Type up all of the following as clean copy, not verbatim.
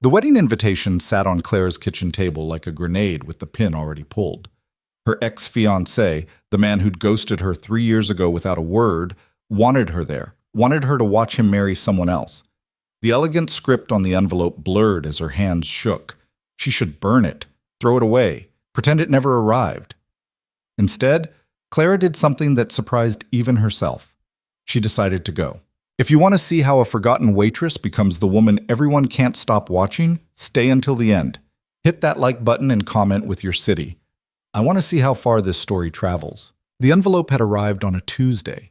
The wedding invitation sat on Claire's kitchen table like a grenade with the pin already pulled. Her ex-fiancé, the man who'd ghosted her 3 years ago without a word, wanted her there, wanted her to watch him marry someone else. The elegant script on the envelope blurred as her hands shook. She should burn it, throw it away, pretend it never arrived. Instead, Clara did something that surprised even herself. She decided to go. If you want to see how a forgotten waitress becomes the woman everyone can't stop watching, stay until the end. Hit that like button and comment with your city. I want to see how far this story travels. The envelope had arrived on a Tuesday.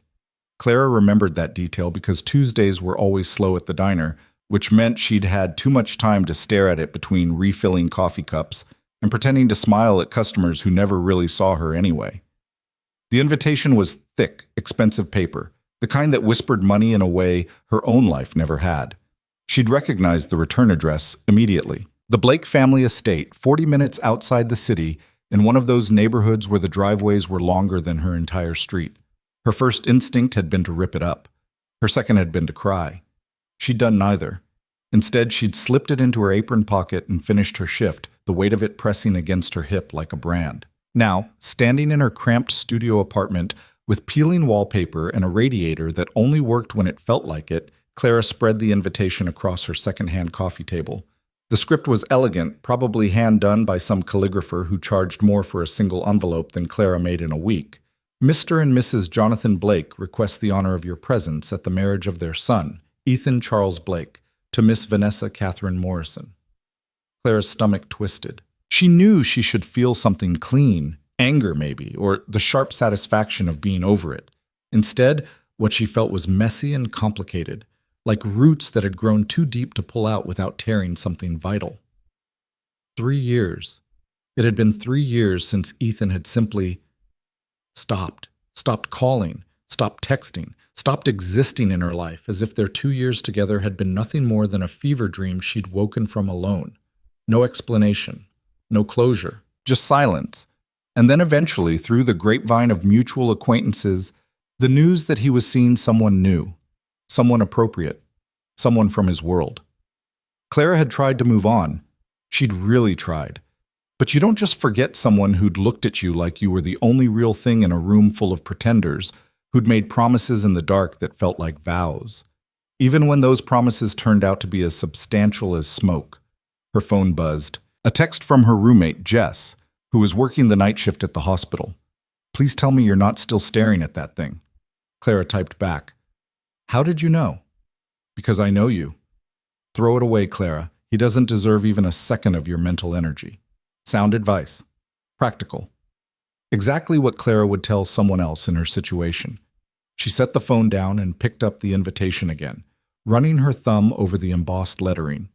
Clara remembered that detail because Tuesdays were always slow at the diner, which meant she'd had too much time to stare at it between refilling coffee cups and pretending to smile at customers who never really saw her anyway. The invitation was thick, expensive paper, the kind that whispered money in a way her own life never had. She'd recognized the return address immediately. The Blake family estate, 40 minutes outside the city, in one of those neighborhoods where the driveways were longer than her entire street. Her first instinct had been to rip it up. Her second had been to cry. She'd done neither. Instead, she'd slipped it into her apron pocket and finished her shift, the weight of it pressing against her hip like a brand. Now, standing in her cramped studio apartment with peeling wallpaper and a radiator that only worked when it felt like it, Clara spread the invitation across her secondhand coffee table. The script was elegant, probably hand-done by some calligrapher who charged more for a single envelope than Clara made in a week. Mr. and Mrs. Jonathan Blake request the honor of your presence at the marriage of their son, Ethan Charles Blake, to Miss Vanessa Catherine Morrison. Clara's stomach twisted. She knew she should feel something clean, anger maybe, or the sharp satisfaction of being over it. Instead, what she felt was messy and complicated, like roots that had grown too deep to pull out without tearing something vital. 3 years. It had been 3 years since Ethan had simply stopped calling, stopped texting, stopped existing in her life as if their 2 years together had been nothing more than a fever dream she'd woken from alone. No explanation, no closure, just silence. And then eventually, through the grapevine of mutual acquaintances, the news that he was seeing someone new, someone appropriate, someone from his world. Clara had tried to move on. She'd really tried. But you don't just forget someone who'd looked at you like you were the only real thing in a room full of pretenders, who'd made promises in the dark that felt like vows. Even when those promises turned out to be as substantial as smoke. Her phone buzzed. A text from her roommate, Jess, who was working the night shift at the hospital. Please tell me you're not still staring at that thing. Clara typed back. How did you know? Because I know you. Throw it away, Clara. He doesn't deserve even a second of your mental energy. Sound advice. Practical. Exactly what Clara would tell someone else in her situation. She set the phone down and picked up the invitation again, running her thumb over the embossed lettering.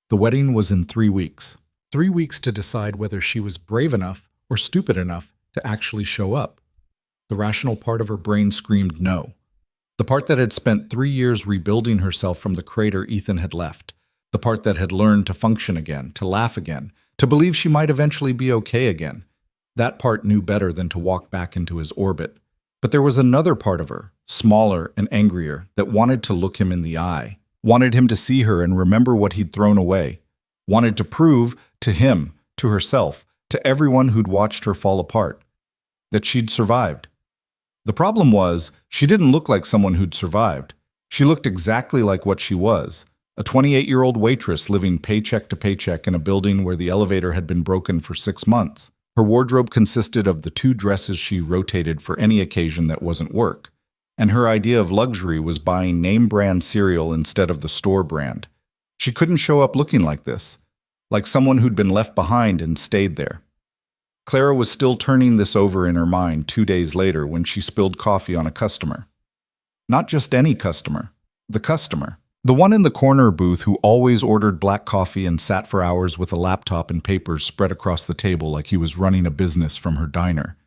The wedding was in 3 weeks. 3 weeks to decide whether she was brave enough or stupid enough to actually show up. The rational part of her brain screamed no. The part that had spent 3 years rebuilding herself from the crater Ethan had left. The part that had learned to function again, to laugh again, to believe she might eventually be okay again. That part knew better than to walk back into his orbit. But there was another part of her, smaller and angrier, that wanted to look him in the eye, wanted him to see her and remember what he'd thrown away, wanted to prove to him, to herself, to everyone who'd watched her fall apart, that she'd survived. The problem was, she didn't look like someone who'd survived. She looked exactly like what she was. A 28-year-old waitress living paycheck to paycheck in a building where the elevator had been broken for 6 months. Her wardrobe consisted of the 2 dresses she rotated for any occasion that wasn't work. And her idea of luxury was buying name-brand cereal instead of the store brand. She couldn't show up looking like this, like someone who'd been left behind and stayed there. Clara was still turning this over in her mind 2 days later when she spilled coffee on a customer. Not just any customer, the customer. The one in the corner booth who always ordered black coffee and sat for hours with a laptop and papers spread across the table like he was running a business from her diner.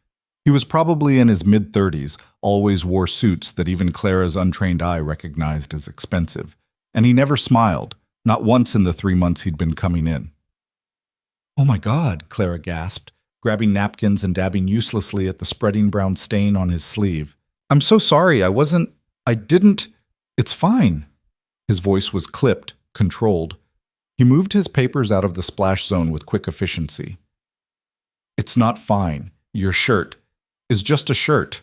He was probably in his mid-30s, always wore suits that even Clara's untrained eye recognized as expensive. And he never smiled, not once in the 3 months he'd been coming in. "Oh my God," Clara gasped, grabbing napkins and dabbing uselessly at the spreading brown stain on his sleeve. "I'm so sorry, I didn't, it's fine." His voice was clipped, controlled. He moved his papers out of the splash zone with quick efficiency. It's not fine. Your shirt is just a shirt.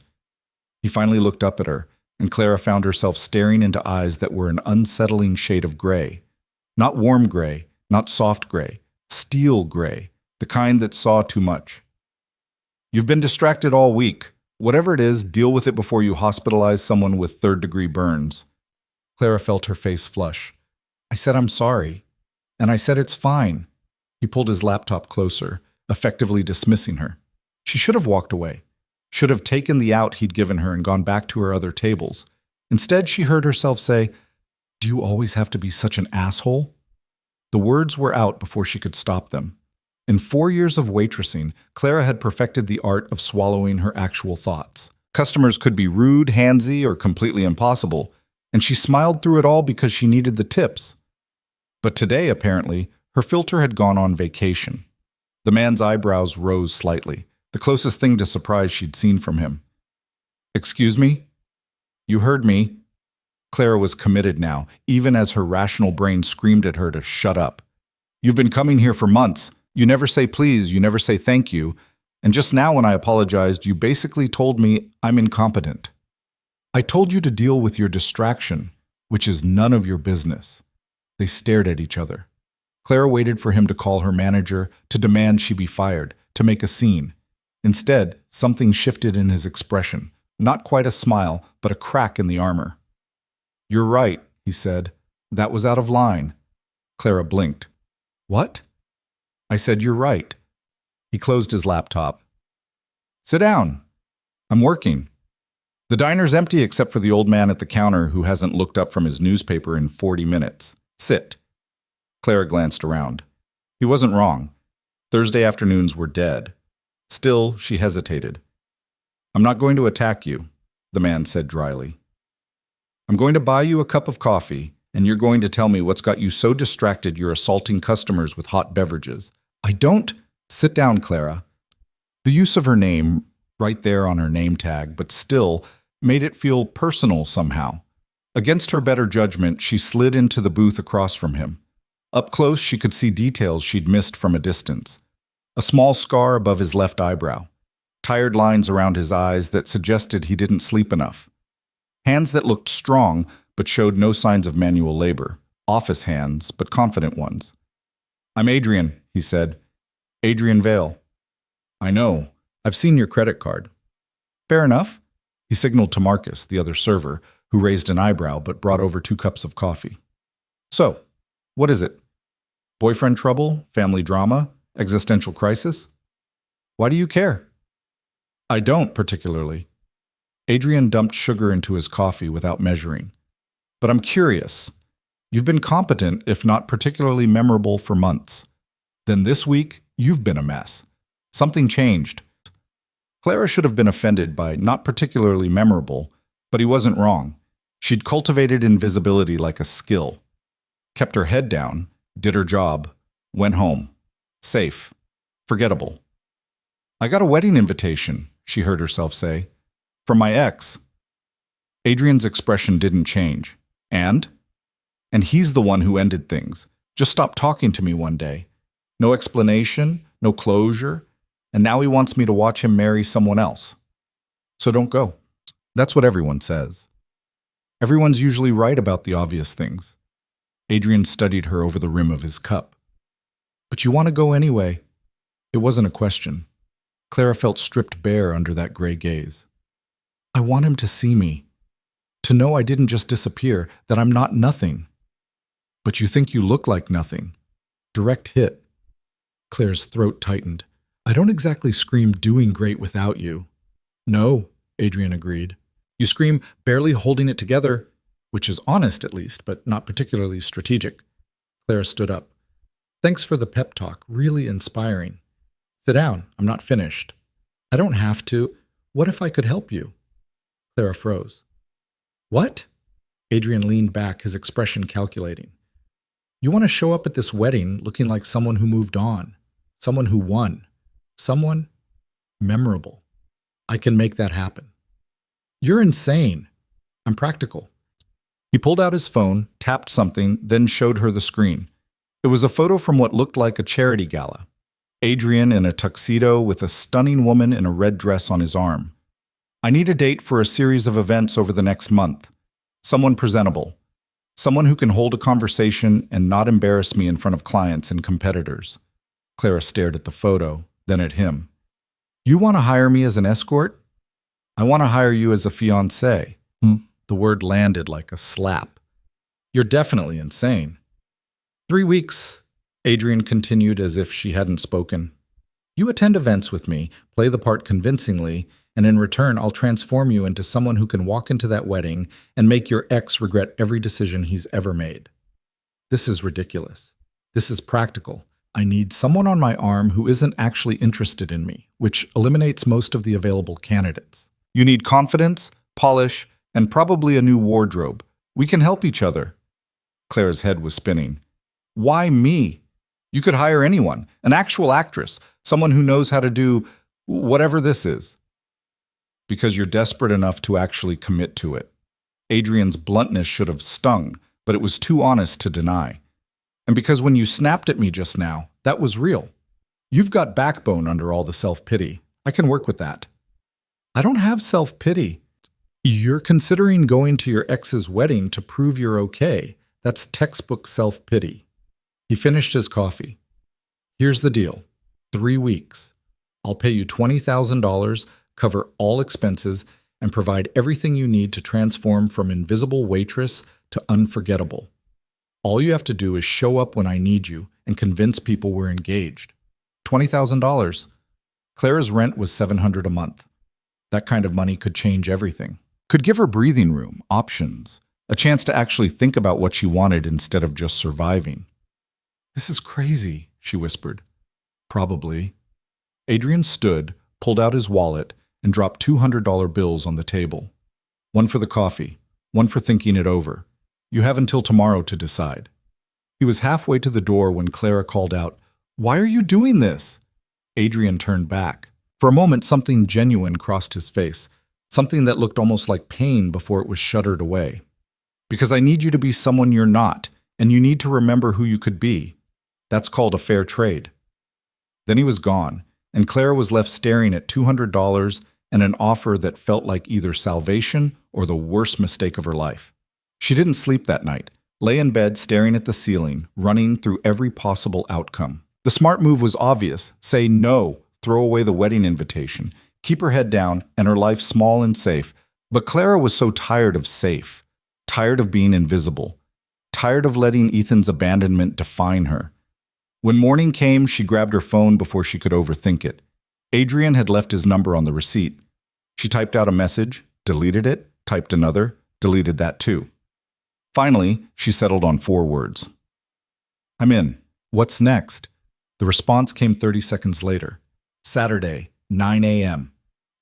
He finally looked up at her, and Clara found herself staring into eyes that were an unsettling shade of gray. Not warm gray, not soft gray, steel gray, the kind that saw too much. You've been distracted all week. Whatever it is, deal with it before you hospitalize someone with third-degree burns. Clara felt her face flush. I said I'm sorry. And I said it's fine. He pulled his laptop closer, effectively dismissing her. She should have walked away. Should have taken the out he'd given her and gone back to her other tables. Instead, she heard herself say, Do you always have to be such an asshole? The words were out before she could stop them. In 4 years of waitressing, Clara had perfected the art of swallowing her actual thoughts. Customers could be rude, handsy, or completely impossible, and she smiled through it all because she needed the tips. But today, apparently, her filter had gone on vacation. The man's eyebrows rose slightly, the closest thing to surprise she'd seen from him. Excuse me? You heard me. Clara was committed now, even as her rational brain screamed at her to shut up. You've been coming here for months. You never say please, you never say thank you, and just now when I apologized, you basically told me I'm incompetent. I told you to deal with your distraction, which is none of your business. They stared at each other. Clara waited for him to call her manager, to demand she be fired, to make a scene. Instead, something shifted in his expression, not quite a smile, but a crack in the armor. You're right, he said. That was out of line. Clara blinked. What? I said you're right. He closed his laptop. Sit down. I'm working. The diner's empty except for the old man at the counter who hasn't looked up from his newspaper in 40 minutes. Sit. Clara glanced around. He wasn't wrong. Thursday afternoons were dead. Still, she hesitated. I'm not going to attack you, the man said dryly. I'm going to buy you a cup of coffee, and you're going to tell me what's got you so distracted you're assaulting customers with hot beverages. I don't... Sit down, Clara. The use of her name, right there on her name tag, but still, made it feel personal somehow. Against her better judgment, she slid into the booth across from him. Up close, she could see details she'd missed from a distance. A small scar above his left eyebrow. Tired lines around his eyes that suggested he didn't sleep enough. Hands that looked strong, but showed no signs of manual labor. Office hands, but confident ones. I'm Adrian, he said. Adrian Vale. I know. I've seen your credit card. Fair enough. He signaled to Marcus, the other server, who raised an eyebrow but brought over 2 cups of coffee. So, what is it? Boyfriend trouble? Family drama? Existential crisis? Why do you care? I don't particularly. Adrian dumped sugar into his coffee without measuring. But I'm curious. You've been competent, if not particularly memorable, for months. Then this week, you've been a mess. Something changed. Clara should have been offended by not particularly memorable, but he wasn't wrong. She'd cultivated invisibility like a skill. Kept her head down, did her job, went home. Safe. Forgettable. I got a wedding invitation, she heard herself say. From my ex. Adrian's expression didn't change. And he's the one who ended things. Just stopped talking to me one day. No explanation, no closure, and now he wants me to watch him marry someone else. So don't go. That's what everyone says. Everyone's usually right about the obvious things. Adrian studied her over the rim of his cup. But you want to go anyway. It wasn't a question. Clara felt stripped bare under that gray gaze. I want him to see me. To know I didn't just disappear, that I'm not nothing. But you think you look like nothing. Direct hit. Claire's throat tightened. I don't exactly scream doing great without you. No, Adrian agreed. You scream barely holding it together, which is honest at least, but not particularly strategic. Clara stood up. Thanks for the pep talk, really inspiring. Sit down, I'm not finished. I don't have to. What if I could help you? Clara froze. What? Adrian leaned back, his expression calculating. You want to show up at this wedding looking like someone who moved on, someone who won, someone memorable. I can make that happen. You're insane. I'm practical. He pulled out his phone, tapped something, then showed her the screen. It was a photo from what looked like a charity gala. Adrian in a tuxedo with a stunning woman in a red dress on his arm. I need a date for a series of events over the next month. Someone presentable. Someone who can hold a conversation and not embarrass me in front of clients and competitors. Clara stared at the photo, then at him. You want to hire me as an escort? I want to hire you as a fiancé. The word landed like a slap. You're definitely insane. 3 weeks, Adrian continued as if she hadn't spoken. You attend events with me, play the part convincingly, and in return I'll transform you into someone who can walk into that wedding and make your ex regret every decision he's ever made. This is ridiculous. This is practical. I need someone on my arm who isn't actually interested in me, which eliminates most of the available candidates. You need confidence, polish, and probably a new wardrobe. We can help each other. Claire's head was spinning. Why me? You could hire anyone, an actual actress, someone who knows how to do whatever this is. Because you're desperate enough to actually commit to it. Adrian's bluntness should have stung, but it was too honest to deny. And because when you snapped at me just now, that was real. You've got backbone under all the self-pity. I can work with that. I don't have self-pity. You're considering going to your ex's wedding to prove you're okay. That's textbook self-pity. He finished his coffee. Here's the deal. 3 weeks. I'll pay you $20,000, cover all expenses, and provide everything you need to transform from invisible waitress to unforgettable. All you have to do is show up when I need you and convince people we're engaged. $20,000. Clara's rent was $700 a month. That kind of money could change everything. Could give her breathing room, options, a chance to actually think about what she wanted instead of just surviving. This is crazy, she whispered. Probably. Adrian stood, pulled out his wallet, and dropped $200 bills on the table. One for the coffee, one for thinking it over. You have until tomorrow to decide. He was halfway to the door when Clara called out, Why are you doing this? Adrian turned back. For a moment, something genuine crossed his face, something that looked almost like pain before it was shuttered away. Because I need you to be someone you're not, and you need to remember who you could be. That's called a fair trade. Then he was gone, and Clara was left staring at $200 and an offer that felt like either salvation or the worst mistake of her life. She didn't sleep that night, lay in bed staring at the ceiling, running through every possible outcome. The smart move was obvious. Say no, throw away the wedding invitation, keep her head down, and her life small and safe. But Clara was so tired of safe, tired of being invisible, tired of letting Ethan's abandonment define her. When morning came, she grabbed her phone before she could overthink it. Adrian had left his number on the receipt. She typed out a message, deleted it, typed another, deleted that too. Finally, she settled on 4 words. I'm in. What's next? The response came 30 seconds later. Saturday, 9 a.m.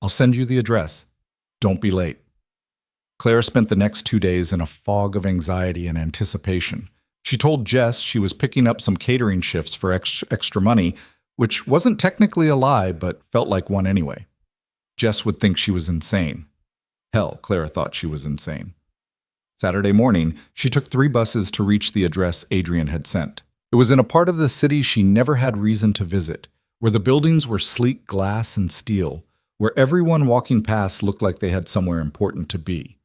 I'll send you the address. Don't be late. Clara spent the next 2 days in a fog of anxiety and anticipation. She told Jess she was picking up some catering shifts for extra money, which wasn't technically a lie, but felt like one anyway. Jess would think she was insane. Hell, Clara thought she was insane. Saturday morning, she took 3 buses to reach the address Adrian had sent. It was in a part of the city she never had reason to visit, where the buildings were sleek glass and steel, where everyone walking past looked like they had somewhere important to be.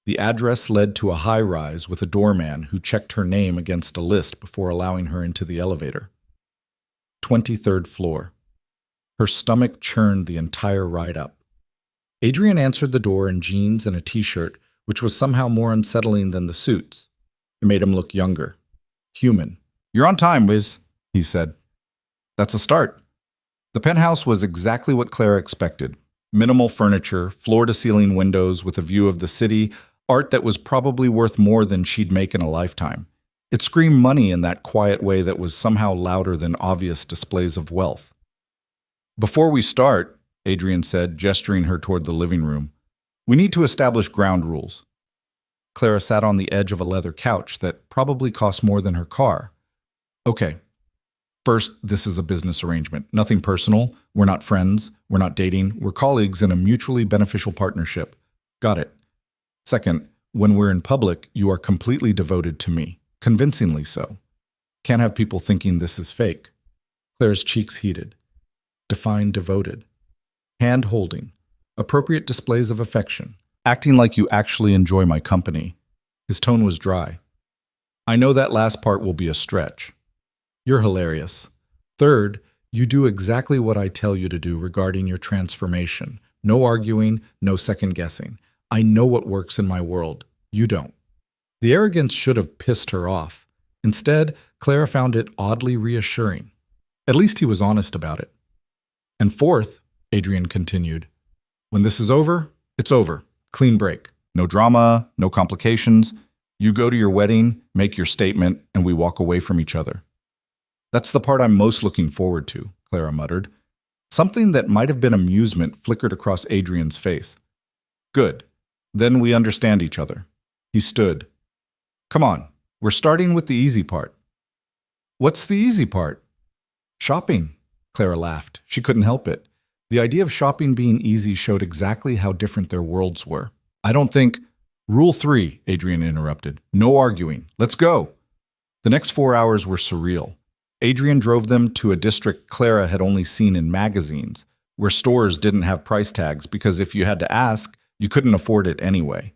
The address led to a high-rise with a doorman who checked her name against a list before allowing her into the elevator. 23rd floor. Her stomach churned the entire ride up. Adrian answered the door in jeans and a t-shirt, which was somehow more unsettling than the suits. It made him look younger. Human. You're on time, Wiz, he said. That's a start. The penthouse was exactly what Clara expected. Minimal furniture, floor-to-ceiling windows with a view of the city, art that was probably worth more than she'd make in a lifetime. It screamed money in that quiet way that was somehow louder than obvious displays of wealth. Before we start, Adrian said, gesturing her toward the living room, we need to establish ground rules. Clara sat on the edge of a leather couch that probably cost more than her car. Okay. First, this is a business arrangement. Nothing personal. We're not friends. We're not dating. We're colleagues in a mutually beneficial partnership. Got it. Second, when we're in public, you are completely devoted to me. Convincingly so. Can't have people thinking this is fake. Claire's cheeks heated. Define devoted. Hand holding. Appropriate displays of affection. Acting like you actually enjoy my company. His tone was dry. I know that last part will be a stretch. You're hilarious. Third, you do exactly what I tell you to do regarding your transformation. No arguing, no second guessing. I know what works in my world. You don't. The arrogance should have pissed her off. Instead, Clara found it oddly reassuring. At least he was honest about it. And fourth, Adrian continued, when this is over, it's over. Clean break. No drama, no complications. You go to your wedding, make your statement, and we walk away from each other. That's the part I'm most looking forward to, Clara muttered. Something that might have been amusement flickered across Adrian's face. Good. Then we understand each other. He stood. Come on, we're starting with the easy part. What's the easy part? Shopping, Clara laughed. She couldn't help it. The idea of shopping being easy showed exactly how different their worlds were. I don't think… Rule 3, Adrian interrupted. No arguing. Let's go. The next 4 hours were surreal. Adrian drove them to a district Clara had only seen in magazines, where stores didn't have price tags because if you had to ask, you couldn't afford it anyway.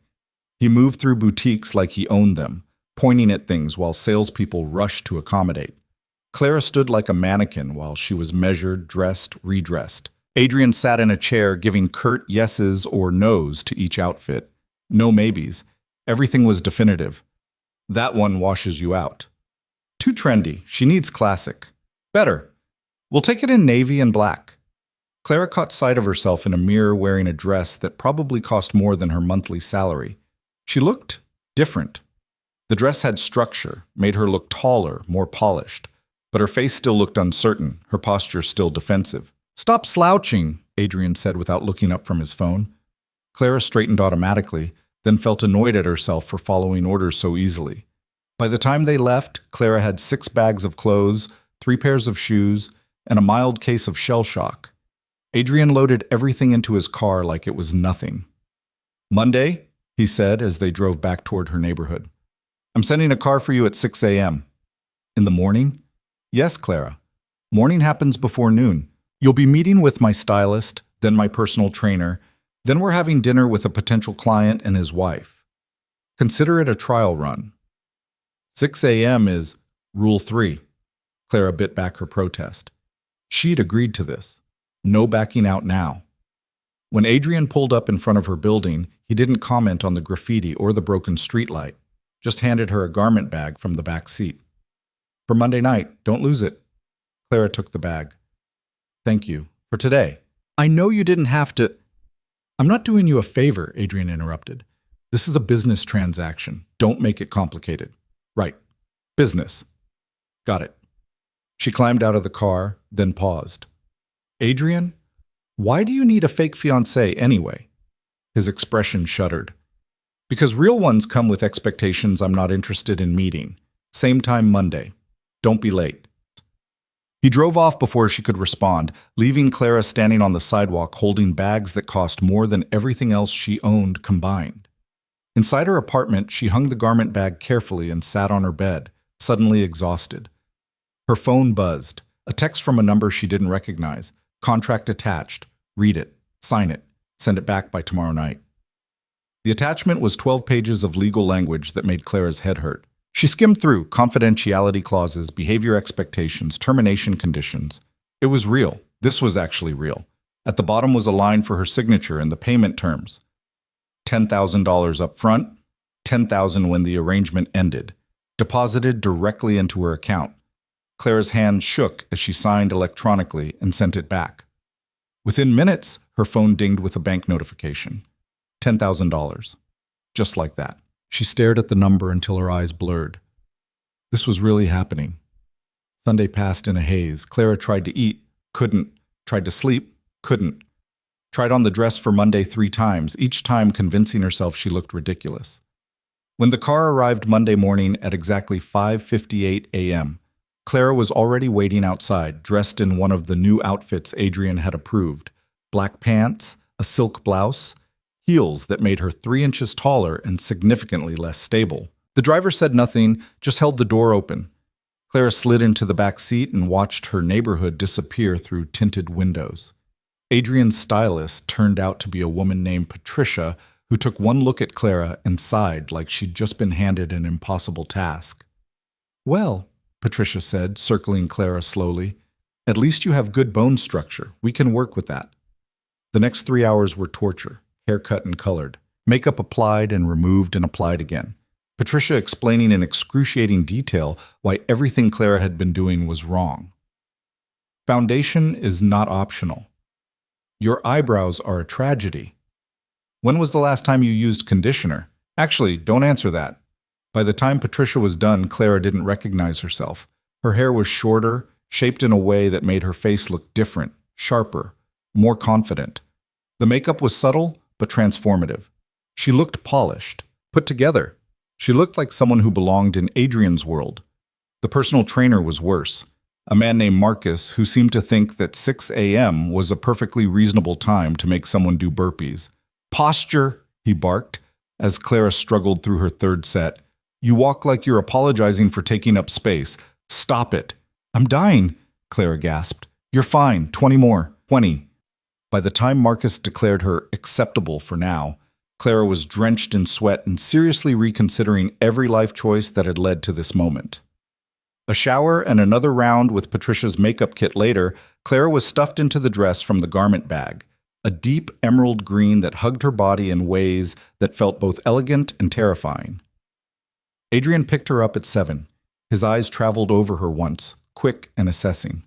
He moved through boutiques like he owned them, pointing at things while salespeople rushed to accommodate. Clara stood like a mannequin while she was measured, dressed, redressed. Adrian sat in a chair giving curt yeses or nos to each outfit. No maybes. Everything was definitive. That one washes you out. Too trendy. She needs classic. Better. We'll take it in navy and black. Clara caught sight of herself in a mirror wearing a dress that probably cost more than her monthly salary. She looked different. The dress had structure, made her look taller, more polished. But her face still looked uncertain, her posture still defensive. Stop slouching, Adrian said without looking up from his phone. Clara straightened automatically, then felt annoyed at herself for following orders so easily. By the time they left, Clara had 6 bags of clothes, 3 pairs of shoes, and a mild case of shell shock. Adrian loaded everything into his car like it was nothing. Monday, he said as they drove back toward her neighborhood. I'm sending a car for you at 6 a.m. In the morning? Yes, Clara. Morning happens before noon. You'll be meeting with my stylist, then my personal trainer, then we're having dinner with a potential client and his wife. Consider it a trial run. 6 a.m. is Rule 3. Clara bit back her protest. She'd agreed to this. No backing out now. When Adrian pulled up in front of her building, he didn't comment on the graffiti or the broken streetlight, just handed her a garment bag from the back seat. For Monday night, don't lose it. Clara took the bag. Thank you. For today. I know you didn't have to… I'm not doing you a favor, Adrian interrupted. This is a business transaction. Don't make it complicated. Right. Business. Got it. She climbed out of the car, then paused. Adrian, why do you need a fake fiancé anyway? His expression shuddered. Because real ones come with expectations I'm not interested in meeting. Same time Monday. Don't be late. He drove off before she could respond, leaving Clara standing on the sidewalk holding bags that cost more than everything else she owned combined. Inside her apartment, she hung the garment bag carefully and sat on her bed, suddenly exhausted. Her phone buzzed, a text from a number she didn't recognize. Contract attached. Read it. Sign it. Send it back by tomorrow night. The attachment was 12 pages of legal language that made Clara's head hurt. She skimmed through confidentiality clauses, behavior expectations, termination conditions. It was real. This was actually real. At the bottom was a line for her signature and the payment terms. $10,000 up front, $10,000 when the arrangement ended, deposited directly into her account. Clara's hand shook as she signed electronically and sent it back. Within minutes, her phone dinged with a bank notification. $10,000. Just like that. She stared at the number until her eyes blurred. This was really happening. Sunday passed in a haze. Clara tried to eat, couldn't. Tried to sleep, couldn't. Tried on the dress for Monday 3 times, each time convincing herself she looked ridiculous. When the car arrived Monday morning at exactly 5:58 a.m., Clara was already waiting outside, dressed in one of the new outfits Adrian had approved. Black pants, a silk blouse, heels that made her 3 inches taller and significantly less stable. The driver said nothing, just held the door open. Clara slid into the back seat and watched her neighborhood disappear through tinted windows. Adrian's stylist turned out to be a woman named Patricia who took one look at Clara and sighed like she'd just been handed an impossible task. "Well," Patricia said, circling Clara slowly, "at least you have good bone structure. We can work with that." The next 3 hours were torture, haircut and colored, makeup applied and removed and applied again. Patricia explaining in excruciating detail why everything Clara had been doing was wrong. Foundation is not optional. Your eyebrows are a tragedy. When was the last time you used conditioner? Actually, don't answer that. By the time Patricia was done, Clara didn't recognize herself. Her hair was shorter, shaped in a way that made her face look different, sharper, more confident. The makeup was subtle, but transformative. She looked polished, put together. She looked like someone who belonged in Adrian's world. The personal trainer was worse. A man named Marcus who seemed to think that 6 a.m. was a perfectly reasonable time to make someone do burpees. "Posture," he barked, as Clara struggled through her third set. "You walk like you're apologizing for taking up space. Stop it." "I'm dying," Clara gasped. "You're fine. 20 more. 20. By the time Marcus declared her acceptable for now, Clara was drenched in sweat and seriously reconsidering every life choice that had led to this moment. A shower and another round with Patricia's makeup kit later, Clara was stuffed into the dress from the garment bag, a deep emerald green that hugged her body in ways that felt both elegant and terrifying. Adrian picked her up at 7. His eyes traveled over her once, quick and assessing.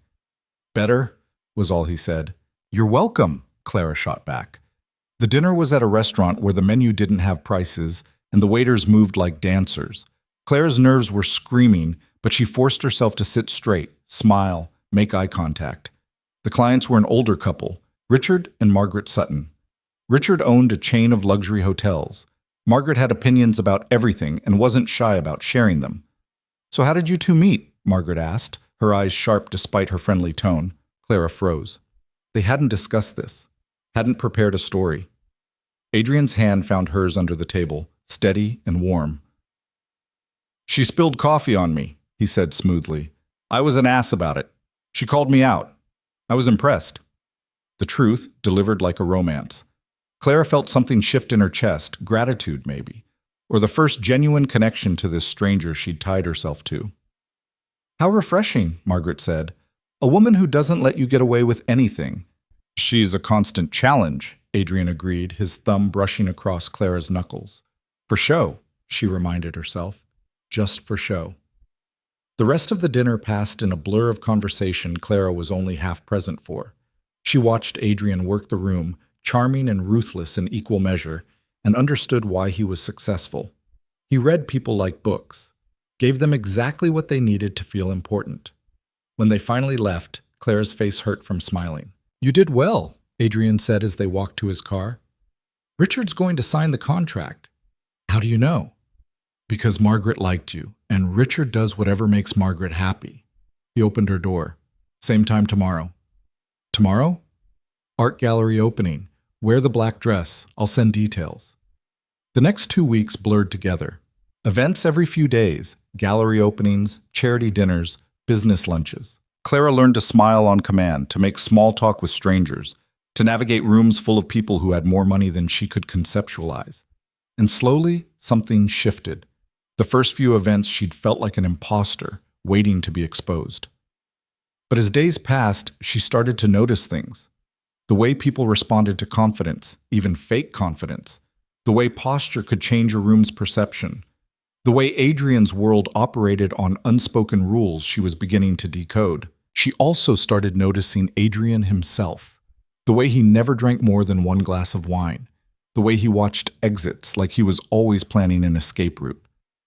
"Better?" was all he said. "You're welcome," Clara shot back. The dinner was at a restaurant where the menu didn't have prices, and the waiters moved like dancers. Clara's nerves were screaming, but she forced herself to sit straight, smile, make eye contact. The clients were an older couple, Richard and Margaret Sutton. Richard owned a chain of luxury hotels. Margaret had opinions about everything and wasn't shy about sharing them. "So how did you two meet?" Margaret asked, her eyes sharp despite her friendly tone. Clara froze. They hadn't discussed this, hadn't prepared a story. Adrian's hand found hers under the table, steady and warm. "She spilled coffee on me," he said smoothly. "I was an ass about it. She called me out. I was impressed." The truth, delivered like a romance. Clara felt something shift in her chest, gratitude maybe, or the first genuine connection to this stranger she'd tied herself to. "How refreshing," Margaret said. "A woman who doesn't let you get away with anything." "She's a constant challenge," Adrian agreed, his thumb brushing across Clara's knuckles. "For show," she reminded herself. Just for show. The rest of the dinner passed in a blur of conversation Clara was only half present for. She watched Adrian work the room, charming and ruthless in equal measure, and understood why he was successful. He read people like books, gave them exactly what they needed to feel important. When they finally left, Clara's face hurt from smiling. "You did well," Adrian said as they walked to his car. "Richard's going to sign the contract." "How do you know?" "Because Margaret liked you, and Richard does whatever makes Margaret happy." He opened her door. "Same time tomorrow." "Tomorrow?" "Art gallery opening. Wear the black dress. I'll send details." The next 2 weeks blurred together. Events every few days, gallery openings, charity dinners, business lunches. Clara learned to smile on command, to make small talk with strangers, to navigate rooms full of people who had more money than she could conceptualize. And slowly, something shifted. The first few events she'd felt like an imposter, waiting to be exposed. But as days passed, she started to notice things. The way people responded to confidence, even fake confidence. The way posture could change a room's perception. The way Adrian's world operated on unspoken rules she was beginning to decode. She also started noticing Adrian himself. The way he never drank more than 1 glass of wine. The way he watched exits like he was always planning an escape route.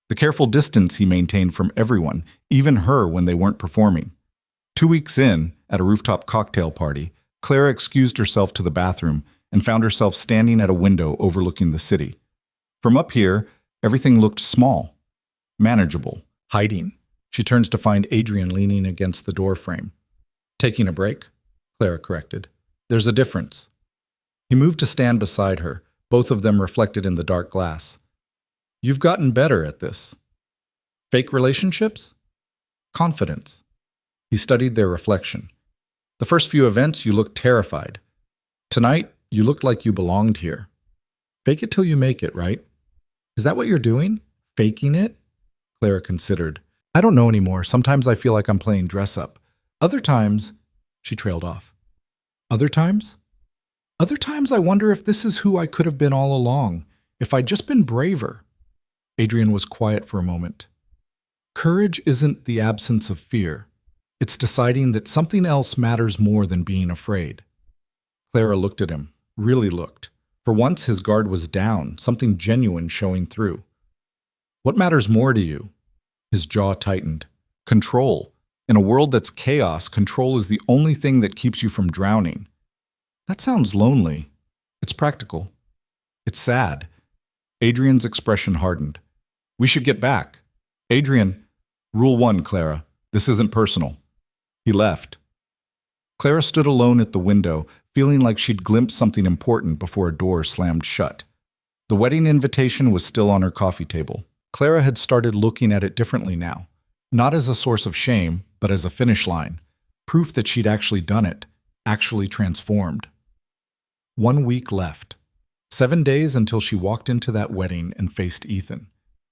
The careful distance he maintained from everyone, even her when they weren't performing. 2 weeks in, at a rooftop cocktail party, Clara excused herself to the bathroom and found herself standing at a window overlooking the city. From up here, everything looked small, manageable, hiding. She turns to find Adrian leaning against the door frame. "Taking a break?" Clara corrected. "There's a difference." He moved to stand beside her, both of them reflected in the dark glass. "You've gotten better at this." "Fake relationships?" Confidence. He studied their reflection. The first few events, you looked terrified. Tonight, you looked like you belonged here. Fake it till you make it, right? Is that what you're doing? Faking it? Clara considered. I don't know anymore. Sometimes I feel like I'm playing dress up. Other times, she trailed off. Other times? Other times I wonder if this is who I could have been all along, if I'd just been braver. Adrian was quiet for a moment. Courage isn't the absence of fear. It's deciding that something else matters more than being afraid. Clara looked at him, really looked. For once, his guard was down, something genuine showing through. What matters more to you? His jaw tightened. Control. In a world that's chaos, control is the only thing that keeps you from drowning. That sounds lonely. It's practical. It's sad. Adrian's expression hardened. We should get back. Adrian, rule 1, Clara. This isn't personal. He left. Clara stood alone at the window, feeling like she'd glimpsed something important before a door slammed shut. The wedding invitation was still on her coffee table. Clara had started looking at it differently now, not as a source of shame, but as a finish line, proof that she'd actually done it, actually transformed. 1 week left. 7 days until she walked into that wedding and faced Ethan.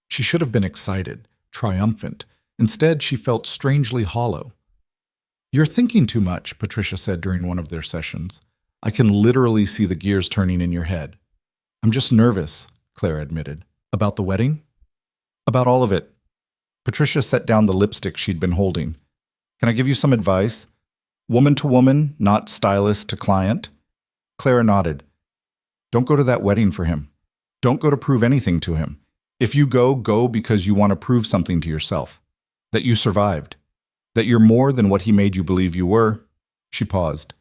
She should have been excited, triumphant. Instead, she felt strangely hollow. You're thinking too much, Patricia said during one of their sessions. I can literally see the gears turning in your head. I'm just nervous, Clara admitted. About the wedding? About all of it. Patricia set down the lipstick she'd been holding. Can I give you some advice? Woman to woman, not stylist to client? Clara nodded. Don't go to that wedding for him. Don't go to prove anything to him. If you go, go because you want to prove something to yourself. That you survived. That you're more than what he made you believe you were. She paused.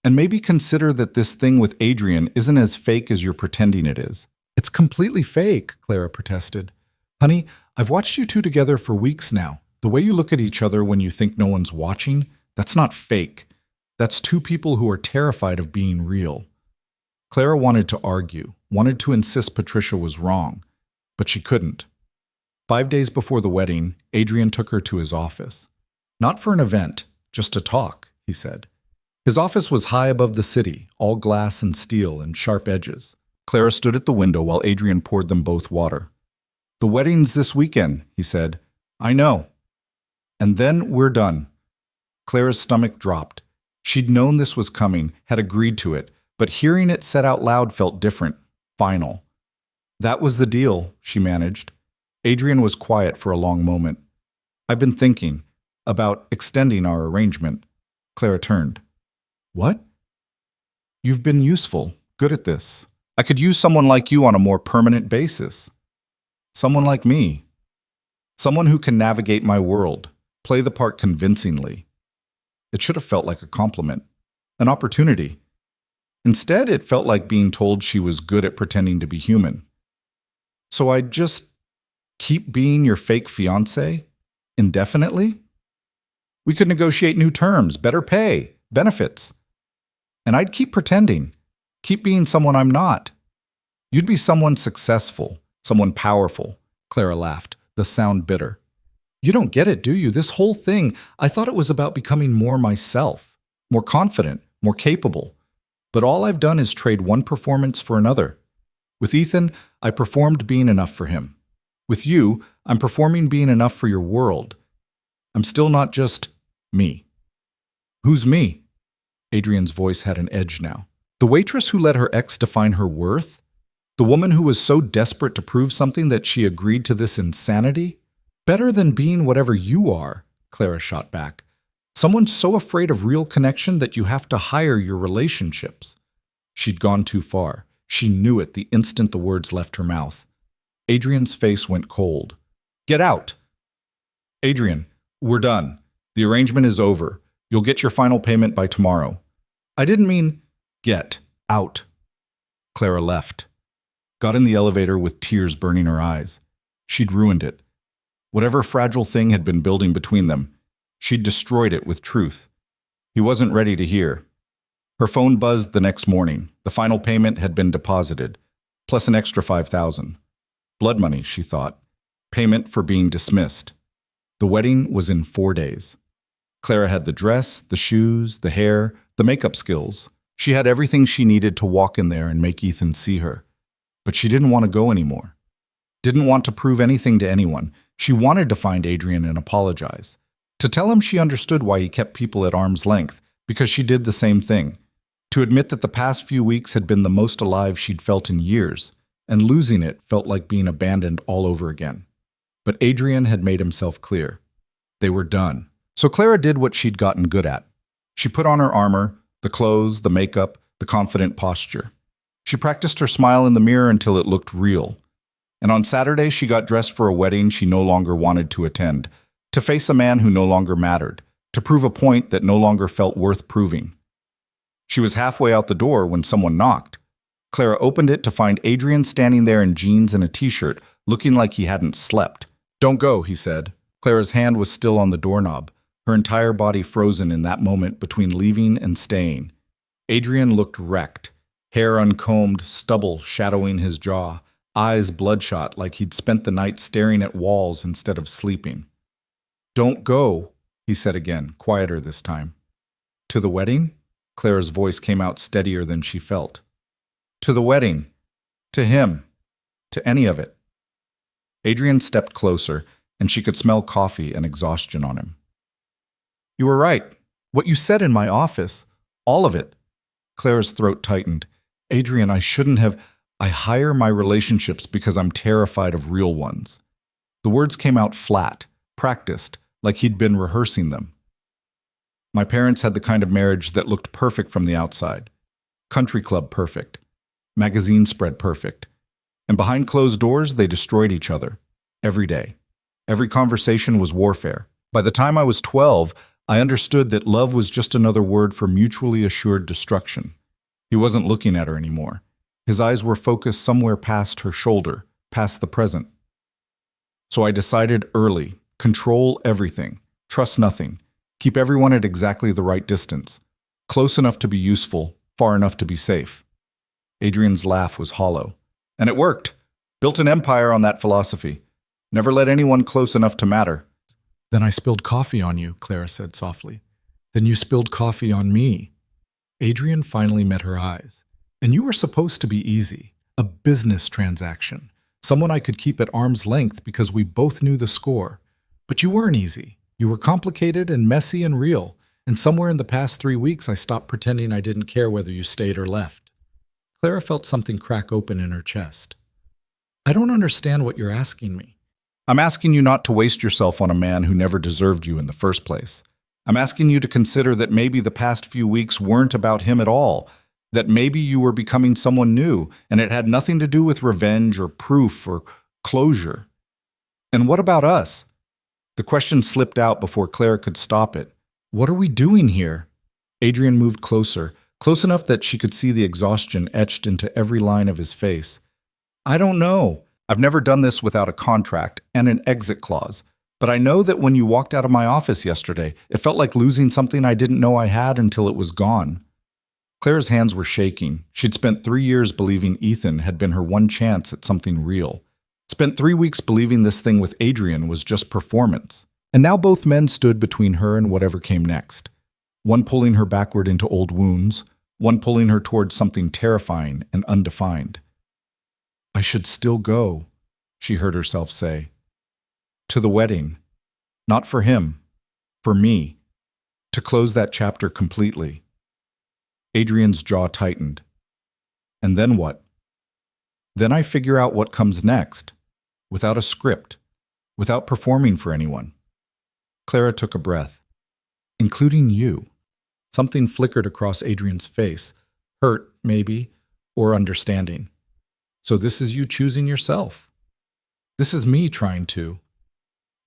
And maybe consider that this thing with Adrian isn't as fake as you're pretending it is. It's completely fake, Clara protested. Honey, I've watched you two together for weeks now. The way you look at each other when you think no one's watching, that's not fake. That's two people who are terrified of being real. Clara wanted to argue, wanted to insist Patricia was wrong, but she couldn't. 5 days before the wedding, Adrian took her to his office. Not for an event, just to talk, he said. His office was high above the city, all glass and steel and sharp edges. Clara stood at the window while Adrian poured them both water. The wedding's this weekend, he said. I know. And then we're done. Clara's stomach dropped. She'd known this was coming, had agreed to it, but hearing it said out loud felt different, final. That was the deal, she managed. Adrian was quiet for a long moment. I've been thinking about extending our arrangement. Clara turned. What? You've been useful, good at this. I could use someone like you on a more permanent basis. Someone like me. Someone who can navigate my world, play the part convincingly. It should have felt like a compliment, an opportunity. Instead, it felt like being told she was good at pretending to be human. So I'd just keep being your fake fiancé indefinitely? We could negotiate new terms, better pay, benefits. And I'd keep pretending, keep being someone I'm not. You'd be someone successful, someone powerful. Clara laughed, the sound bitter. You don't get it, do you? This whole thing, I thought it was about becoming more myself, more confident, more capable. But all I've done is trade one performance for another. With Ethan, I performed being enough for him. With you, I'm performing being enough for your world. I'm still not just me. Who's me? Adrian's voice had an edge now. The waitress who let her ex define her worth? The woman who was so desperate to prove something that she agreed to this insanity? Better than being whatever you are, Clara shot back. Someone so afraid of real connection that you have to hire your relationships. She'd gone too far. She knew it the instant the words left her mouth. Adrian's face went cold. Get out! Adrian, we're done. The arrangement is over. You'll get your final payment by tomorrow. I didn't mean get out. Clara left. Got in the elevator with tears burning her eyes. She'd ruined it. Whatever fragile thing had been building between them, she'd destroyed it with truth. He wasn't ready to hear. Her phone buzzed the next morning. The final payment had been deposited, plus an extra $5,000. Blood money, she thought. Payment for being dismissed. The wedding was in 4 days. Clara had the dress, the shoes, the hair, the makeup skills. She had everything she needed to walk in there and make Ethan see her. But she didn't want to go anymore. Didn't want to prove anything to anyone. She wanted to find Adrian and apologize. To tell him she understood why he kept people at arm's length, because she did the same thing. To admit that the past few weeks had been the most alive she'd felt in years, and losing it felt like being abandoned all over again. But Adrian had made himself clear. They were done. So Clara did what she'd gotten good at. She put on her armor, the clothes, the makeup, the confident posture. She practiced her smile in the mirror until it looked real. And on Saturday, she got dressed for a wedding she no longer wanted to attend, to face a man who no longer mattered, to prove a point that no longer felt worth proving. She was halfway out the door when someone knocked. Clara opened it to find Adrian standing there in jeans and a t-shirt, looking like he hadn't slept. "Don't go," he said. Clara's hand was still on the doorknob, her entire body frozen in that moment between leaving and staying. Adrian looked wrecked, hair uncombed, stubble shadowing his jaw, eyes bloodshot like he'd spent the night staring at walls instead of sleeping. "Don't go," he said again, quieter this time. "To the wedding?" Clara's voice came out steadier than she felt. "To the wedding. To him. To any of it." Adrian stepped closer, and she could smell coffee and exhaustion on him. "You were right. What you said in my office. All of it." Clara's throat tightened. "Adrian, I shouldn't have. I hire my relationships because I'm terrified of real ones." The words came out flat, practiced, like he'd been rehearsing them. "My parents had the kind of marriage that looked perfect from the outside. Country club perfect. Magazine spread perfect. And behind closed doors, they destroyed each other. Every day. Every conversation was warfare. By the time I was 12, I understood that love was just another word for mutually assured destruction." He wasn't looking at her anymore. His eyes were focused somewhere past her shoulder, past the present. "So I decided early, control everything, trust nothing, keep everyone at exactly the right distance, close enough to be useful, far enough to be safe." Adrian's laugh was hollow. "And it worked. Built an empire on that philosophy. Never let anyone close enough to matter." "Then I spilled coffee on you," Clara said softly. "Then you spilled coffee on me." Adrian finally met her eyes. "And you were supposed to be easy, a business transaction, someone I could keep at arm's length because we both knew the score. But you weren't easy. You were complicated and messy and real, and somewhere in the past 3 weeks I stopped pretending I didn't care whether you stayed or left." Clara felt something crack open in her chest. "I don't understand what you're asking me." "I'm asking you not to waste yourself on a man who never deserved you in the first place. I'm asking you to consider that maybe the past few weeks weren't about him at all, that maybe you were becoming someone new, and it had nothing to do with revenge or proof or closure. And what about us?" The question slipped out before Clara could stop it. "What are we doing here?" Adrian moved closer, close enough that she could see the exhaustion etched into every line of his face. "I don't know. I've never done this without a contract and an exit clause. But I know that when you walked out of my office yesterday, it felt like losing something I didn't know I had until it was gone." Clara's hands were shaking. She'd spent 3 years believing Ethan had been her one chance at something real. Spent 3 weeks believing this thing with Adrian was just performance. And now both men stood between her and whatever came next. One pulling her backward into old wounds, one pulling her towards something terrifying and undefined. "I should still go," she heard herself say. "To the wedding. Not for him. For me. To close that chapter completely." Adrian's jaw tightened. "And then what?" "Then I figure out what comes next. Without a script. Without performing for anyone." Clara took a breath. "Including you." Something flickered across Adrian's face. Hurt, maybe, or understanding. "So this is you choosing yourself." "This is me trying to."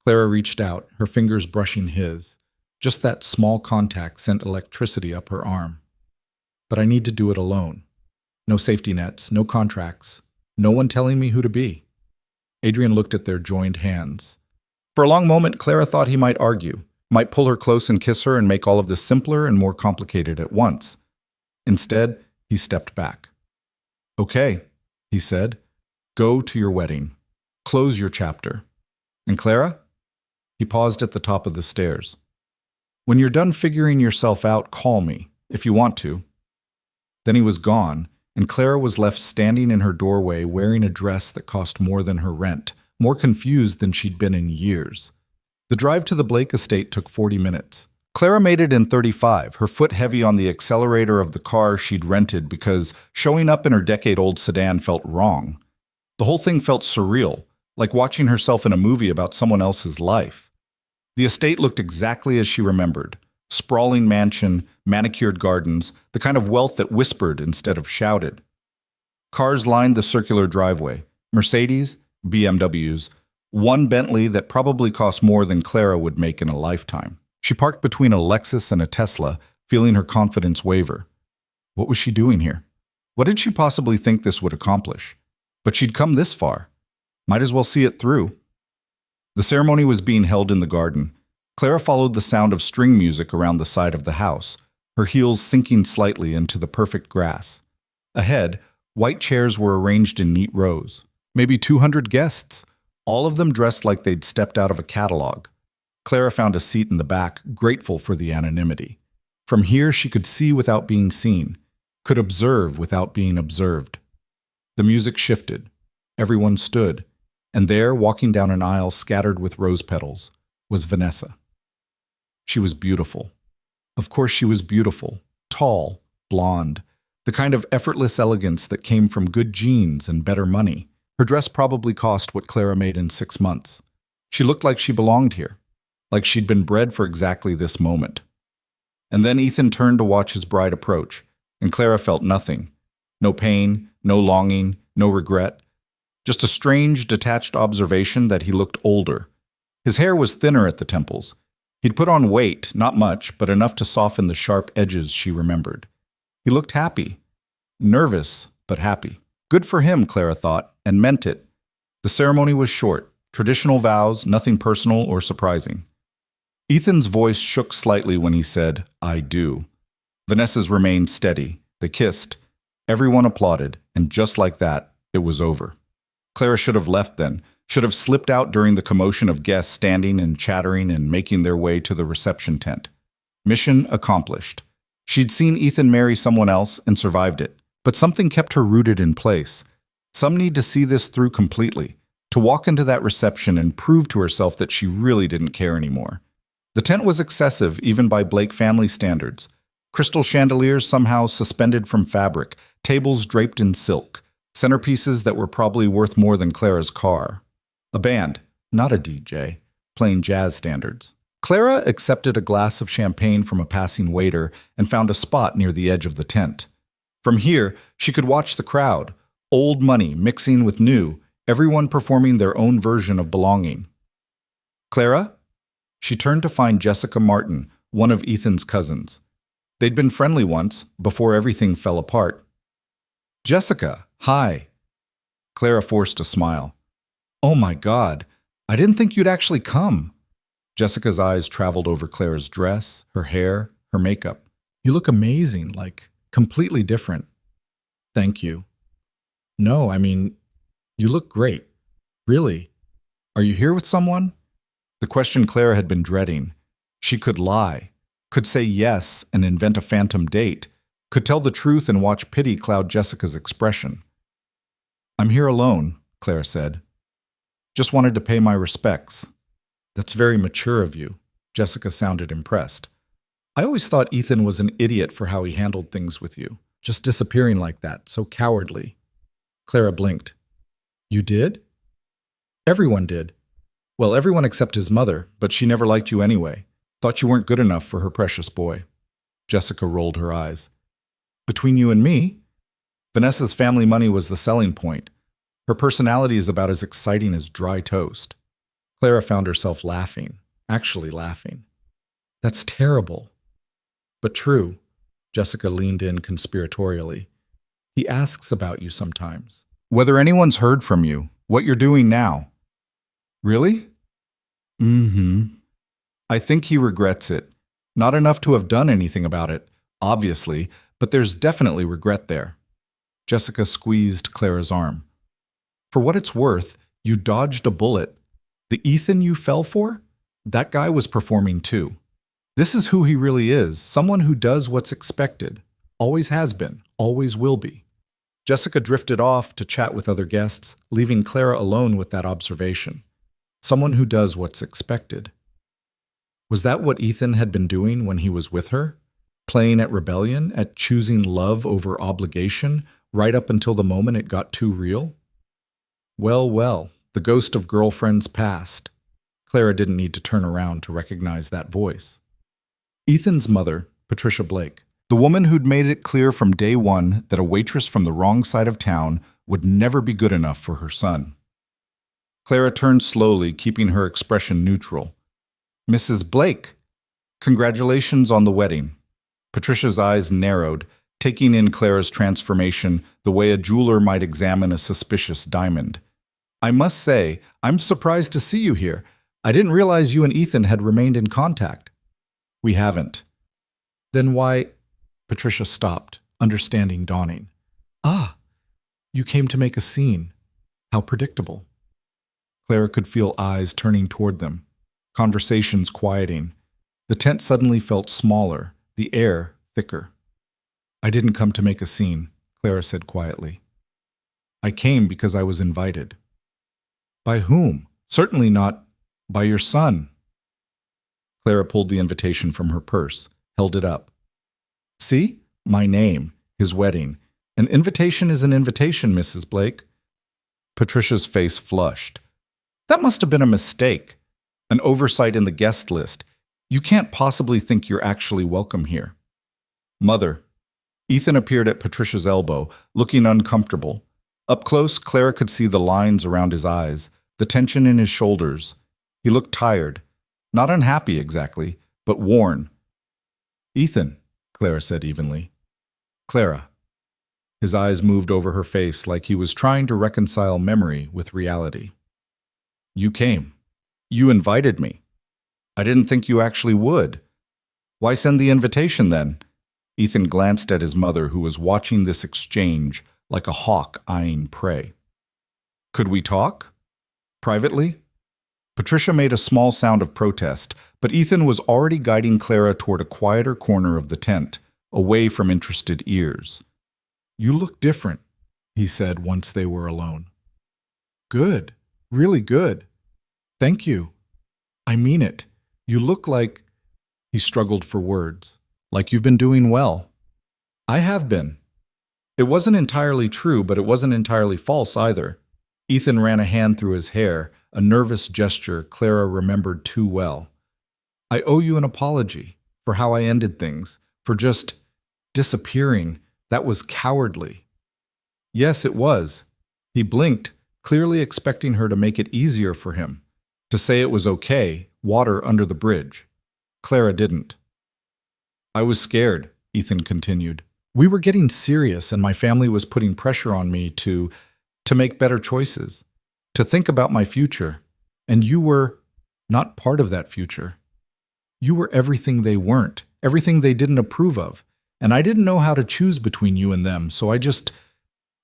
Clara reached out, her fingers brushing his. Just that small contact sent electricity up her arm. "But I need to do it alone. No safety nets, no contracts, no one telling me who to be." Adrian looked at their joined hands. For a long moment, Clara thought he might argue, might pull her close and kiss her and make all of this simpler and more complicated at once. Instead, he stepped back. "Okay," he said. "Go to your wedding. Close your chapter. And Clara? He paused at the top of the stairs. When you're done figuring yourself out, call me, if you want to. Then he was gone, and Clara was left standing in her doorway wearing a dress that cost more than her rent, more confused than she'd been in years. The drive to the Blake estate took 40 minutes. Clara made it in 35, her foot heavy on the accelerator of the car she'd rented because showing up in her decade-old sedan felt wrong. The whole thing felt surreal, like watching herself in a movie about someone else's life. The estate looked exactly as she remembered. Sprawling mansion, manicured gardens, the kind of wealth that whispered instead of shouted. Cars lined the circular driveway. Mercedes, BMWs, one Bentley that probably cost more than Clara would make in a lifetime. She parked between a Lexus and a Tesla, feeling her confidence waver. What was she doing here? What did she possibly think this would accomplish? But she'd come this far. Might as well see it through. The ceremony was being held in the garden. Clara followed the sound of string music around the side of the house, her heels sinking slightly into the perfect grass. Ahead, white chairs were arranged in neat rows. Maybe 200 guests, all of them dressed like they'd stepped out of a catalog. Clara found a seat in the back, grateful for the anonymity. From here, she could see without being seen, could observe without being observed. The music shifted. Everyone stood, and there, walking down an aisle scattered with rose petals, was Vanessa. She was beautiful. Of course she was beautiful, tall, blonde, the kind of effortless elegance that came from good genes and better money. Her dress probably cost what Clara made in 6 months. She looked like she belonged here, like she'd been bred for exactly this moment. And then Ethan turned to watch his bride approach, and Clara felt nothing. No pain, no longing, no regret. Just a strange, detached observation that he looked older. His hair was thinner at the temples. He'd put on weight, not much, but enough to soften the sharp edges she remembered. He looked happy. Nervous, but happy. Good for him, Clara thought, and meant it. The ceremony was short. Traditional vows, nothing personal or surprising. Ethan's voice shook slightly when he said, "I do." Vanessa's remained steady. They kissed. Everyone applauded, and just like that, it was over. Clara should have left then, should have slipped out during the commotion of guests standing and chattering and making their way to the reception tent. Mission accomplished. She'd seen Ethan marry someone else and survived it, but something kept her rooted in place. Some need to see this through completely, to walk into that reception and prove to herself that she really didn't care anymore. The tent was excessive, even by Blake family standards. Crystal chandeliers somehow suspended from fabric, tables draped in silk, centerpieces that were probably worth more than Clara's car. A band, not a DJ, playing jazz standards. Clara accepted a glass of champagne from a passing waiter and found a spot near the edge of the tent. From here, she could watch the crowd, old money mixing with new, everyone performing their own version of belonging. "Clara?" She turned to find Jessica Martin, one of Ethan's cousins. They'd been friendly once, before everything fell apart. "Jessica, hi." Clara forced a smile. "Oh my God, I didn't think you'd actually come." Jessica's eyes traveled over Clara's dress, her hair, her makeup. "You look amazing, like completely different." "Thank you." "No, I mean, you look great. Really. Are you here with someone?" The question Clara had been dreading. She could lie, could say yes and invent a phantom date, could tell the truth and watch pity cloud Jessica's expression. "I'm here alone," Clara said. "Just wanted to pay my respects." "That's very mature of you." Jessica sounded impressed. "I always thought Ethan was an idiot for how he handled things with you, just disappearing like that, so cowardly." Clara blinked. "You did?" "Everyone did. Well, everyone except his mother, but she never liked you anyway. Thought you weren't good enough for her precious boy." Jessica rolled her eyes. "Between you and me?" Vanessa's family money was the selling point. Her personality is about as exciting as dry toast. Clara found herself laughing, actually laughing. "That's terrible." "But true." Jessica leaned in conspiratorially. "He asks about you sometimes. Whether anyone's heard from you, what you're doing now." "Really?" "Mm-hmm. I think he regrets it. Not enough to have done anything about it, obviously, but there's definitely regret there." Jessica squeezed Clara's arm. "For what it's worth, you dodged a bullet. The Ethan you fell for? That guy was performing too. This is who he really is, someone who does what's expected. Always has been, always will be. Jessica drifted off to chat with other guests, leaving Clara alone with that observation. Someone who does what's expected. Was that what Ethan had been doing when he was with her? Playing at rebellion, at choosing love over obligation, right up until the moment it got too real? Well, well, the ghost of girlfriends passed. Clara didn't need to turn around to recognize that voice. Ethan's mother, Patricia Blake, the woman who'd made it clear from day one that a waitress from the wrong side of town would never be good enough for her son. Clara turned slowly, keeping her expression neutral. Mrs. Blake, congratulations on the wedding. Patricia's eyes narrowed, taking in Clara's transformation the way a jeweler might examine a suspicious diamond. I must say, I'm surprised to see you here. I didn't realize you and Ethan had remained in contact. We haven't. Then why... Patricia stopped, understanding dawning. Ah, you came to make a scene. How predictable. Clara could feel eyes turning toward them, conversations quieting. The tent suddenly felt smaller, the air thicker. I didn't come to make a scene, Clara said quietly. I came because I was invited. By whom? Certainly not by your son. Clara pulled the invitation from her purse, held it up. See? My name, his wedding. An invitation is an invitation, Mrs. Blake. Patricia's face flushed. That must have been a mistake. An oversight in the guest list. You can't possibly think you're actually welcome here. Mother. Ethan appeared at Patricia's elbow, looking uncomfortable. Up close, Clara could see the lines around his eyes, the tension in his shoulders. He looked tired. Not unhappy exactly, but worn. Ethan, Clara said evenly. Clara. His eyes moved over her face like he was trying to reconcile memory with reality. You came. You invited me. I didn't think you actually would. Why send the invitation then? Ethan glanced at his mother, who was watching this exchange like a hawk eyeing prey. Could we talk? Privately? Patricia made a small sound of protest, but Ethan was already guiding Clara toward a quieter corner of the tent, away from interested ears. You look different, he said once they were alone. Good. Really good. Thank you. I mean it. You look like... He struggled for words. Like you've been doing well. I have been. It wasn't entirely true, but it wasn't entirely false either. Ethan ran a hand through his hair, a nervous gesture Clara remembered too well. I owe you an apology for how I ended things, for just disappearing. That was cowardly. Yes, it was. He blinked, clearly expecting her to make it easier for him, to say it was okay, water under the bridge. Clara didn't. I was scared, Ethan continued. We were getting serious and my family was putting pressure on me to make better choices, to think about my future. And you were not part of that future. You were everything they weren't, everything they didn't approve of. And I didn't know how to choose between you and them, so I just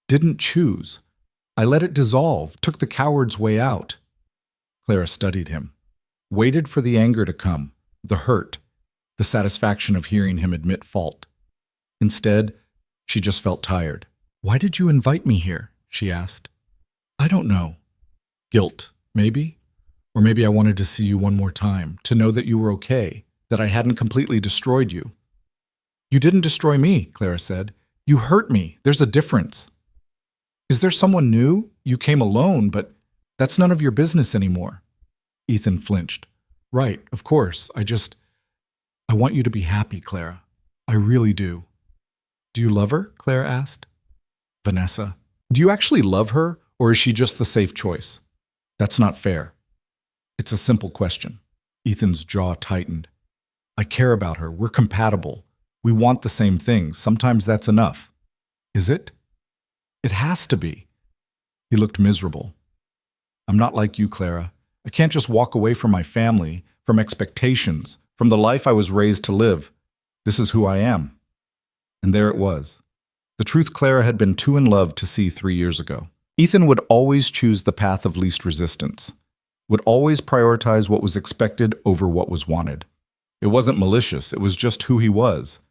didn't choose. I let it dissolve, took the coward's way out. Clara studied him, waited for the anger to come, the hurt, the satisfaction of hearing him admit fault. Instead, she just felt tired. Why did you invite me here? She asked. I don't know. Guilt, maybe? Or maybe I wanted to see you one more time, to know that you were okay, that I hadn't completely destroyed you. You didn't destroy me, Clara said. You hurt me. There's a difference. Is there someone new? You came alone, but that's none of your business anymore. Ethan flinched. Right, of course. I want you to be happy, Clara. I really do. Do you love her? Clara asked. Vanessa. Do you actually love her, or is she just the safe choice? That's not fair. It's a simple question. Ethan's jaw tightened. I care about her. We're compatible. We want the same things. Sometimes that's enough. Is it? It has to be. He looked miserable. I'm not like you, Clara. I can't just walk away from my family, from expectations, from the life I was raised to live. This is who I am. And there it was. The truth Clara had been too in love to see 3 years ago. Ethan would always choose the path of least resistance. would always prioritize what was expected over what was wanted. It wasn't malicious, it was just who he was.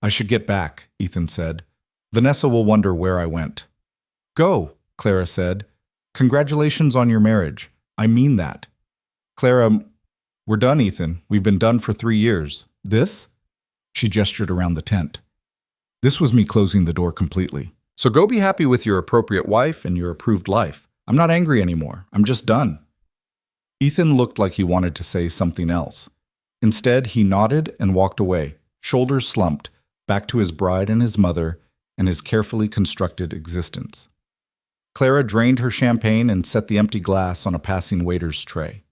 I should get back, Ethan said. Vanessa will wonder where I went. Go, Clara said. Congratulations on your marriage. I mean that. Clara, we're done, Ethan. We've been done for 3 years. This? She gestured around the tent. This was me closing the door completely. So go be happy with your appropriate wife and your approved life. I'm not angry anymore. I'm just done. Ethan looked like he wanted to say something else. Instead, he nodded and walked away, shoulders slumped, back to his bride and his mother and his carefully constructed existence. Clara drained her champagne and set the empty glass on a passing waiter's tray.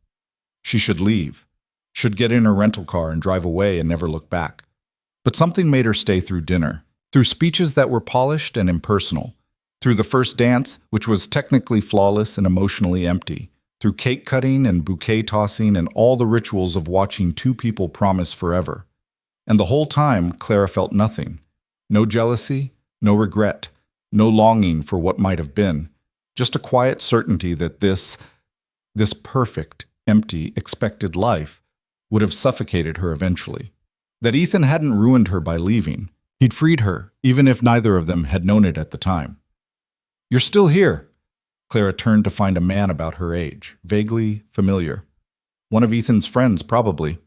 She should leave, should get in her rental car and drive away and never look back. But something made her stay through dinner, through speeches that were polished and impersonal, through the first dance, which was technically flawless and emotionally empty, through cake cutting and bouquet tossing and all the rituals of watching two people promise forever. And the whole time, Clara felt nothing. No jealousy, no regret, no longing for what might have been, just a quiet certainty that this perfect, empty, expected life would have suffocated her eventually. That Ethan hadn't ruined her by leaving. He'd freed her, even if neither of them had known it at the time. You're still here. Clara turned to find a man about her age, vaguely familiar. One of Ethan's friends, probably.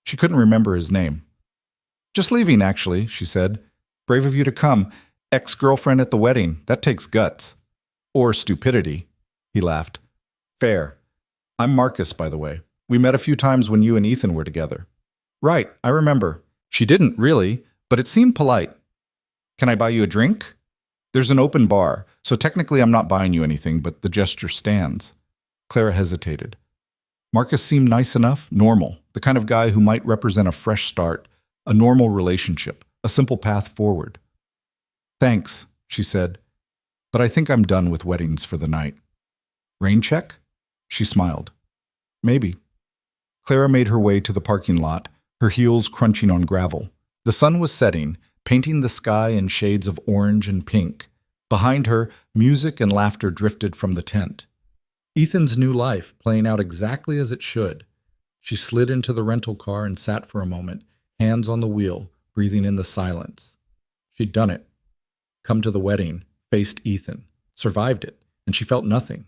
She couldn't remember his name. Just leaving, actually, she said. Brave of you to come. Ex-girlfriend at the wedding. That takes guts. Or stupidity. He laughed. Fair. I'm Marcus, by the way. We met a few times when you and Ethan were together. Right, I remember. She didn't, really, but it seemed polite. Can I buy you a drink? There's an open bar, so technically I'm not buying you anything, but the gesture stands. Clara hesitated. Marcus seemed nice enough, normal, the kind of guy who might represent a fresh start, a normal relationship, a simple path forward. Thanks, she said, but I think I'm done with weddings for the night. Rain check? She smiled. Maybe. Clara made her way to the parking lot, her heels crunching on gravel. The sun was setting, painting the sky in shades of orange and pink. Behind her, music and laughter drifted from the tent. Ethan's new life playing out exactly as it should. She slid into the rental car and sat for a moment, hands on the wheel, breathing in the silence. She'd done it. Come to the wedding, faced Ethan, survived it, and she felt nothing.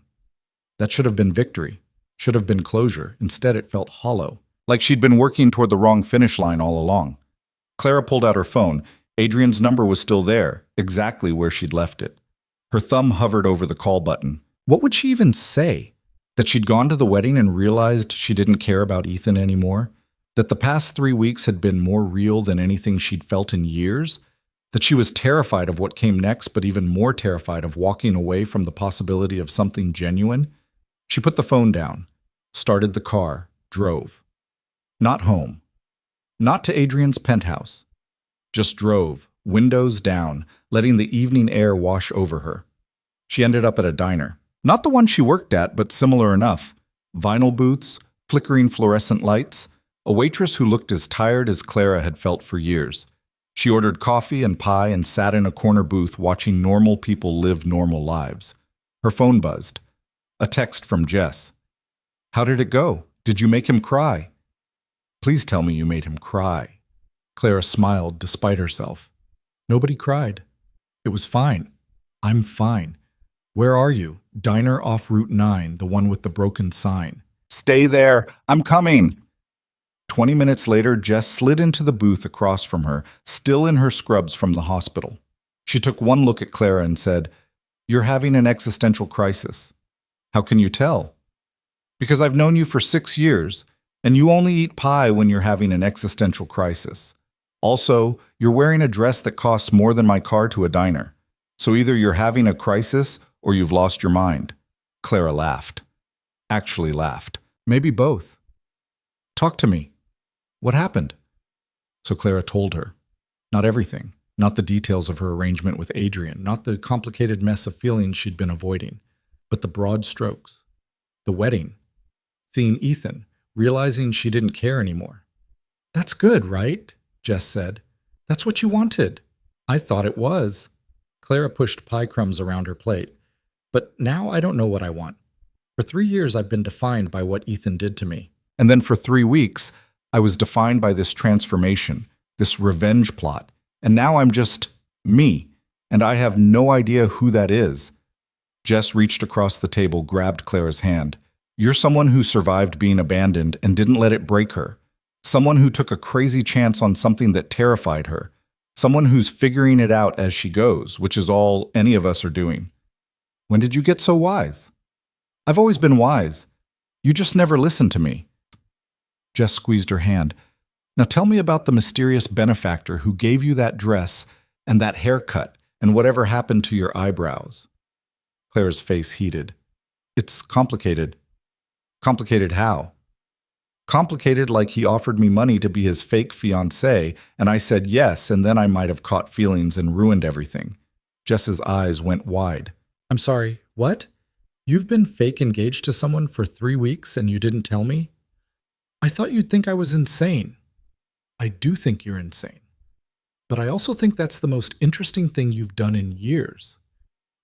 That should have been victory, should have been closure. Instead, it felt hollow, like she'd been working toward the wrong finish line all along. Clara pulled out her phone. Adrian's number was still there, exactly where she'd left it. Her thumb hovered over the call button. What would she even say? That she'd gone to the wedding and realized she didn't care about Ethan anymore? That the past 3 weeks had been more real than anything she'd felt in years? That she was terrified of what came next, but even more terrified of walking away from the possibility of something genuine? She put the phone down, started the car, drove. Not home. Not to Adrian's penthouse. Just drove, windows down, letting the evening air wash over her. She ended up at a diner. Not the one she worked at, but similar enough. Vinyl booths, flickering fluorescent lights, a waitress who looked as tired as Clara had felt for years. She ordered coffee and pie and sat in a corner booth watching normal people live normal lives. Her phone buzzed. A text from Jess. How did it go? Did you make him cry? Please tell me you made him cry. Clara smiled despite herself. Nobody cried. It was fine. I'm fine. Where are you? Diner off Route 9, the one with the broken sign. Stay there. I'm coming. 20 minutes later, Jess slid into the booth across from her, still in her scrubs from the hospital. She took one look at Clara and said, You're having an existential crisis. How can you tell? Because I've known you for 6 years, and you only eat pie when you're having an existential crisis. Also, you're wearing a dress that costs more than my car to a diner. So either you're having a crisis or you've lost your mind. Clara laughed. Actually laughed. Maybe both. Talk to me. What happened? So Clara told her. Not everything. Not the details of her arrangement with Adrian. Not the complicated mess of feelings she'd been avoiding. But the broad strokes. The wedding. Seeing Ethan. Realizing she didn't care anymore. That's good, right? Jess said. That's what you wanted. I thought it was. Clara pushed pie crumbs around her plate. But now I don't know what I want. For 3 years, I've been defined by what Ethan did to me. And then for 3 weeks, I was defined by this transformation, this revenge plot. And now I'm just me, and I have no idea who that is. Jess reached across the table, grabbed Clara's hand. You're someone who survived being abandoned and didn't let it break her. Someone who took a crazy chance on something that terrified her. Someone who's figuring it out as she goes, which is all any of us are doing. When did you get so wise? I've always been wise. You just never listened to me. Jess squeezed her hand. Now tell me about the mysterious benefactor who gave you that dress and that haircut and whatever happened to your eyebrows. Clara's face heated. It's complicated. Complicated how? Complicated like he offered me money to be his fake fiancée, and I said yes, and then I might have caught feelings and ruined everything. Jess's eyes went wide. I'm sorry, what? You've been fake engaged to someone for 3 weeks and you didn't tell me? I thought you'd think I was insane. I do think you're insane. But I also think that's the most interesting thing you've done in years.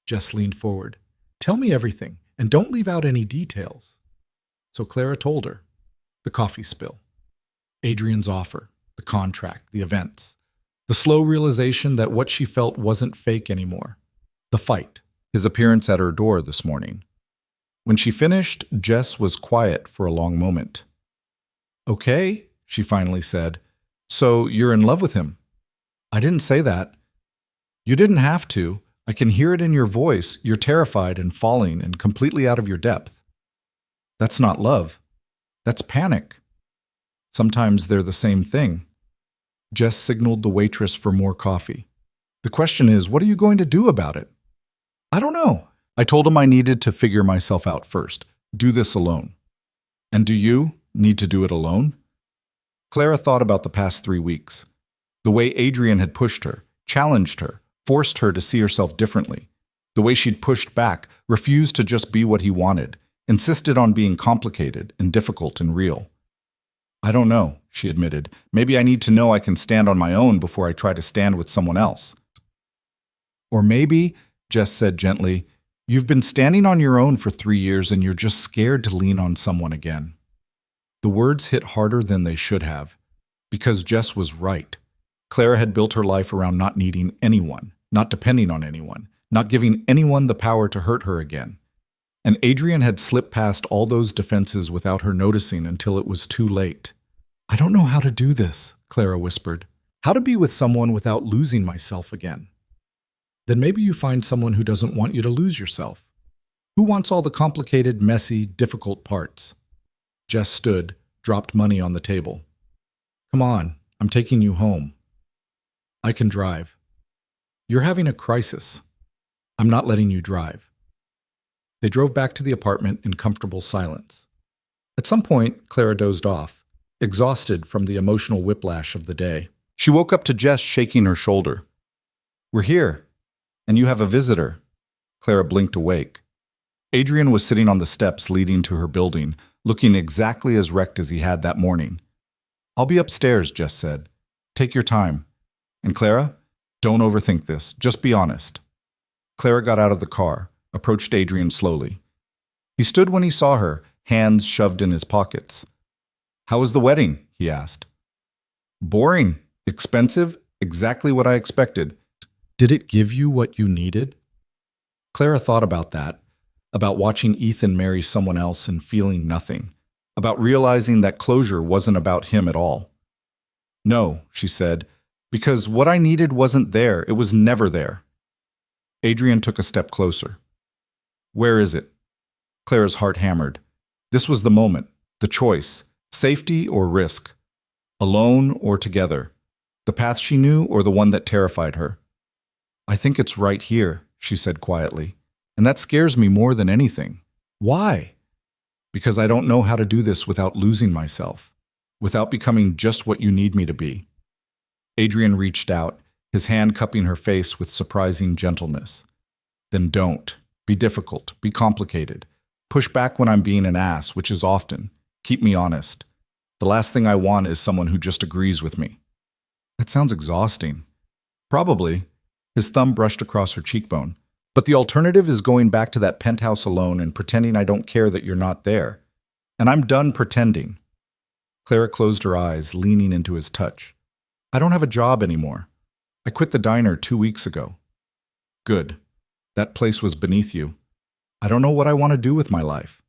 Jess leaned forward. Tell me everything, and don't leave out any details. So Clara told her. The coffee spill. Adrian's offer. The contract. The events. The slow realization that what she felt wasn't fake anymore. The fight. His appearance at her door this morning. When she finished, Jess was quiet for a long moment. Okay, she finally said. So you're in love with him? I didn't say that. You didn't have to. I can hear it in your voice. You're terrified and falling and completely out of your depth. That's not love. That's panic. Sometimes they're the same thing. Jess signaled the waitress for more coffee. The question is, what are you going to do about it? I don't know. I told him I needed to figure myself out first. Do this alone. And do you need to do it alone? Clara thought about the past 3 weeks. The way Adrian had pushed her, challenged her, forced her to see herself differently. The way she'd pushed back, refused to just be what he wanted, insisted on being complicated and difficult and real. I don't know, she admitted. Maybe I need to know I can stand on my own before I try to stand with someone else. Or maybe, Jess said gently, you've been standing on your own for 3 years and you're just scared to lean on someone again. The words hit harder than they should have, because Jess was right. Clara had built her life around not needing anyone, not depending on anyone, not giving anyone the power to hurt her again. And Adrian had slipped past all those defenses without her noticing until it was too late. I don't know how to do this, Clara whispered. How to be with someone without losing myself again. Then maybe you find someone who doesn't want you to lose yourself. Who wants all the complicated, messy, difficult parts? Jess stood, dropped money on the table. Come on, I'm taking you home. I can drive. You're having a crisis. I'm not letting you drive. They drove back to the apartment in comfortable silence. At some point, Clara dozed off, exhausted from the emotional whiplash of the day. She woke up to Jess shaking her shoulder. We're here, and you have a visitor. Clara blinked awake. Adrian was sitting on the steps leading to her building, looking exactly as wrecked as he had that morning. I'll be upstairs, Jess said. Take your time. And Clara, don't overthink this. Just be honest. Clara got out of the car, approached Adrian slowly. He stood when he saw her, hands shoved in his pockets. How was the wedding? He asked. Boring. Expensive. Exactly what I expected. Did it give you what you needed? Clara thought about that, about watching Ethan marry someone else and feeling nothing, about realizing that closure wasn't about him at all. No, she said, because what I needed wasn't there. It was never there. Adrian took a step closer. Where is it? Clara's heart hammered. This was the moment, the choice, safety or risk, alone or together, the path she knew or the one that terrified her. I think it's right here, she said quietly, and that scares me more than anything. Why? Because I don't know how to do this without losing myself, without becoming just what you need me to be. Adrian reached out, his hand cupping her face with surprising gentleness. Then don't. Be difficult. Be complicated. Push back when I'm being an ass, which is often. Keep me honest. The last thing I want is someone who just agrees with me. That sounds exhausting. Probably. His thumb brushed across her cheekbone. But the alternative is going back to that penthouse alone and pretending I don't care that you're not there. And I'm done pretending. Clara closed her eyes, leaning into his touch. I don't have a job anymore. I quit the diner 2 weeks ago. Good. That place was beneath you. I don't know what I want to do with my life.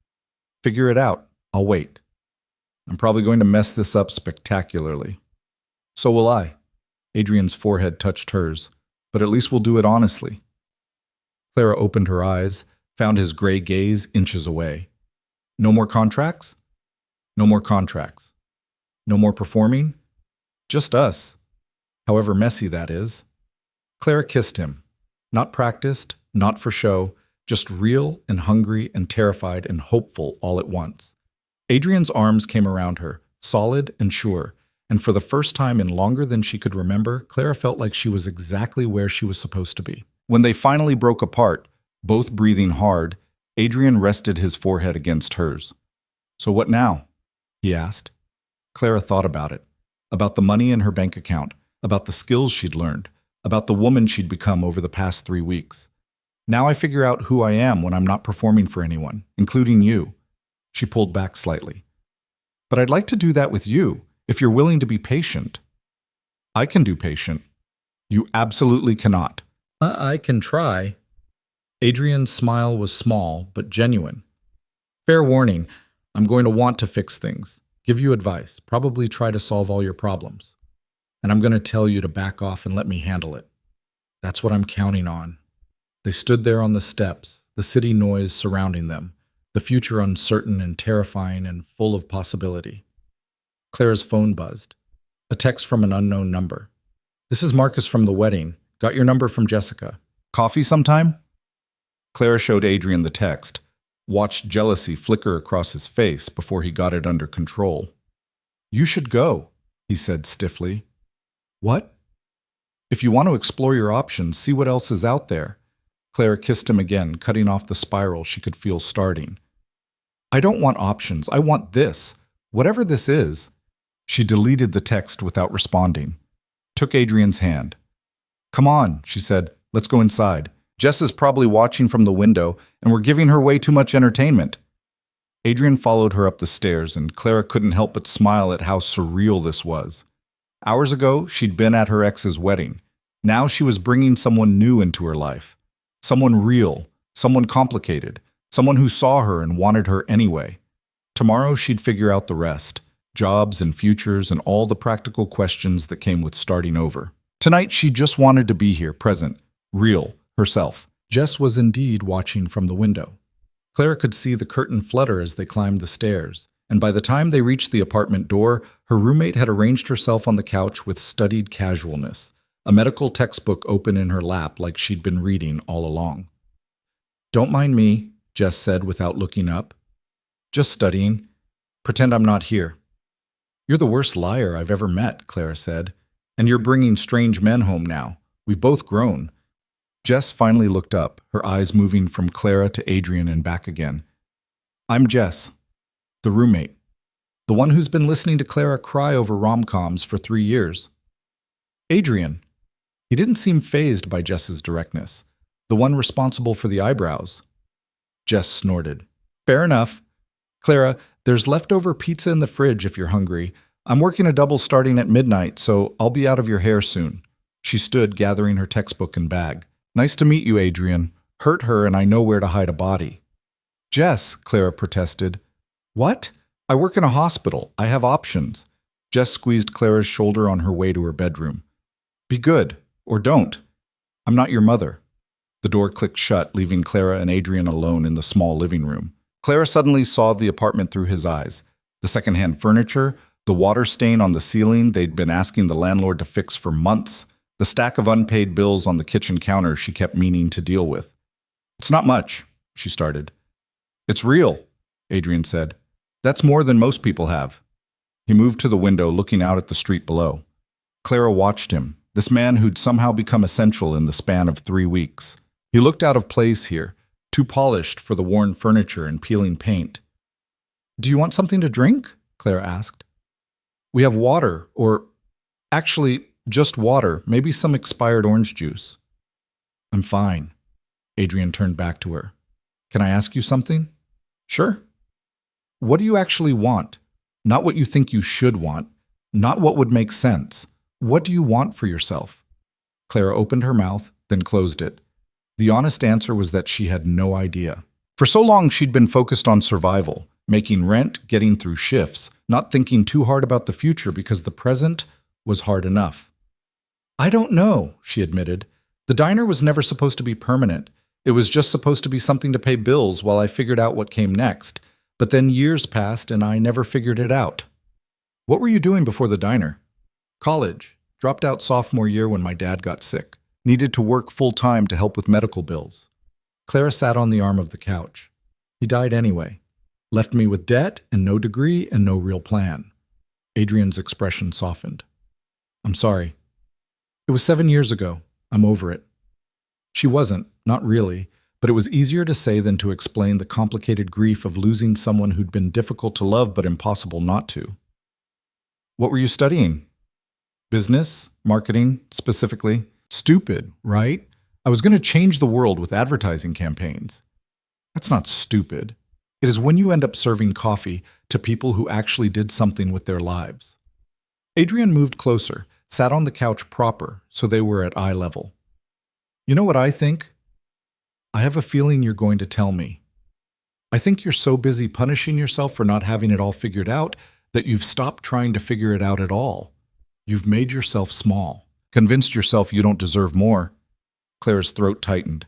Figure it out. I'll wait. I'm probably going to mess this up spectacularly. So will I. Adrian's forehead touched hers, but at least we'll do it honestly. Clara opened her eyes, found his gray gaze inches away. No more contracts? No more contracts. No more performing? Just us. However messy that is. Clara kissed him. Not practiced, not for show, just real and hungry and terrified and hopeful all at once. Adrian's arms came around her, solid and sure, and for the first time in longer than she could remember, Clara felt like she was exactly where she was supposed to be. When they finally broke apart, both breathing hard, Adrian rested his forehead against hers. So what now? He asked. Clara thought about it, about the money in her bank account, about the skills she'd learned, about the woman she'd become over the past 3 weeks. Now I figure out who I am when I'm not performing for anyone, including you. She pulled back slightly. But I'd like to do that with you, if you're willing to be patient. I can do patient. You absolutely cannot. I can try. Adrian's smile was small, but genuine. Fair warning, I'm going to want to fix things, give you advice, probably try to solve all your problems. And I'm going to tell you to back off and let me handle it. That's what I'm counting on. They stood there on the steps, the city noise surrounding them, the future uncertain and terrifying and full of possibility. Clara's phone buzzed. A text from an unknown number. This is Marcus from the wedding. Got your number from Jessica. Coffee sometime? Clara showed Adrian the text, watched jealousy flicker across his face before he got it under control. You should go, he said stiffly. What? If you want to explore your options, see what else is out there. Clara kissed him again, cutting off the spiral she could feel starting. I don't want options. I want this. Whatever this is. She deleted the text without responding. Took Adrian's hand. Come on, she said. Let's go inside. Jess is probably watching from the window, and we're giving her way too much entertainment. Adrian followed her up the stairs, and Clara couldn't help but smile at how surreal this was. Hours ago, she'd been at her ex's wedding. Now she was bringing someone new into her life. Someone real, someone complicated, someone who saw her and wanted her anyway. Tomorrow she'd figure out the rest, jobs and futures and all the practical questions that came with starting over. Tonight she just wanted to be here, present, real, herself. Jess was indeed watching from the window. Clara could see the curtain flutter as they climbed the stairs, and by the time they reached the apartment door, her roommate had arranged herself on the couch with studied casualness, a medical textbook open in her lap like she'd been reading all along. Don't mind me, Jess said without looking up. Just studying. Pretend I'm not here. You're the worst liar I've ever met, Clara said. And you're bringing strange men home now. We've both grown. Jess finally looked up, her eyes moving from Clara to Adrian and back again. I'm Jess, the roommate. The one who's been listening to Clara cry over rom-coms for 3 years. Adrian. He didn't seem fazed by Jess's directness, the one responsible for the eyebrows. Jess snorted. Fair enough. Clara, there's leftover pizza in the fridge if you're hungry. I'm working a double starting at midnight, so I'll be out of your hair soon. She stood, gathering her textbook and bag. Nice to meet you, Adrian. Hurt her and I know where to hide a body. Jess, Clara protested. What? I work in a hospital. I have options. Jess squeezed Clara's shoulder on her way to her bedroom. Be good, or don't. I'm not your mother. The door clicked shut, leaving Clara and Adrian alone in the small living room. Clara suddenly saw the apartment through his eyes. The secondhand furniture, the water stain on the ceiling they'd been asking the landlord to fix for months, the stack of unpaid bills on the kitchen counter she kept meaning to deal with. It's not much, she started. It's real, Adrian said. That's more than most people have. He moved to the window, looking out at the street below. Clara watched him, this man who'd somehow become essential in the span of 3 weeks. He looked out of place here, too polished for the worn furniture and peeling paint. Do you want something to drink? Clara asked. We have water, or actually, just water, maybe some expired orange juice. I'm fine. Adrian turned back to her. Can I ask you something? Sure. What do you actually want? Not what you think you should want, not what would make sense. What do you want for yourself? Clara opened her mouth, then closed it. The honest answer was that she had no idea. For so long, she'd been focused on survival, making rent, getting through shifts, not thinking too hard about the future because the present was hard enough. I don't know, she admitted. The diner was never supposed to be permanent. It was just supposed to be something to pay bills while I figured out what came next. But then years passed and I never figured it out. What were you doing before the diner? College. Dropped out sophomore year when my dad got sick. Needed to work full-time to help with medical bills. Clara sat on the arm of the couch. He died anyway. Left me with debt and no degree and no real plan. Adrian's expression softened. I'm sorry. It was 7 years ago. I'm over it. She wasn't, not really, but it was easier to say than to explain the complicated grief of losing someone who'd been difficult to love but impossible not to. What were you studying? Business, marketing, specifically. Stupid, right? I was going to change the world with advertising campaigns. That's not stupid. It is when you end up serving coffee to people who actually did something with their lives. Adrian moved closer, sat on the couch proper, so they were at eye level. You know what I think? I have a feeling you're going to tell me. I think you're so busy punishing yourself for not having it all figured out that you've stopped trying to figure it out at all. You've made yourself small, convinced yourself you don't deserve more. Clara's throat tightened.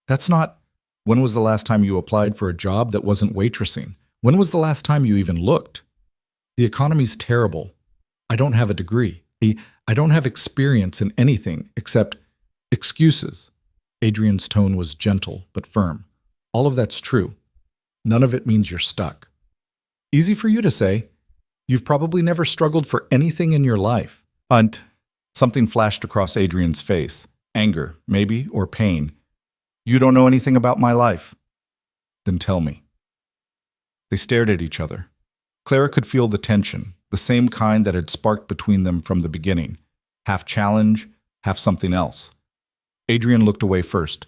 That's not... When was the last time you applied for a job that wasn't waitressing? When was the last time you even looked? The economy's terrible. I don't have a degree. I don't have experience in anything except excuses. Adrian's tone was gentle but firm. All of that's true. None of it means you're stuck. Easy for you to say. You've probably never struggled for anything in your life. Something flashed across Adrian's face. Anger, maybe, or pain. You don't know anything about my life. Then tell me. They stared at each other. Clara could feel the tension, the same kind that had sparked between them from the beginning. Half challenge, half something else. Adrian looked away first.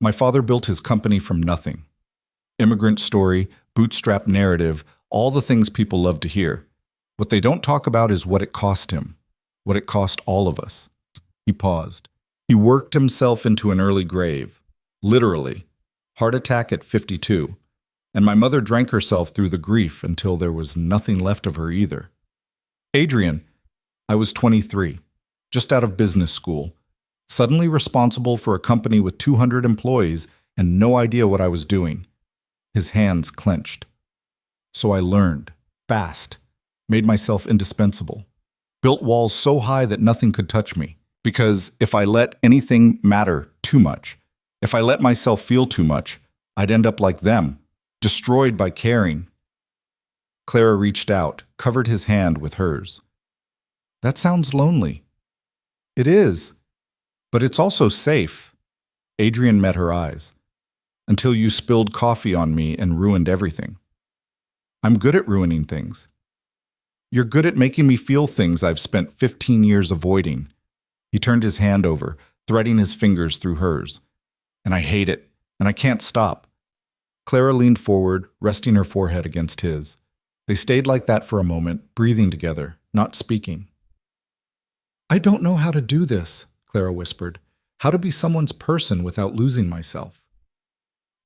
My father built his company from nothing. Immigrant story, bootstrap narrative, all the things people love to hear. What they don't talk about is what it cost him, what it cost all of us. He paused. He worked himself into an early grave, literally. Heart attack at 52. And my mother drank herself through the grief until there was nothing left of her either. Adrian, I was 23, just out of business school, suddenly responsible for a company with 200 employees and no idea what I was doing. His hands clenched. So I learned, fast, made myself indispensable, built walls so high that nothing could touch me. Because if I let anything matter too much, if I let myself feel too much, I'd end up like them, destroyed by caring. Clara reached out, covered his hand with hers. That sounds lonely. It is, but it's also safe. Adrian met her eyes. Until you spilled coffee on me and ruined everything. I'm good at ruining things. You're good at making me feel things I've spent 15 years avoiding. He turned his hand over, threading his fingers through hers. And I hate it, and I can't stop. Clara leaned forward, resting her forehead against his. They stayed like that for a moment, breathing together, not speaking. I don't know how to do this, Clara whispered. How to be someone's person without losing myself.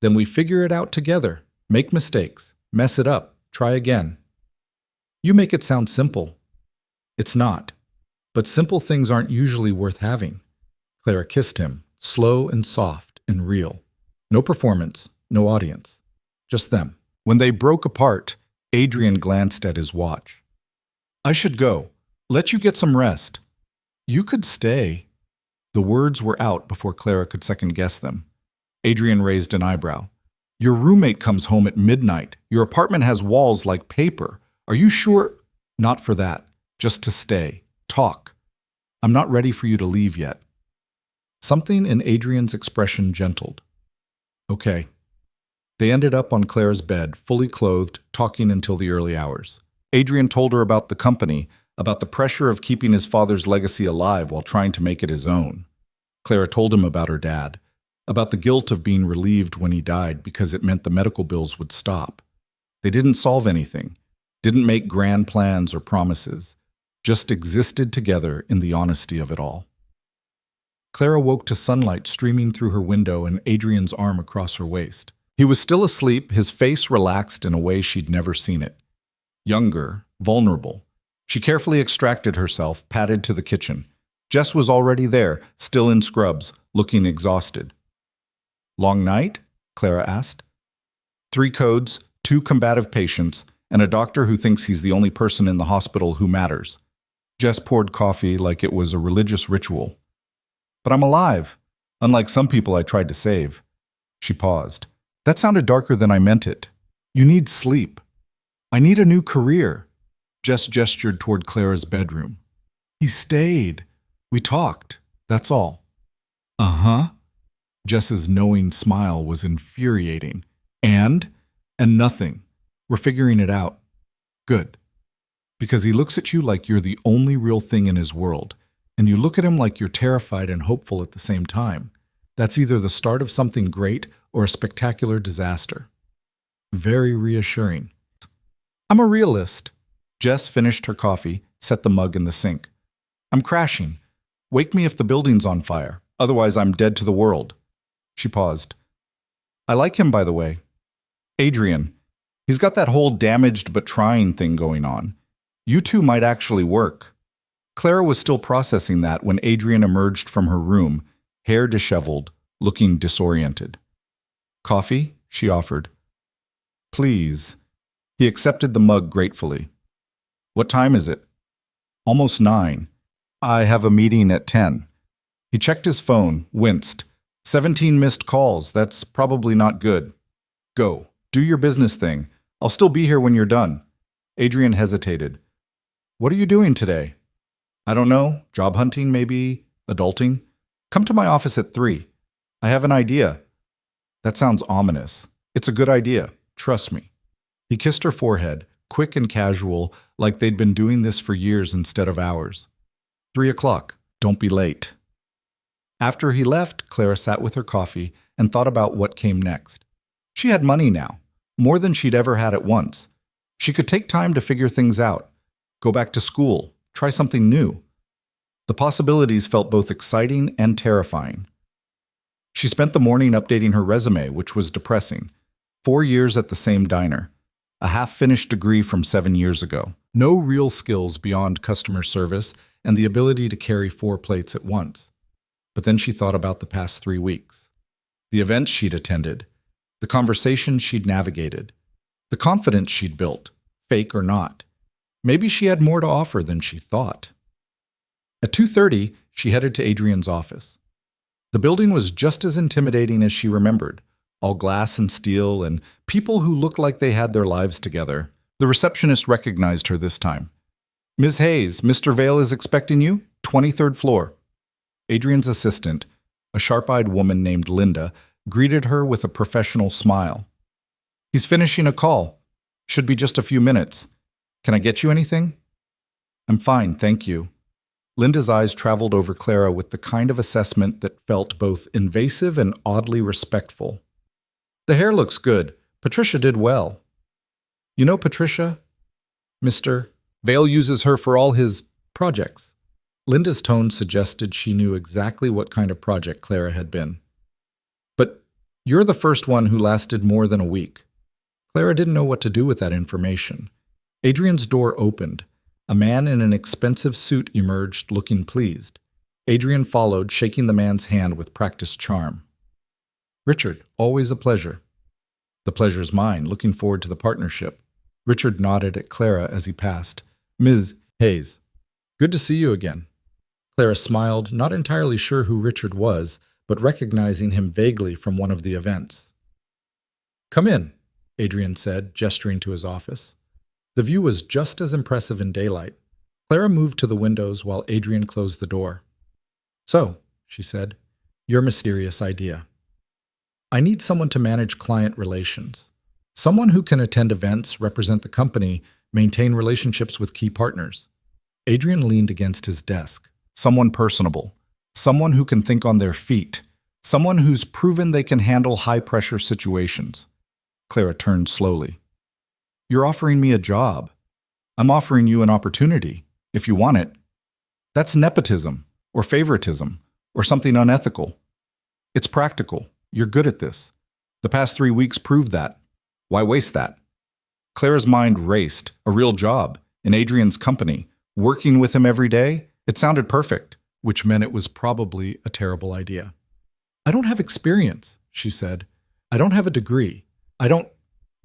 Then we figure it out together, make mistakes, mess it up, try again. You make it sound simple. It's not. But simple things aren't usually worth having. Clara kissed him, slow and soft and real. No performance, no audience. Just them. When they broke apart, Adrian glanced at his watch. I should go. Let you get some rest. You could stay. The words were out before Clara could second-guess them. Adrian raised an eyebrow. Your roommate comes home at midnight. Your apartment has walls like paper. Are you sure? Not for that. Just to stay. Talk. I'm not ready for you to leave yet. Something in Adrian's expression gentled. Okay. They ended up on Clara's bed, fully clothed, talking until the early hours. Adrian told her about the company, about the pressure of keeping his father's legacy alive while trying to make it his own. Clara told him about her dad, about the guilt of being relieved when he died because it meant the medical bills would stop. They didn't solve anything, didn't make grand plans or promises, just existed together in the honesty of it all. Clara woke to sunlight streaming through her window and Adrian's arm across her waist. He was still asleep, his face relaxed in a way she'd never seen it. Younger, vulnerable. She carefully extracted herself, padded to the kitchen. Jess was already there, still in scrubs, looking exhausted. "Long night?" Clara asked. 3 codes, 2 combative patients, and a doctor who thinks he's the only person in the hospital who matters. Jess poured coffee like it was a religious ritual. "But I'm alive, unlike some people I tried to save." She paused. "That sounded darker than I meant it. You need sleep." "I need a new career." Jess gestured toward Clara's bedroom. "He stayed. We talked. That's all." "Uh-huh." Jess's knowing smile was infuriating. And nothing. We're figuring it out." "Good. Because he looks at you like you're the only real thing in his world, and you look at him like you're terrified and hopeful at the same time. That's either the start of something great or a spectacular disaster." Very reassuring. "I'm a realist." Jess finished her coffee, set the mug in the sink. "I'm crashing. Wake me if the building's on fire. Otherwise, I'm dead to the world." She paused. "I like him, by the way. Adrian. He's got that whole damaged but trying thing going on. You two might actually work." Clara was still processing that when Adrian emerged from her room, hair disheveled, looking disoriented. "Coffee?" she offered. "Please." He accepted the mug gratefully. "What time is it?" "Almost 9. I have a meeting at 10. He checked his phone, winced. 17 missed calls. That's probably not good. "Go. Do your business thing. I'll still be here when you're done." Adrian hesitated. "What are you doing today?" "I don't know. Job hunting, maybe. Adulting. Come to my office at 3. I have an idea." "That sounds ominous." "It's a good idea. Trust me." He kissed her forehead, quick and casual, like they'd been doing this for years instead of hours. 3 o'clock. Don't be late." After he left, Clara sat with her coffee and thought about what came next. She had money now, more than she'd ever had at once. She could take time to figure things out, go back to school, try something new. The possibilities felt both exciting and terrifying. She spent the morning updating her resume, which was depressing. 4 years at the same diner. A half-finished degree from 7 years ago. No real skills beyond customer service and the ability to carry 4 plates at once. But then she thought about the past 3 weeks. The events she'd attended, the conversations she'd navigated, the confidence she'd built, fake or not. Maybe she had more to offer than she thought. At 2:30, she headed to Adrian's office. The building was just as intimidating as she remembered, all glass and steel and people who looked like they had their lives together. The receptionist recognized her this time. "Ms. Hayes, Mr. Vale is expecting you, 23rd floor." Adrian's assistant, a sharp-eyed woman named Linda, greeted her with a professional smile. "He's finishing a call. Should be just a few minutes. Can I get you anything?" "I'm fine, thank you." Linda's eyes traveled over Clara with the kind of assessment that felt both invasive and oddly respectful. "The hair looks good. Patricia did well." "You know Patricia? Mr. Vale uses her for all his projects." Linda's tone suggested she knew exactly what kind of project Clara had been. "But you're the first one who lasted more than a week." Clara didn't know what to do with that information. Adrian's door opened. A man in an expensive suit emerged, looking pleased. Adrian followed, shaking the man's hand with practiced charm. "Richard, always a pleasure." "The pleasure's mine. Looking forward to the partnership." Richard nodded at Clara as he passed. "Ms. Hayes, good to see you again." Clara smiled, not entirely sure who Richard was, but recognizing him vaguely from one of the events. "Come in," Adrian said, gesturing to his office. The view was just as impressive in daylight. Clara moved to the windows while Adrian closed the door. "So," she said, "your mysterious idea." "I need someone to manage client relations. Someone who can attend events, represent the company, maintain relationships with key partners." Adrian leaned against his desk. "Someone personable. Someone who can think on their feet. Someone who's proven they can handle high-pressure situations. Clara turned slowly. You're offering me a job. I'm offering you an opportunity, if you want it. That's nepotism, or favoritism, or something unethical. It's practical. You're good at this. The past 3 weeks proved that. Why waste that? Clara's mind raced. A real job, in Adrian's company, working with him every day. It sounded perfect, which meant it was probably a terrible idea. I don't have experience, she said. I don't have a degree.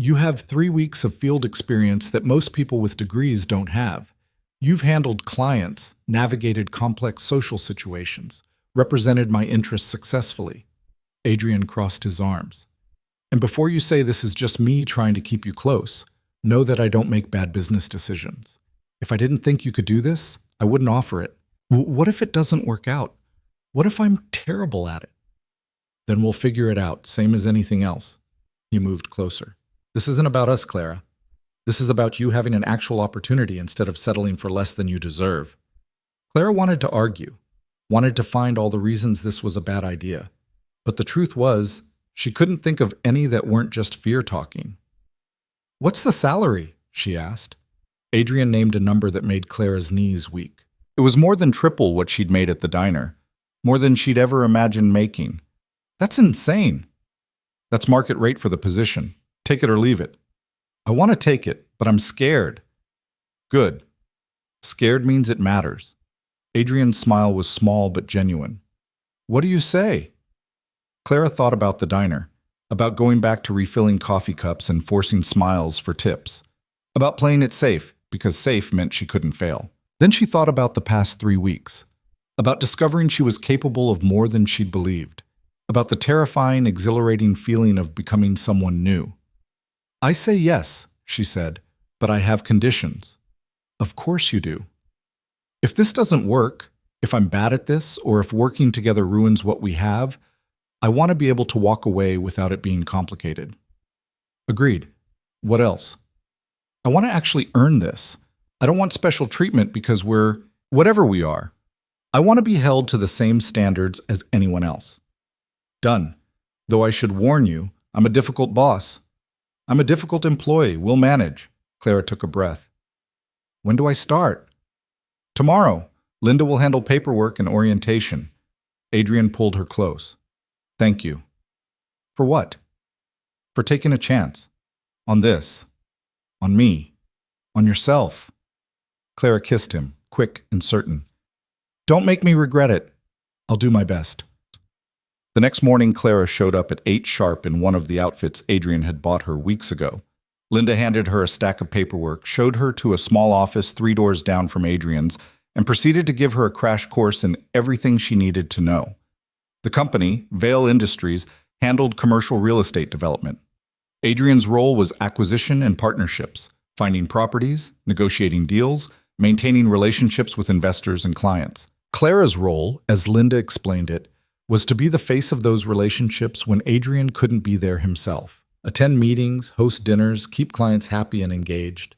You have 3 weeks of field experience that most people with degrees don't have. You've handled clients, navigated complex social situations, represented my interests successfully. Adrian crossed his arms. And before you say this is just me trying to keep you close, know that I don't make bad business decisions. If I didn't think you could do this, I wouldn't offer it. What if it doesn't work out? What if I'm terrible at it? Then we'll figure it out, same as anything else. He moved closer. This isn't about us, Clara. This is about you having an actual opportunity instead of settling for less than you deserve. Clara wanted to argue, wanted to find all the reasons this was a bad idea. But the truth was, she couldn't think of any that weren't just fear talking. What's the salary? She asked. Adrian named a number that made Clara's knees weak. It was more than triple what she'd made at the diner, more than she'd ever imagined making. That's insane. That's market rate for the position. Take it or leave it. I want to take it, but I'm scared. Good. Scared means it matters. Adrian's smile was small but genuine. What do you say? Clara thought about the diner, about going back to refilling coffee cups and forcing smiles for tips, about playing it safe because safe meant she couldn't fail. Then she thought about the past 3 weeks, about discovering she was capable of more than she'd believed, about the terrifying, exhilarating feeling of becoming someone new. I say yes, she said, but I have conditions. Of course you do. If this doesn't work, if I'm bad at this, or if working together ruins what we have, I want to be able to walk away without it being complicated. Agreed. What else? I want to actually earn this. I don't want special treatment because we're whatever we are. I want to be held to the same standards as anyone else. Done. Though I should warn you, I'm a difficult boss. I'm a difficult employee. We'll manage. Clara took a breath. When do I start? Tomorrow. Linda will handle paperwork and orientation. Adrian pulled her close. Thank you. For what? For taking a chance. On this. On me. On yourself. Clara kissed him, quick and certain. Don't make me regret it. I'll do my best. The next morning, Clara showed up at 8 sharp in one of the outfits Adrian had bought her weeks ago. Linda handed her a stack of paperwork, showed her to a small office 3 doors down from Adrian's, and proceeded to give her a crash course in everything she needed to know. The company, Vale Industries, handled commercial real estate development. Adrian's role was acquisition and partnerships, finding properties, negotiating deals, maintaining relationships with investors and clients. Clara's role, as Linda explained it, was to be the face of those relationships when Adrian couldn't be there himself. Attend meetings, host dinners, keep clients happy and engaged.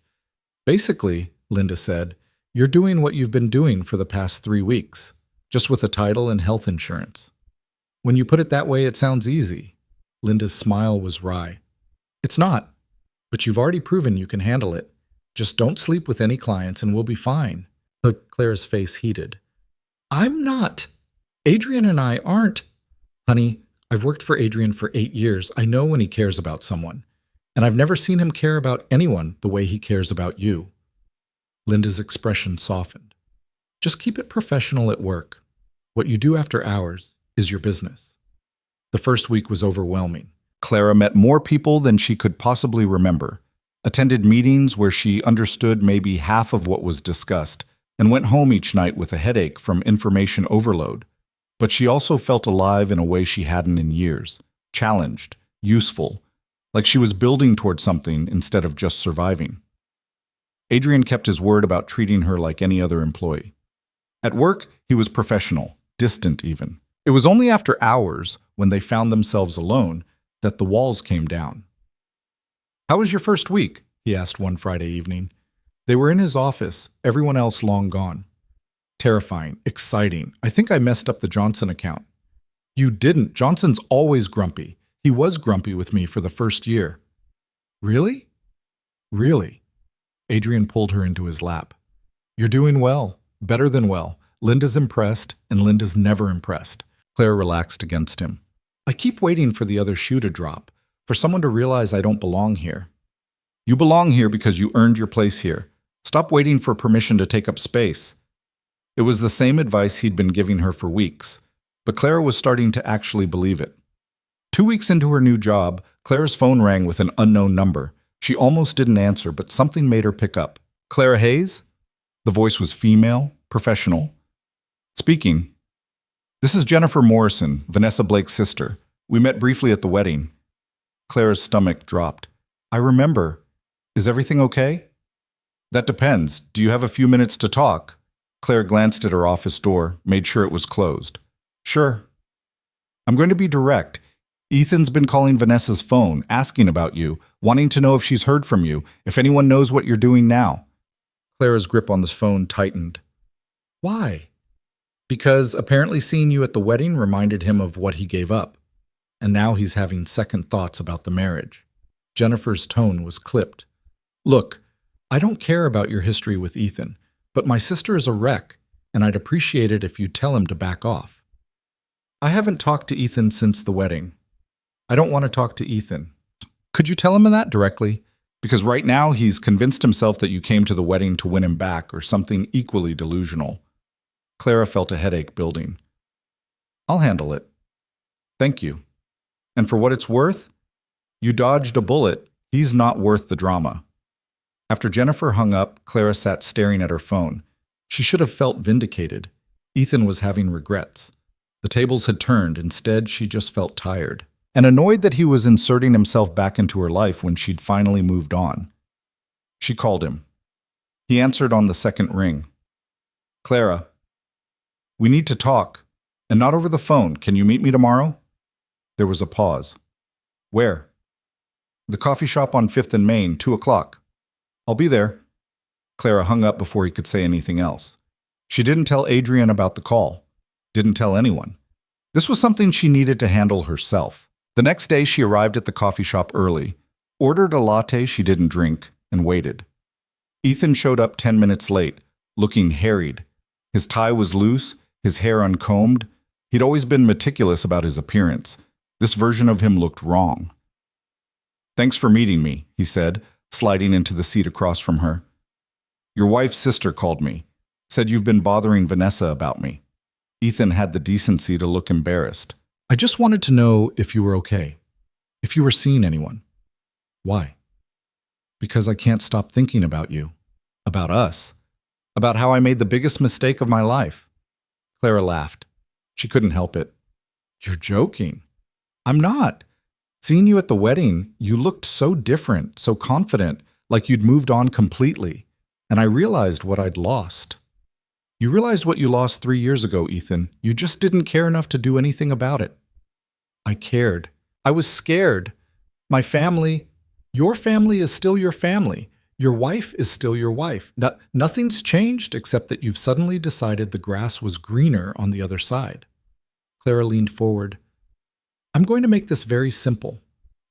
Basically, Linda said, you're doing what you've been doing for the past 3 weeks, just with a title and health insurance. When you put it that way, it sounds easy. Linda's smile was wry. It's not, but you've already proven you can handle it. Just don't sleep with any clients and we'll be fine. But Clara's face heated. I'm not. Adrian and I aren't. Honey, I've worked for Adrian for 8 years. I know when he cares about someone. And I've never seen him care about anyone the way he cares about you. Linda's expression softened. Just keep it professional at work. What you do after hours is your business. The first week was overwhelming. Clara met more people than she could possibly remember, attended meetings where she understood maybe half of what was discussed, and went home each night with a headache from information overload. But she also felt alive in a way she hadn't in years, challenged, useful, like she was building towards something instead of just surviving. Adrian kept his word about treating her like any other employee. At work, he was professional, distant even. It was only after hours, when they found themselves alone, that the walls came down. How was your first week? He asked one Friday evening. They were in his office, everyone else long gone. Terrifying, exciting. I think I messed up the Johnson account. You didn't. Johnson's always grumpy. He was grumpy with me for the first year. Really? Really? Adrian pulled her into his lap. You're doing well. Better than well. Linda's impressed, and Linda's never impressed. Claire relaxed against him. I keep waiting for the other shoe to drop, for someone to realize I don't belong here. You belong here because you earned your place here. Stop waiting for permission to take up space. It was the same advice he'd been giving her for weeks, but Clara was starting to actually believe it. 2 weeks into her new job, Clara's phone rang with an unknown number. She almost didn't answer, but something made her pick up. Clara Hayes? The voice was female, professional. Speaking. This is Jennifer Morrison, Vanessa Blake's sister. We met briefly at the wedding. Clara's stomach dropped. I remember. Is everything okay? That depends. Do you have a few minutes to talk? Claire glanced at her office door, made sure it was closed. Sure. I'm going to be direct. Ethan's been calling Vanessa's phone, asking about you, wanting to know if she's heard from you, if anyone knows what you're doing now. Clara's grip on the phone tightened. Why? Because apparently seeing you at the wedding reminded him of what he gave up, and now he's having second thoughts about the marriage. Jennifer's tone was clipped. Look, I don't care about your history with Ethan, but my sister is a wreck, and I'd appreciate it if you'd tell him to back off. I haven't talked to Ethan since the wedding. I don't want to talk to Ethan. Could you tell him that directly? Because right now he's convinced himself that you came to the wedding to win him back or something equally delusional. Clara felt a headache building. I'll handle it. Thank you. And for what it's worth, you dodged a bullet. He's not worth the drama. After Jennifer hung up, Clara sat staring at her phone. She should have felt vindicated. Ethan was having regrets. The tables had turned. Instead, she just felt tired and annoyed that he was inserting himself back into her life when she'd finally moved on. She called him. He answered on the second ring. Clara, we need to talk, and not over the phone. Can you meet me tomorrow? There was a pause. Where? The coffee shop on 5th and Main, 2 o'clock. I'll be there. Clara hung up before he could say anything else. She didn't tell Adrian about the call. Didn't tell anyone. This was something she needed to handle herself. The next day she arrived at the coffee shop early, ordered a latte she didn't drink, and waited. Ethan showed up 10 minutes late, looking harried. His tie was loose, his hair uncombed. He'd always been meticulous about his appearance. This version of him looked wrong. Thanks for meeting me, he said, sliding into the seat across from her. Your wife's sister called me. Said you've been bothering Vanessa about me. Ethan had the decency to look embarrassed. I just wanted to know if you were okay. If you were seeing anyone. Why? Because I can't stop thinking about you. About us. About how I made the biggest mistake of my life. Clara laughed. She couldn't help it. You're joking. I'm not. Seeing you at the wedding, you looked so different, so confident, like you'd moved on completely. And I realized what I'd lost. You realized what you lost 3 years ago, Ethan. You just didn't care enough to do anything about it. I cared. I was scared. My family, your family is still your family. Your wife is still your wife. Nothing's changed except that you've suddenly decided the grass was greener on the other side. Clara leaned forward. I'm going to make this very simple.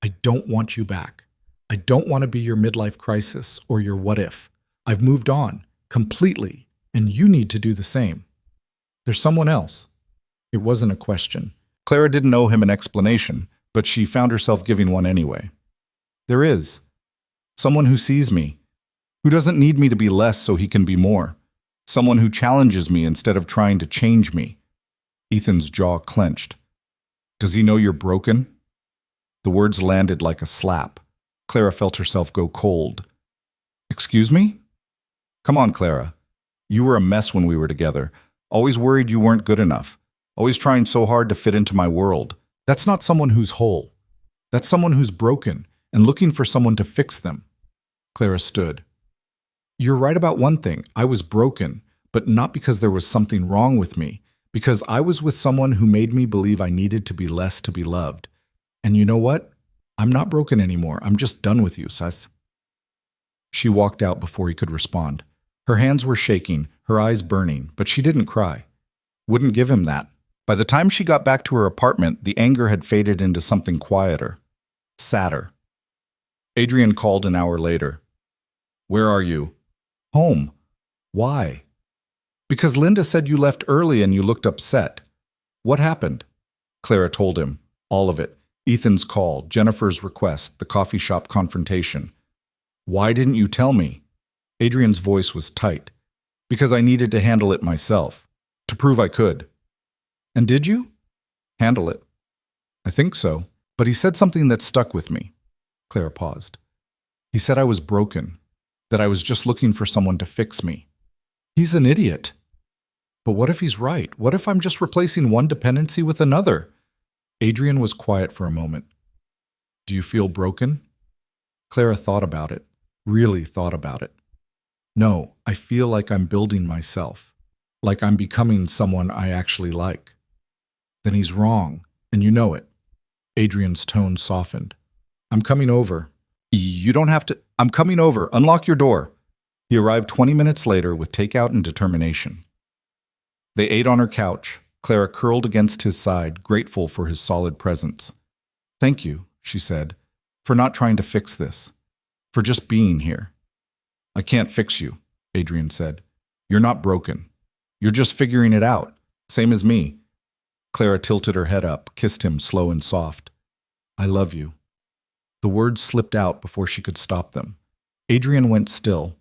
I don't want you back. I don't want to be your midlife crisis or your what if. I've moved on, completely, and you need to do the same. There's someone else. It wasn't a question. Clara didn't owe him an explanation, but she found herself giving one anyway. There is. Someone who sees me, who doesn't need me to be less so he can be more. Someone who challenges me instead of trying to change me. Ethan's jaw clenched. Does he know you're broken? The words landed like a slap. Clara felt herself go cold. Excuse me? Come on, Clara. You were a mess when we were together. Always worried you weren't good enough. Always trying so hard to fit into my world. That's not someone who's whole. That's someone who's broken and looking for someone to fix them. Clara stood. You're right about one thing. I was broken, but not because there was something wrong with me. Because I was with someone who made me believe I needed to be less to be loved. And you know what? I'm not broken anymore. I'm just done with you, sus. She walked out before he could respond. Her hands were shaking, her eyes burning, but she didn't cry. Wouldn't give him that. By the time she got back to her apartment, the anger had faded into something quieter, sadder. Adrian called an hour later. "Where are you?" "Home." "Why?" "Because Linda said you left early and you looked upset." "What happened?" Clara told him. All of it. Ethan's call, Jennifer's request, the coffee shop confrontation. "Why didn't you tell me?" Adrian's voice was tight. "Because I needed to handle it myself. To prove I could." "And did you?" "Handle it." "I think so. But he said something that stuck with me." Clara paused. "He said I was broken, that I was just looking for someone to fix me." "He's an idiot." "But what if he's right? What if I'm just replacing one dependency with another?" Adrian was quiet for a moment. "Do you feel broken?" Clara thought about it, really thought about it. "No, I feel like I'm building myself, like I'm becoming someone I actually like." "Then he's wrong, and you know it." Adrian's tone softened. "I'm coming over." "You don't have to." "I'm coming over. Unlock your door." He arrived 20 minutes later with takeout and determination. They ate on her couch, Clara curled against his side, grateful for his solid presence. "Thank you," she said, "for not trying to fix this, for just being here." "I can't fix you," Adrian said. "You're not broken. You're just figuring it out, same as me." Clara tilted her head up, kissed him slow and soft. "I love you." The words slipped out before she could stop them. Adrian went still.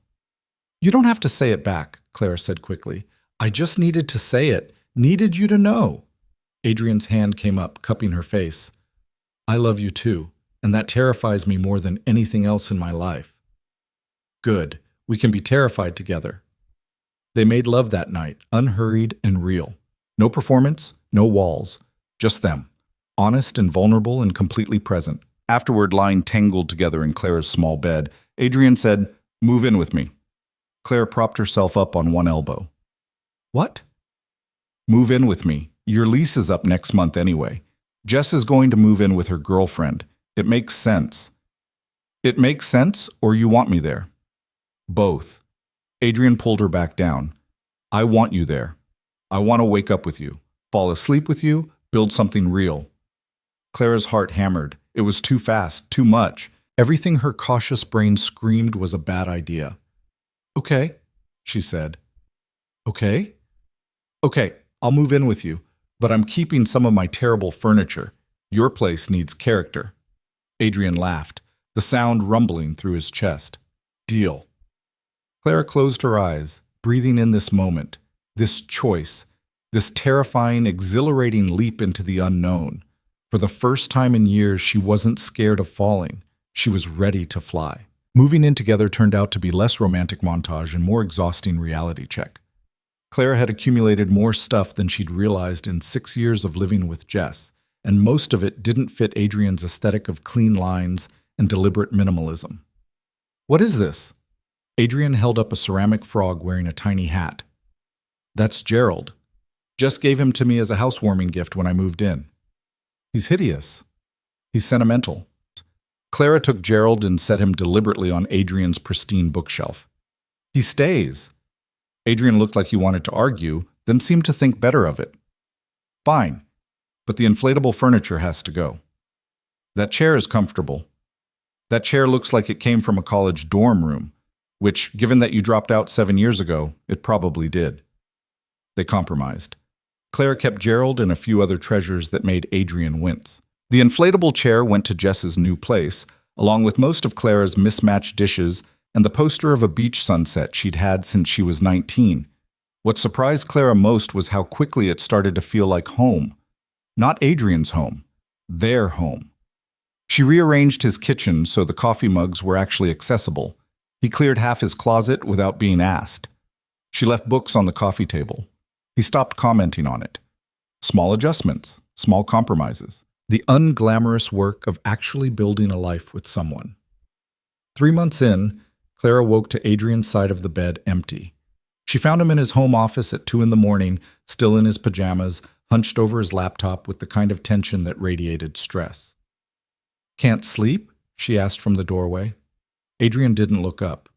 "You don't have to say it back," Clara said quickly. "I just needed to say it, needed you to know." Adrian's hand came up, cupping her face. "I love you too, and that terrifies me more than anything else in my life." "Good. We can be terrified together." They made love that night, unhurried and real. No performance, no walls, just them, honest and vulnerable and completely present. Afterward, lying tangled together in Clara's small bed, Adrian said, "Move in with me." Clara propped herself up on one elbow. "What?" "Move in with me. Your lease is up next month anyway. Jess is going to move in with her girlfriend. It makes sense." "It makes sense, or you want me there?" "Both." Adrian pulled her back down. "I want you there. I want to wake up with you, fall asleep with you, build something real." Clara's heart hammered. It was too fast, too much. Everything her cautious brain screamed was a bad idea. "Okay," she said. "Okay?" "Okay, I'll move in with you, but I'm keeping some of my terrible furniture. Your place needs character." Adrian laughed, the sound rumbling through his chest. "Deal." Clara closed her eyes, breathing in this moment, this choice, this terrifying, exhilarating leap into the unknown. For the first time in years, she wasn't scared of falling. She was ready to fly. Moving in together turned out to be less romantic montage and more exhausting reality check. Clara had accumulated more stuff than she'd realized in 6 years of living with Jess, and most of it didn't fit Adrian's aesthetic of clean lines and deliberate minimalism. "What is this?" Adrian held up a ceramic frog wearing a tiny hat. "That's Gerald. Jess gave him to me as a housewarming gift when I moved in." "He's hideous." "He's sentimental." Clara took Gerald and set him deliberately on Adrian's pristine bookshelf. "He stays." Adrian looked like he wanted to argue, then seemed to think better of it. "Fine, but the inflatable furniture has to go." "That chair is comfortable." "That chair looks like it came from a college dorm room, which, given that you dropped out 7 years ago, it probably did." They compromised. Clara kept Gerald and a few other treasures that made Adrian wince. The inflatable chair went to Jess's new place, along with most of Clara's mismatched dishes and the poster of a beach sunset she'd had since she was 19. What surprised Clara most was how quickly it started to feel like home. Not Adrian's home, their home. She rearranged his kitchen so the coffee mugs were actually accessible. He cleared half his closet without being asked. She left books on the coffee table. He stopped commenting on it. Small adjustments, small compromises. The unglamorous work of actually building a life with someone. 3 months in, Clara woke to Adrian's side of the bed empty. She found him in his home office at 2 in the morning, still in his pajamas, hunched over his laptop with the kind of tension that radiated stress. "Can't sleep?" she asked from the doorway. Adrian didn't look up.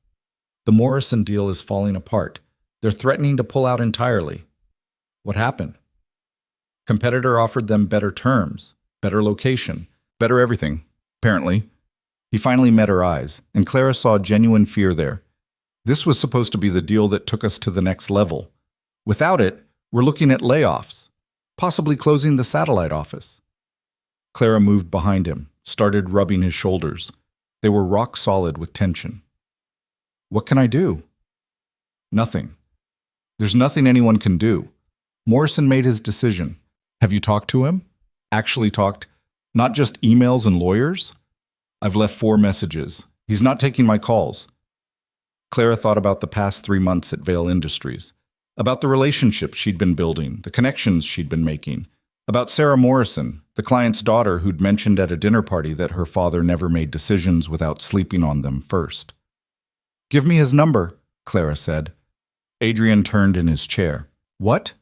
"The Morrison deal is falling apart. They're threatening to pull out entirely." "What happened?" Competitor offered them better terms, better location, better everything, apparently. He finally met her eyes, and Clara saw genuine fear there. This was supposed to be the deal that took us to the next level. Without it, we're looking at layoffs, possibly closing the satellite office. Clara moved behind him, started rubbing his shoulders. They were rock solid with tension. What can I do? Nothing. There's nothing anyone can do. Morrison made his decision. Have you talked to him? Actually talked? Not just emails and lawyers? I've left 4 messages. He's not taking my calls. Clara thought about the past 3 months at Vale Industries, about the relationships she'd been building, the connections she'd been making, about Sarah Morrison, the client's daughter who'd mentioned at a dinner party that her father never made decisions without sleeping on them first. Give me his number, Clara said. Adrian turned in his chair. What?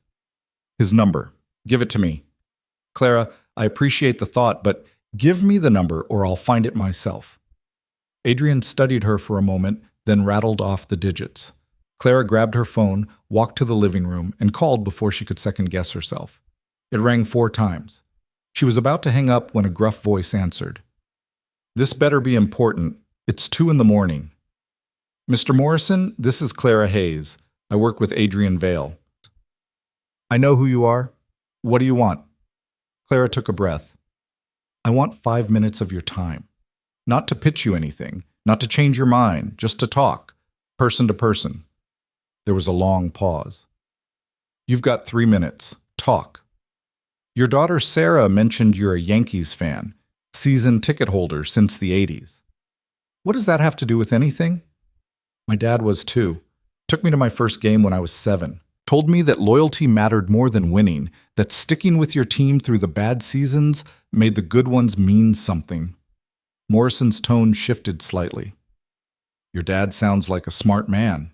His number. Give it to me. Clara, I appreciate the thought, but give me the number or I'll find it myself. Adrian studied her for a moment, then rattled off the digits. Clara grabbed her phone, walked to the living room, and called before she could second-guess herself. It rang 4 times. She was about to hang up when a gruff voice answered. This better be important. It's 2 a.m. Mr. Morrison, this is Clara Hayes. I work with Adrian Vale. I know who you are. What do you want? Clara took a breath. I want 5 minutes of your time. Not to pitch you anything, not to change your mind, just to talk, person to person. There was a long pause. You've got 3 minutes. Talk. Your daughter Sarah mentioned you're a Yankees fan, season ticket holder since the 80s. What does that have to do with anything? My dad was too. Took me to my first game when I was 7. Told me that loyalty mattered more than winning, that sticking with your team through the bad seasons made the good ones mean something. Morrison's tone shifted slightly. Your dad sounds like a smart man.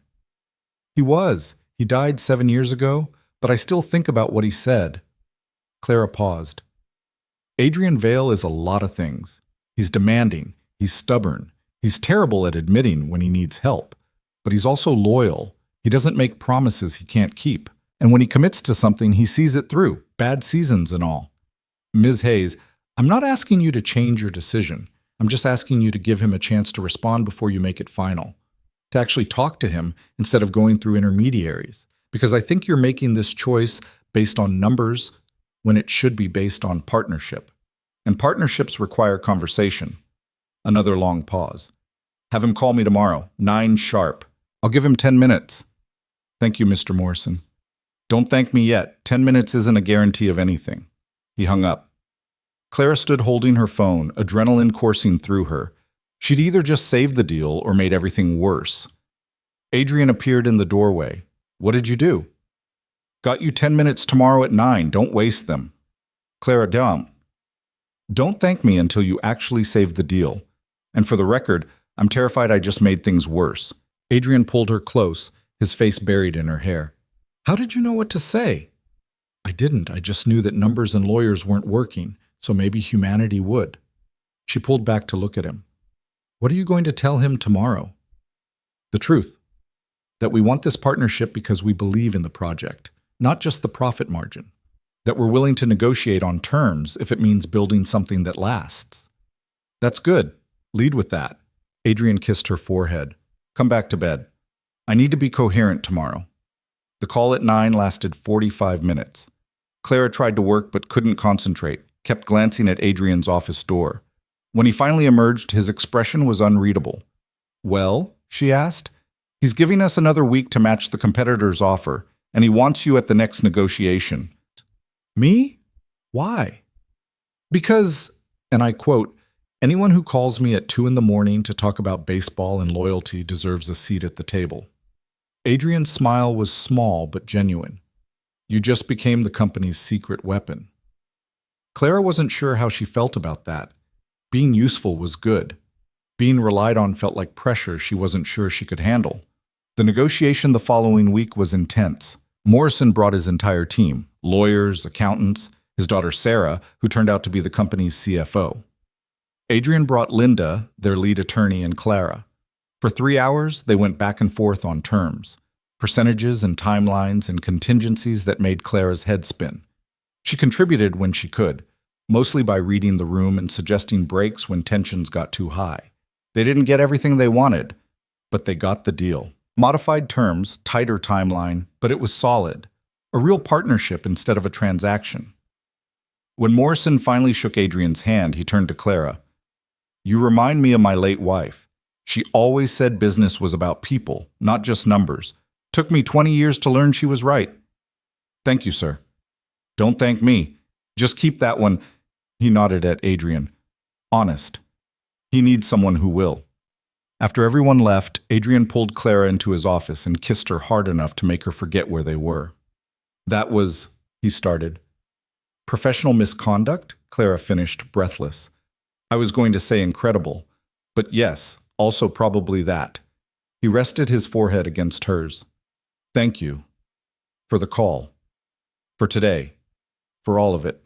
He was. He died 7 years ago, but I still think about what he said. Clara paused. Adrian Vale is a lot of things. He's demanding. He's stubborn. He's terrible at admitting when he needs help. But he's also loyal. He doesn't make promises he can't keep. And when he commits to something, he sees it through, bad seasons and all. Ms. Hayes, I'm not asking you to change your decision. I'm just asking you to give him a chance to respond before you make it final. To actually talk to him instead of going through intermediaries. Because I think you're making this choice based on numbers when it should be based on partnership. And partnerships require conversation. Another long pause. Have him call me tomorrow, 9 sharp. I'll give him 10 minutes. Thank you, Mr. Morrison. Don't thank me yet. 10 minutes isn't a guarantee of anything. He hung up. Clara stood holding her phone, adrenaline coursing through her. She'd either just saved the deal or made everything worse. Adrian appeared in the doorway. What did you do? Got you 10 minutes tomorrow at 9. Don't waste them. Clara, don't thank me until you actually save the deal. And for the record, I'm terrified I just made things worse. Adrian pulled her close, his face buried in her hair. How did you know what to say? I didn't. I just knew that numbers and lawyers weren't working, so maybe humanity would. She pulled back to look at him. What are you going to tell him tomorrow? The truth. That we want this partnership because we believe in the project, not just the profit margin. That we're willing to negotiate on terms if it means building something that lasts. That's good. Lead with that. Adrian kissed her forehead. Come back to bed. I need to be coherent tomorrow. The call at 9 lasted 45 minutes. Clara tried to work but couldn't concentrate, kept glancing at Adrian's office door. When he finally emerged, his expression was unreadable. Well, she asked. He's giving us another week to match the competitor's offer, and he wants you at the next negotiation. Me? Why? Because, and I quote, anyone who calls me at 2 a.m. to talk about baseball and loyalty deserves a seat at the table. Adrian's smile was small but genuine. You just became the company's secret weapon. Clara wasn't sure how she felt about that. Being useful was good. Being relied on felt like pressure she wasn't sure she could handle. The negotiation the following week was intense. Morrison brought his entire team, lawyers, accountants, his daughter Sarah, who turned out to be the company's CFO. Adrian brought Linda, their lead attorney, and Clara. For 3 hours, they went back and forth on terms, percentages and timelines and contingencies that made Clara's head spin. She contributed when she could, mostly by reading the room and suggesting breaks when tensions got too high. They didn't get everything they wanted, but they got the deal. Modified terms, tighter timeline, but it was solid. A real partnership instead of a transaction. When Morrison finally shook Adrian's hand, he turned to Clara. "You remind me of my late wife. She always said business was about people, not just numbers. Took me 20 years to learn she was right." "Thank you, sir." "Don't thank me. Just keep that one." He nodded at Adrian. "Honest. He needs someone who will." After everyone left, Adrian pulled Clara into his office and kissed her hard enough to make her forget where they were. "That was," he started. "Professional misconduct?" Clara finished, breathless. "I was going to say incredible, but yes, also probably that." He rested his forehead against hers. "Thank you. For the call. For today. For all of it."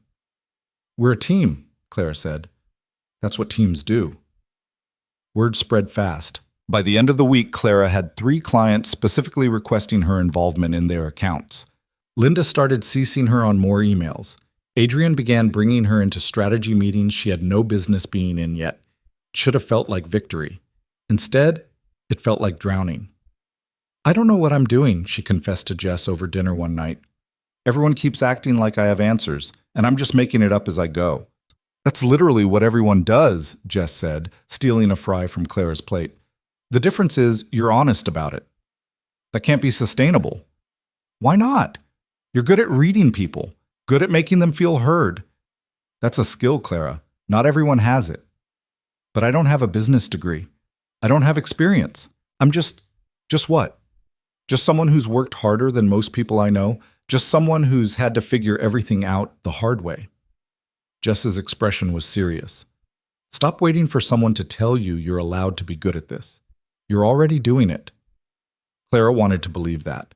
"We're a team," Clara said. "That's what teams do." Word spread fast. By the end of the week, Clara had 3 clients specifically requesting her involvement in their accounts. Linda started CCing her on more emails. Adrian began bringing her into strategy meetings she had no business being in yet. It should have felt like victory. Instead, it felt like drowning. "I don't know what I'm doing," she confessed to Jess over dinner one night. "Everyone keeps acting like I have answers, and I'm just making it up as I go." "That's literally what everyone does," Jess said, stealing a fry from Clara's plate. "The difference is you're honest about it." "That can't be sustainable." "Why not? You're good at reading people, good at making them feel heard." "That's a skill, Clara. Not everyone has it." "But I don't have a business degree. I don't have experience. I'm just what? Just someone who's worked harder than most people I know? Just someone who's had to figure everything out the hard way." Jess's expression was serious. "Stop waiting for someone to tell you you're allowed to be good at this. You're already doing it." Clara wanted to believe that.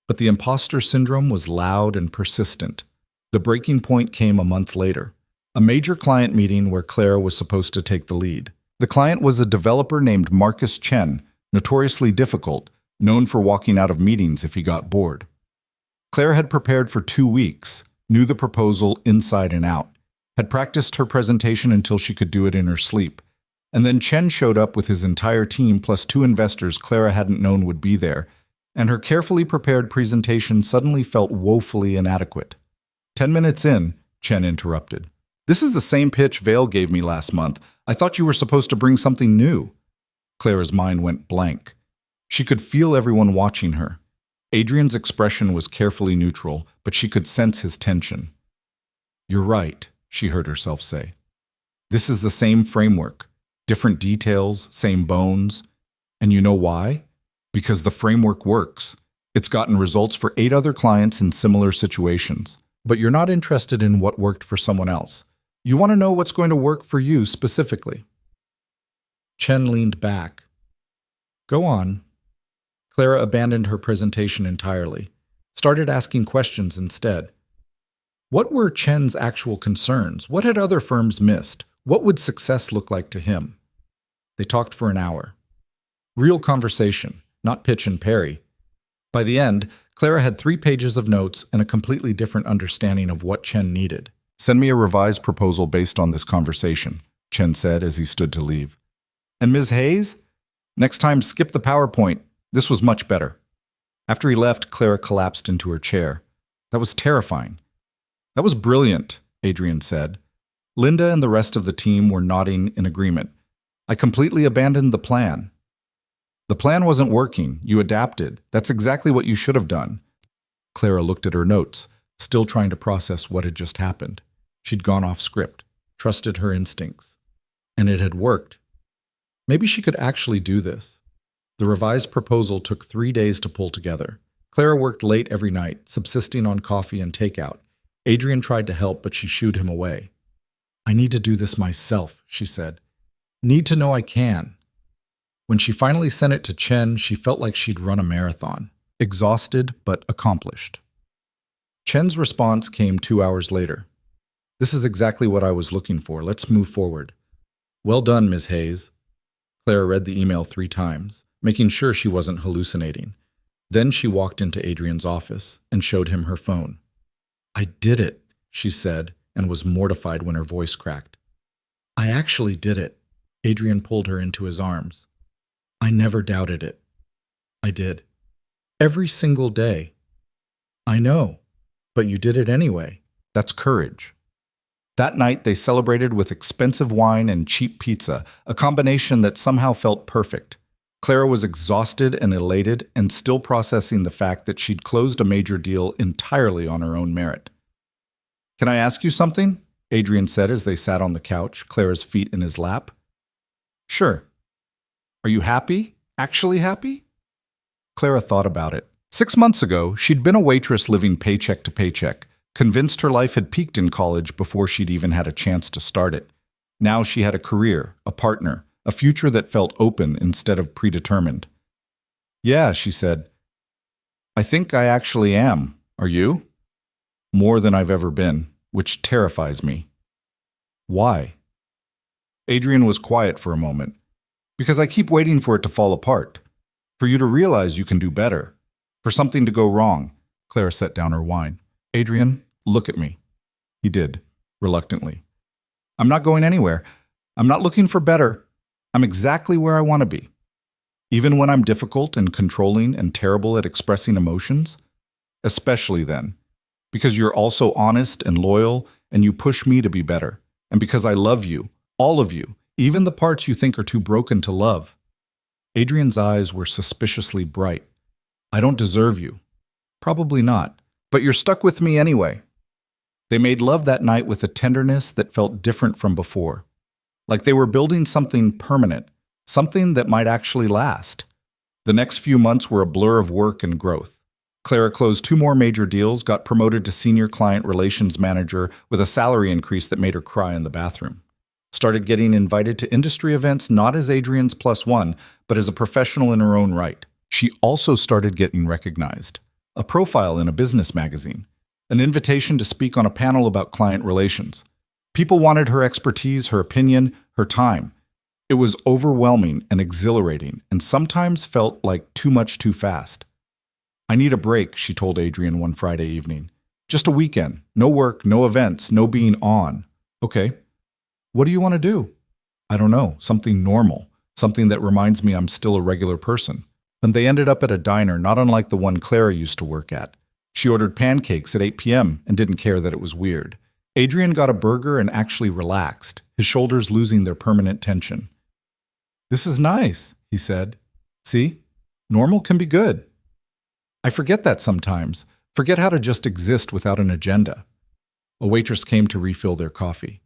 But the imposter syndrome was loud and persistent. The breaking point came a month later, a major client meeting where Clara was supposed to take the lead. The client was a developer named Marcus Chen, notoriously difficult, known for walking out of meetings if he got bored. Clara had prepared for 2 weeks, knew the proposal inside and out, had practiced her presentation until she could do it in her sleep. And then Chen showed up with his entire team plus 2 investors Clara hadn't known would be there, and her carefully prepared presentation suddenly felt woefully inadequate. 10 minutes in, Chen interrupted. "This is the same pitch Vale gave me last month. I thought you were supposed to bring something new." Clara's mind went blank. She could feel everyone watching her. Adrian's expression was carefully neutral, but she could sense his tension. "You're right," she heard herself say. "This is the same framework, different details, same bones. And you know why? Because the framework works. It's gotten results for 8 other clients in similar situations. But you're not interested in what worked for someone else. You want to know what's going to work for you specifically." Chen leaned back. "Go on." Clara abandoned her presentation entirely, started asking questions instead. What were Chen's actual concerns? What had other firms missed? What would success look like to him? They talked for an hour. Real conversation, not pitch and parry. By the end, Clara had 3 pages of notes and a completely different understanding of what Chen needed. "Send me a revised proposal based on this conversation," Chen said as he stood to leave. "And Ms. Hayes? Next time, skip the PowerPoint. This was much better." After he left, Clara collapsed into her chair. That was terrifying. "That was brilliant," Adrian said. Linda and the rest of the team were nodding in agreement. "I completely abandoned the plan." "The plan wasn't working. You adapted. That's exactly what you should have done." Clara looked at her notes, still trying to process what had just happened. She'd gone off script, trusted her instincts. And it had worked. Maybe she could actually do this. The revised proposal took 3 days to pull together. Clara worked late every night, subsisting on coffee and takeout. Adrian tried to help, but she shooed him away. "I need to do this myself," she said. "Need to know I can." When she finally sent it to Chen, she felt like she'd run a marathon. Exhausted, but accomplished. Chen's response came 2 hours later. "This is exactly what I was looking for. Let's move forward." "Well done, Ms. Hayes." Clara read the email 3 times, making sure she wasn't hallucinating. Then she walked into Adrian's office and showed him her phone. "I did it," she said, and was mortified when her voice cracked. I actually did it. Adrian pulled her into his arms. I never doubted it. I did. Every single day. I know, but you did it anyway. That's courage. That night, they celebrated with expensive wine and cheap pizza, a combination that somehow felt perfect. Clara was exhausted and elated and still processing the fact that she'd closed a major deal entirely on her own merit. Can I ask you something? Adrian said as they sat on the couch, Clara's feet in his lap. Sure. Are you happy? Actually happy? Clara thought about it. 6 months ago, she'd been a waitress living paycheck to paycheck, convinced her life had peaked in college before she'd even had a chance to start it. Now she had a career, a partner, a future that felt open instead of predetermined. Yeah, she said. I think I actually am. Are you? More than I've ever been, which terrifies me. Why? Adrian was quiet for a moment. Because I keep waiting for it to fall apart. For you to realize you can do better. For something to go wrong. Clara set down her wine. Adrian, look at me. He did, reluctantly. I'm not going anywhere. I'm not looking for better. I'm exactly where I want to be. Even when I'm difficult and controlling and terrible at expressing emotions? Especially then. Because you're also honest and loyal, and you push me to be better. And because I love you, all of you, even the parts you think are too broken to love. Adrian's eyes were suspiciously bright. I don't deserve you. Probably not. But you're stuck with me anyway. They made love that night with a tenderness that felt different from before. Like they were building something permanent, something that might actually last. The next few months were a blur of work and growth. Clara closed 2 more major deals, got promoted to senior client relations manager with a salary increase that made her cry in the bathroom. Started getting invited to industry events not as Adrian's +1, but as a professional in her own right. She also started getting recognized. A profile in a business magazine. An invitation to speak on a panel about client relations. People wanted her expertise, her opinion, her time. It was overwhelming and exhilarating, and sometimes felt like too much too fast. I need a break, she told Adrian one Friday evening. Just a weekend. No work, no events, no being on. Okay. What do you want to do? I don't know. Something normal. Something that reminds me I'm still a regular person. And they ended up at a diner not unlike the one Clara used to work at. She ordered pancakes at 8 p.m. and didn't care that it was weird. Adrian got a burger and actually relaxed, his shoulders losing their permanent tension. This is nice, he said. See? Normal can be good. I forget that sometimes. Forget how to just exist without an agenda. A waitress came to refill their coffee.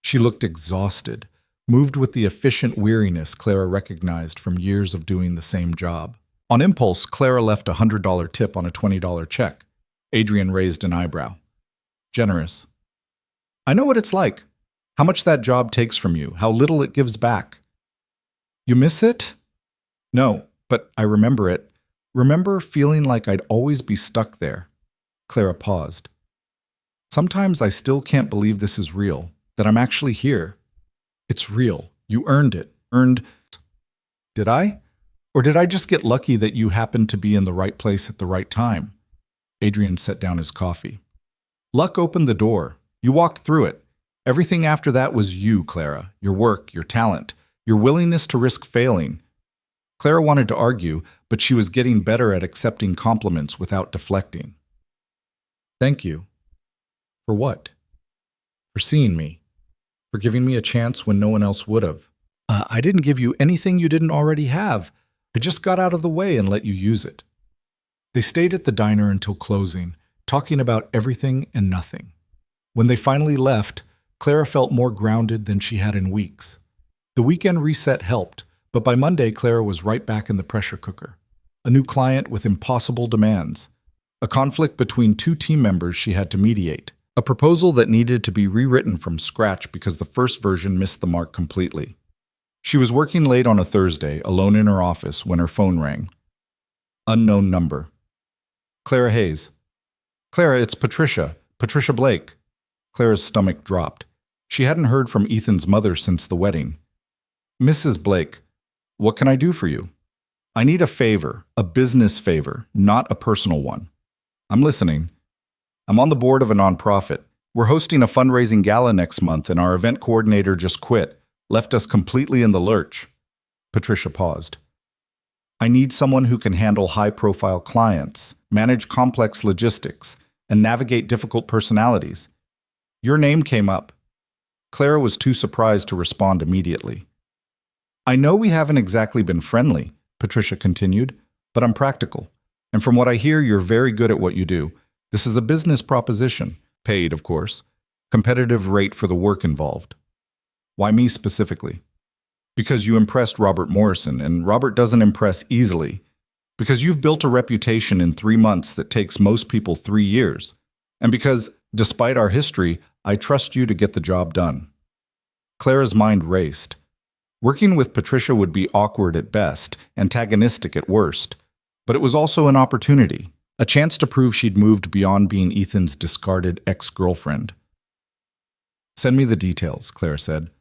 She looked exhausted, moved with the efficient weariness Clara recognized from years of doing the same job. On impulse, Clara left a $100 tip on a $20 check. Adrian raised an eyebrow. Generous. I know what it's like. How much that job takes from you, how little it gives back. You miss it? No, but I remember it. Remember feeling like I'd always be stuck there. Clara paused. Sometimes I still can't believe this is real, that I'm actually here. It's real. You earned it. Did I? Or did I just get lucky that you happened to be in the right place at the right time? Adrian set down his coffee. Luck opened the door. You walked through it. Everything after that was you, Clara. Your work, your talent, your willingness to risk failing. Clara wanted to argue, but she was getting better at accepting compliments without deflecting. Thank you. For what? For seeing me. For giving me a chance when no one else would have. I didn't give you anything you didn't already have. I just got out of the way and let you use it. They stayed at the diner until closing, talking about everything and nothing. When they finally left, Clara felt more grounded than she had in weeks. The weekend reset helped, but by Monday, Clara was right back in the pressure cooker. A new client with impossible demands. A conflict between 2 team members she had to mediate. A proposal that needed to be rewritten from scratch because the first version missed the mark completely. She was working late on a Thursday, alone in her office, when her phone rang. Unknown number. Clara Hayes. Clara, it's Patricia. Patricia Blake. Clara's stomach dropped. She hadn't heard from Ethan's mother since the wedding. Mrs. Blake, what can I do for you? I need a favor, a business favor, not a personal one. I'm listening. I'm on the board of a nonprofit. We're hosting a fundraising gala next month, and our event coordinator just quit, left us completely in the lurch. Patricia paused. I need someone who can handle high-profile clients, manage complex logistics, and navigate difficult personalities. Your name came up. Clara was too surprised to respond immediately. I know we haven't exactly been friendly, Patricia continued, but I'm practical. And from what I hear, you're very good at what you do. This is a business proposition, paid, of course, competitive rate for the work involved. Why me specifically? Because you impressed Robert Morrison, and Robert doesn't impress easily. Because you've built a reputation in 3 months that takes most people 3 years. And because, despite our history, I trust you to get the job done. Clara's mind raced. Working with Patricia would be awkward at best, antagonistic at worst. But it was also an opportunity, a chance to prove she'd moved beyond being Ethan's discarded ex-girlfriend. Send me the details, Clara said.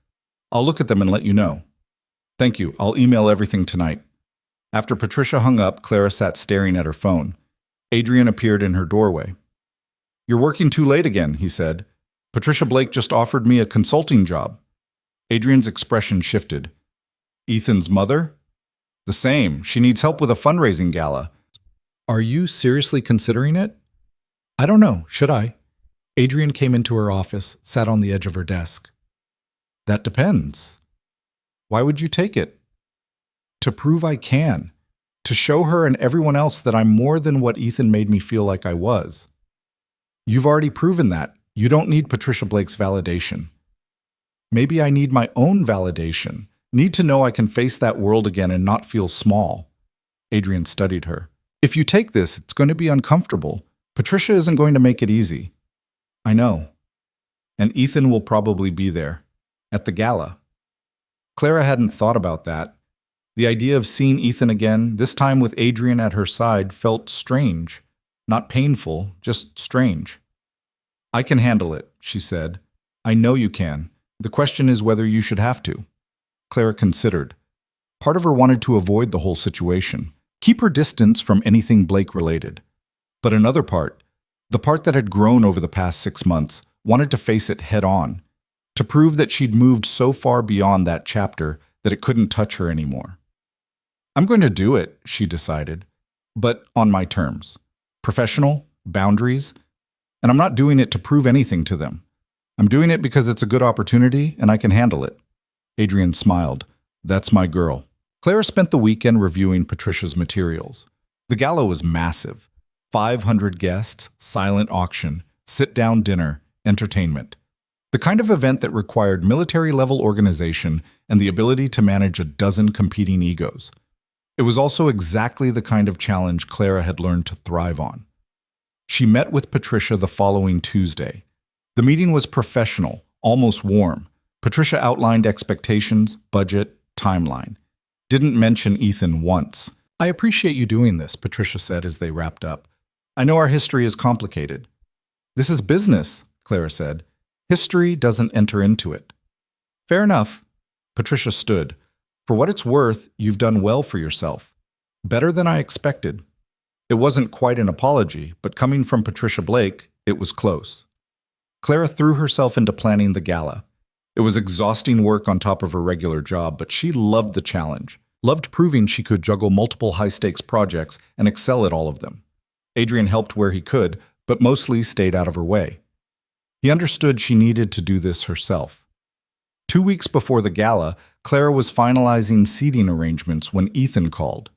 I'll look at them and let you know. Thank you. I'll email everything tonight. After Patricia hung up, Clara sat staring at her phone. Adrian appeared in her doorway. You're working too late again, he said. Patricia Blake just offered me a consulting job. Adrian's expression shifted. Ethan's mother? The same. She needs help with a fundraising gala. Are you seriously considering it? I don't know. Should I? Adrian came into her office, sat on the edge of her desk. That depends. Why would you take it? To prove I can. To show her and everyone else that I'm more than what Ethan made me feel like I was. You've already proven that. You don't need Patricia Blake's validation. Maybe I need my own validation. Need to know I can face that world again and not feel small. Adrian studied her. If you take this, it's going to be uncomfortable. Patricia isn't going to make it easy. I know. And Ethan will probably be there. At the gala. Clara hadn't thought about that. The idea of seeing Ethan again, this time with Adrian at her side, felt strange. Not painful, just strange. I can handle it, she said. I know you can. The question is whether you should have to. Clara considered. Part of her wanted to avoid the whole situation, keep her distance from anything Blake-related. But another part, the part that had grown over the past 6 months, wanted to face it head-on, to prove that she'd moved so far beyond that chapter that it couldn't touch her anymore. I'm going to do it, she decided, but on my terms. Professional, boundaries, and I'm not doing it to prove anything to them. I'm doing it because it's a good opportunity and I can handle it. Adrian smiled. That's my girl. Clara spent the weekend reviewing Patricia's materials. The gala was massive. 500 guests, silent auction, sit-down dinner, entertainment. The kind of event that required military-level organization and the ability to manage a dozen competing egos. It was also exactly the kind of challenge Clara had learned to thrive on. She met with Patricia the following Tuesday. The meeting was professional, almost warm. Patricia outlined expectations, budget, timeline. Didn't mention Ethan once. I appreciate you doing this, Patricia said as they wrapped up. I know our history is complicated. This is business, Clara said. History doesn't enter into it. Fair enough. Patricia stood. For what it's worth, you've done well for yourself. Better than I expected. It wasn't quite an apology, but coming from Patricia Blake, it was close. Clara threw herself into planning the gala. It was exhausting work on top of her regular job, but she loved the challenge, loved proving she could juggle multiple high-stakes projects and excel at all of them. Adrian helped where he could, but mostly stayed out of her way. He understood she needed to do this herself. 2 weeks before the gala, Clara was finalizing seating arrangements when Ethan called.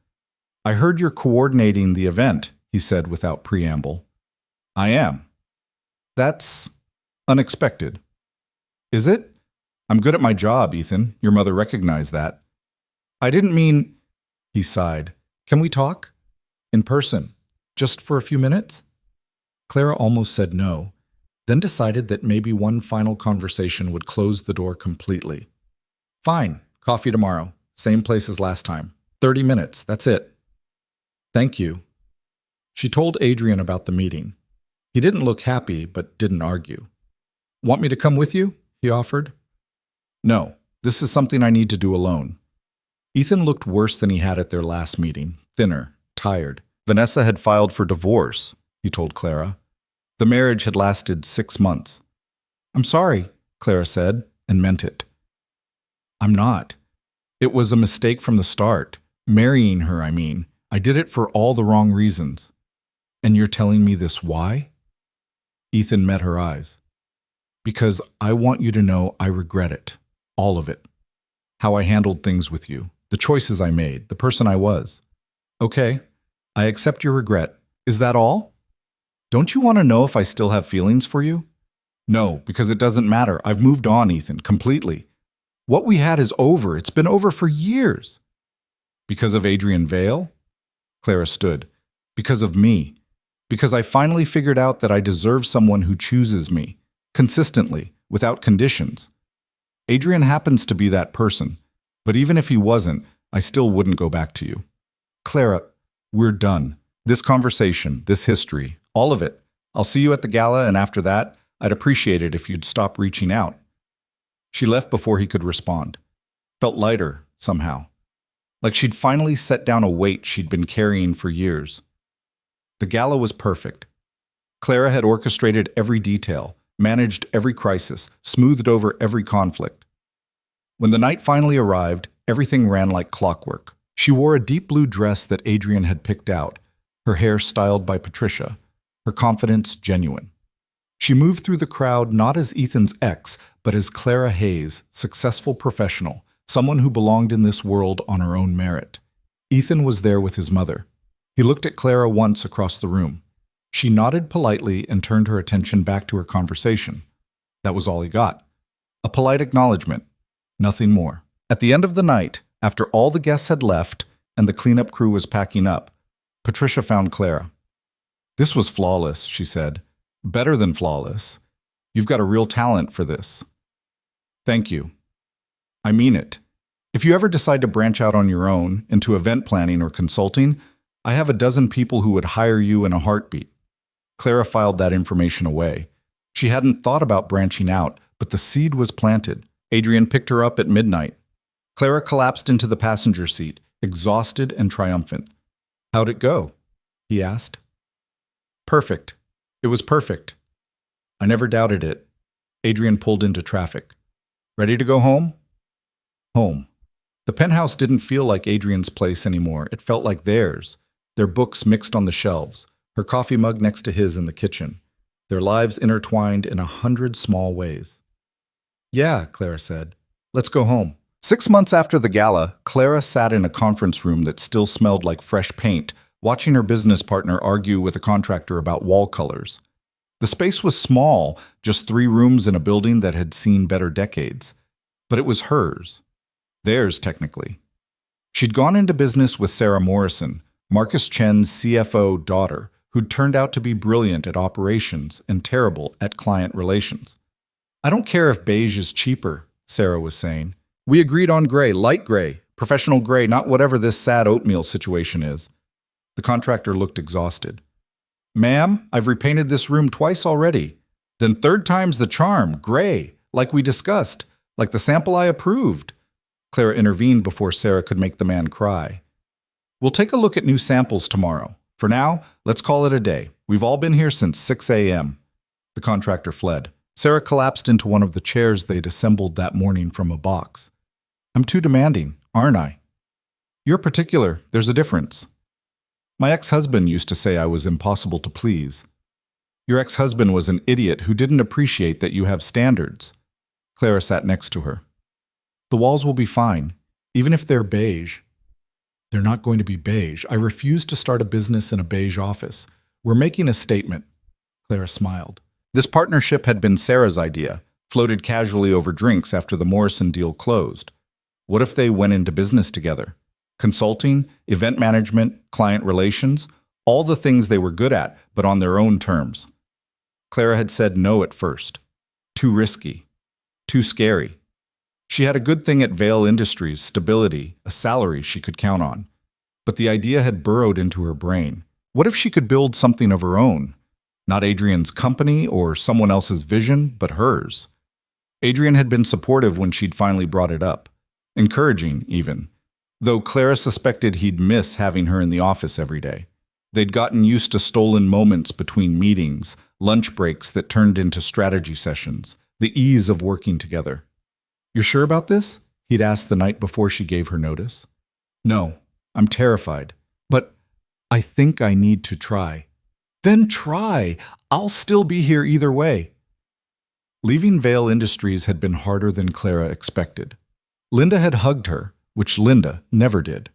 I heard you're coordinating the event, he said without preamble. I am. That's unexpected. Is it? I'm good at my job, Ethan. Your mother recognized that. I didn't mean... He sighed. Can we talk? In person. Just for a few minutes? Clara almost said no, then decided that maybe one final conversation would close the door completely. Fine. Coffee tomorrow. Same place as last time. 30 minutes. That's it. Thank you. She told Adrian about the meeting. He didn't look happy, but didn't argue. Want me to come with you? He offered. No, this is something I need to do alone. Ethan looked worse than he had at their last meeting, thinner, tired. Vanessa had filed for divorce, he told Clara. The marriage had lasted 6 months. I'm sorry, Clara said, and meant it. I'm not. It was a mistake from the start. Marrying her, I mean. I did it for all the wrong reasons. And you're telling me this why? Ethan met her eyes. Because I want you to know I regret it. All of it. How I handled things with you. The choices I made. The person I was. Okay, I accept your regret. Is that all? Don't you want to know if I still have feelings for you? No, because it doesn't matter. I've moved on, Ethan, completely. What we had is over. It's been over for years. Because of Adrian Vale? Clara stood. Because of me. Because I finally figured out that I deserve someone who chooses me, consistently, without conditions. Adrian happens to be that person, but even if he wasn't, I still wouldn't go back to you. Clara, we're done. This conversation, this history, all of it. I'll see you at the gala, and after that, I'd appreciate it if you'd stop reaching out. She left before he could respond. Felt lighter, somehow. Like she'd finally set down a weight she'd been carrying for years. The gala was perfect. Clara had orchestrated every detail, managed every crisis, smoothed over every conflict. When the night finally arrived, everything ran like clockwork. She wore a deep blue dress that Adrian had picked out, her hair styled by Patricia, her confidence genuine. She moved through the crowd not as Ethan's ex, but as Clara Hayes, successful professional, someone who belonged in this world on her own merit. Ethan was there with his mother. He looked at Clara once across the room. She nodded politely and turned her attention back to her conversation. That was all he got. A polite acknowledgement. Nothing more. At the end of the night, after all the guests had left and the cleanup crew was packing up, Patricia found Clara. This was flawless, she said. Better than flawless. You've got a real talent for this. Thank you. I mean it. If you ever decide to branch out on your own into event planning or consulting, I have a dozen people who would hire you in a heartbeat. Clara filed that information away. She hadn't thought about branching out, but the seed was planted. Adrian picked her up at midnight. Clara collapsed into the passenger seat, exhausted and triumphant. How'd it go? He asked. Perfect. It was perfect. I never doubted it. Adrian pulled into traffic. Ready to go home? Home. The penthouse didn't feel like Adrian's place anymore. It felt like theirs. Their books mixed on the shelves, her coffee mug next to his in the kitchen, their lives intertwined in 100 small ways. Yeah, Clara said. Let's go home. 6 months after the gala, Clara sat in a conference room that still smelled like fresh paint, watching her business partner argue with a contractor about wall colors. The space was small, just 3 rooms in a building that had seen better decades. But it was hers. Theirs, technically. She'd gone into business with Sarah Morrison, Marcus Chen's CFO daughter, who'd turned out to be brilliant at operations and terrible at client relations. I don't care if beige is cheaper, Sarah was saying. We agreed on gray, light gray, professional gray, not whatever this sad oatmeal situation is. The contractor looked exhausted. Ma'am, I've repainted this room twice already. Then 3rd time's the charm, gray, like we discussed, like the sample I approved. Clara intervened before Sarah could make the man cry. We'll take a look at new samples tomorrow. For now, let's call it a day. We've all been here since 6 a.m. The contractor fled. Sarah collapsed into one of the chairs they'd assembled that morning from a box. I'm too demanding, aren't I? You're particular. There's a difference. My ex-husband used to say I was impossible to please. Your ex-husband was an idiot who didn't appreciate that you have standards. Clara sat next to her. The walls will be fine, even if they're beige. They're not going to be beige. I refuse to start a business in a beige office. We're making a statement. Clara smiled. This partnership had been Sarah's idea, floated casually over drinks after the Morrison deal closed. What if they went into business together? Consulting, event management, client relations, all the things they were good at, but on their own terms. Clara had said no at first. Too risky. Too scary. She had a good thing at Vale Industries, stability, a salary she could count on. But the idea had burrowed into her brain. What if she could build something of her own? Not Adrian's company or someone else's vision, but hers. Adrian had been supportive when she'd finally brought it up. Encouraging, even. Though Clara suspected he'd miss having her in the office every day. They'd gotten used to stolen moments between meetings, lunch breaks that turned into strategy sessions, the ease of working together. "You're sure about this?" he'd asked the night before she gave her notice. "No, I'm terrified, but I think I need to try." "Then try. I'll still be here either way." Leaving Vale Industries had been harder than Clara expected. Linda had hugged her, which Linda never did.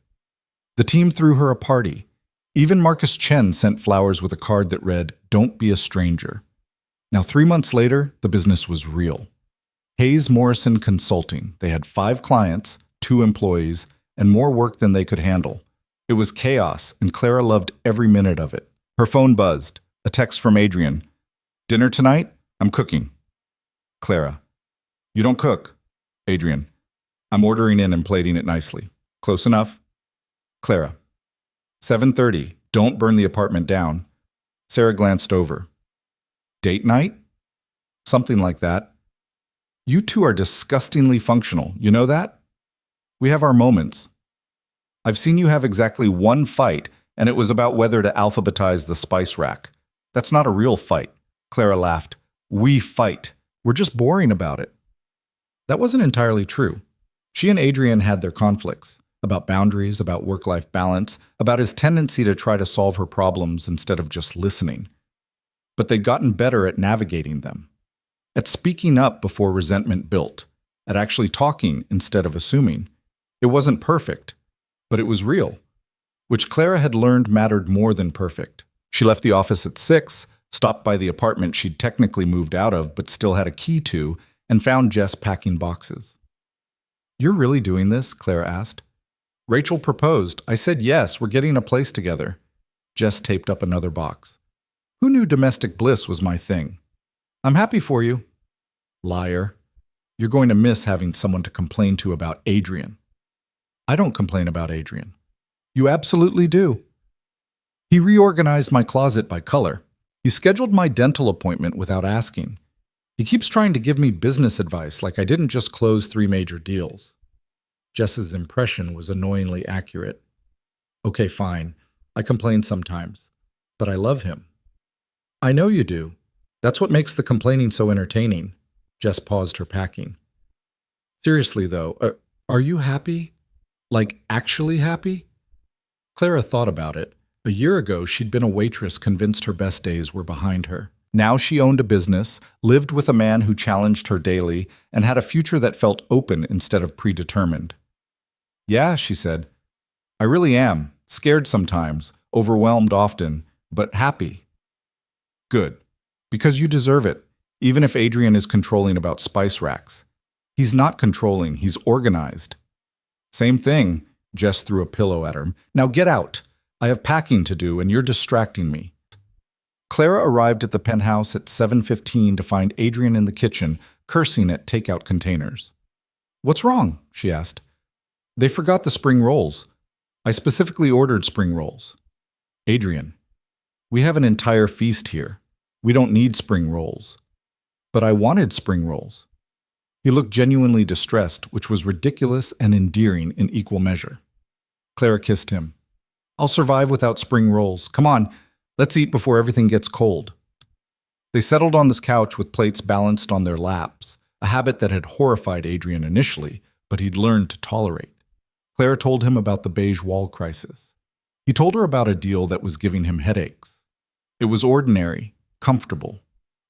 The team threw her a party. Even Marcus Chen sent flowers with a card that read, "Don't be a stranger." Now, 3 months later, the business was real. Hayes Morrison Consulting. They had 5 clients, 2 employees, and more work than they could handle. It was chaos, and Clara loved every minute of it. Her phone buzzed. A text from Adrian. "Dinner tonight? I'm cooking." Clara. "You don't cook." Adrian. "I'm ordering in and plating it nicely." "Close enough." Clara. 7:30. "Don't burn the apartment down." Sarah glanced over. "Date night?" "Something like that." "You two are disgustingly functional. You know that?" "We have our moments." "I've seen you have exactly one fight, and it was about whether to alphabetize the spice rack. That's not a real fight." Clara laughed. "We fight. We're just boring about it." That wasn't entirely true. She and Adrian had their conflicts, about boundaries, about work-life balance, about his tendency to try to solve her problems instead of just listening. But they'd gotten better at navigating them, at speaking up before resentment built, at actually talking instead of assuming. It wasn't perfect, but it was real, which Clara had learned mattered more than perfect. She left the office at 6, stopped by the apartment she'd technically moved out of but still had a key to, and found Jess packing boxes. "You're really doing this?" Clara asked. "Rachel proposed. I said yes, we're getting a place together." Jess taped up another box. "Who knew domestic bliss was my thing?" "I'm happy for you." "Liar. You're going to miss having someone to complain to about Adrian." "I don't complain about Adrian." "You absolutely do." "He reorganized my closet by color. He scheduled my dental appointment without asking. He keeps trying to give me business advice like I didn't just close 3 major deals." Jess's impression was annoyingly accurate. "Okay, fine. I complain sometimes. But I love him." "I know you do. That's what makes the complaining so entertaining." Jess paused her packing. "Seriously, though, are you happy? Like, actually happy?" Clara thought about it. A year ago, she'd been a waitress convinced her best days were behind her. Now she owned a business, lived with a man who challenged her daily, and had a future that felt open instead of predetermined. "Yeah," she said. "I really am. Scared sometimes, overwhelmed often, but happy." "Good. Because you deserve it, even if Adrian is controlling about spice racks. He's not controlling, he's organized." "Same thing." Jess threw a pillow at her. "Now get out. I have packing to do, and you're distracting me." Clara arrived at the penthouse at 7:15 to find Adrian in the kitchen, cursing at takeout containers. "What's wrong?" she asked. "They forgot the spring rolls. I specifically ordered spring rolls." "Adrian, we have an entire feast here. We don't need spring rolls." "But I wanted spring rolls." He looked genuinely distressed, which was ridiculous and endearing in equal measure. Clara kissed him. "I'll survive without spring rolls. Come on, let's eat before everything gets cold." They settled on this couch with plates balanced on their laps, a habit that had horrified Adrian initially, but he'd learned to tolerate. Clara told him about the beige wall crisis. He told her about a deal that was giving him headaches. It was ordinary, comfortable,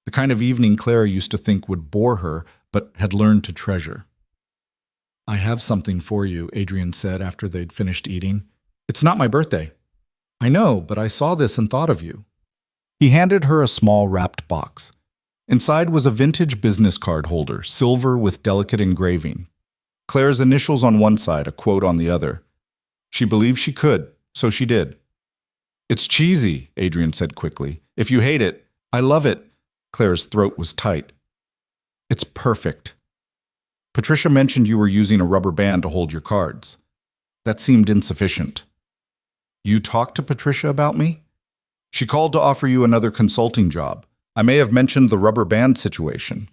the kind of evening Clara used to think would bore her, but had learned to treasure. "I have something for you," Adrian said after they'd finished eating. "It's not my birthday." "I know, but I saw this and thought of you." He handed her a small wrapped box. Inside was a vintage business card holder, silver with delicate engraving. Claire's initials on one side, a quote on the other. She believed she could, so she did. "It's cheesy," Adrian said quickly. "If you hate it, I love it." Claire's throat was tight. "It's perfect. Patricia mentioned you were using a rubber band to hold your cards. That seemed insufficient." "You talked to Patricia about me?" "She called to offer you another consulting job. I may have mentioned the rubber band situation."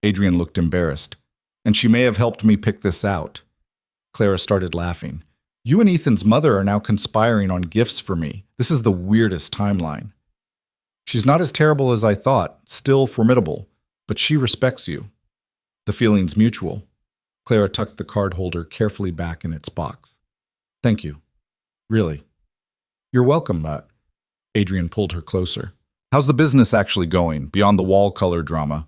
Adrian looked embarrassed. "And she may have helped me pick this out." Clara started laughing. "You and Ethan's mother are now conspiring on gifts for me. This is the weirdest timeline." "She's not as terrible as I thought, still formidable, but she respects you." The feeling's mutual. Clara tucked the card holder carefully back in its box. Thank you. Really. You're welcome, Adrian pulled her closer. How's the business actually going, beyond the wall color drama?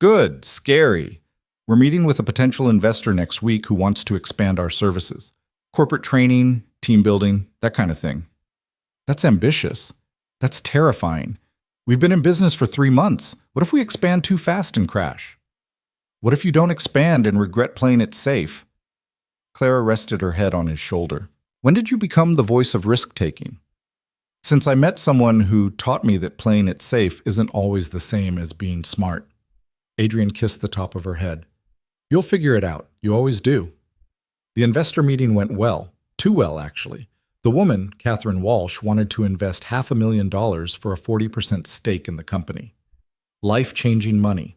Good. Scary. We're meeting with a potential investor next week who wants to expand our services. Corporate training, team building, that kind of thing. That's ambitious. That's terrifying. We've been in business for 3 months. What if we expand too fast and crash? What if you don't expand and regret playing it safe? Clara rested her head on his shoulder. When did you become the voice of risk-taking? Since I met someone who taught me that playing it safe isn't always the same as being smart. Adrian kissed the top of her head. You'll figure it out. You always do. The investor meeting went well. Too well, actually. The woman, Catherine Walsh, wanted to invest $500,000 for a 40% stake in the company. Life-changing money,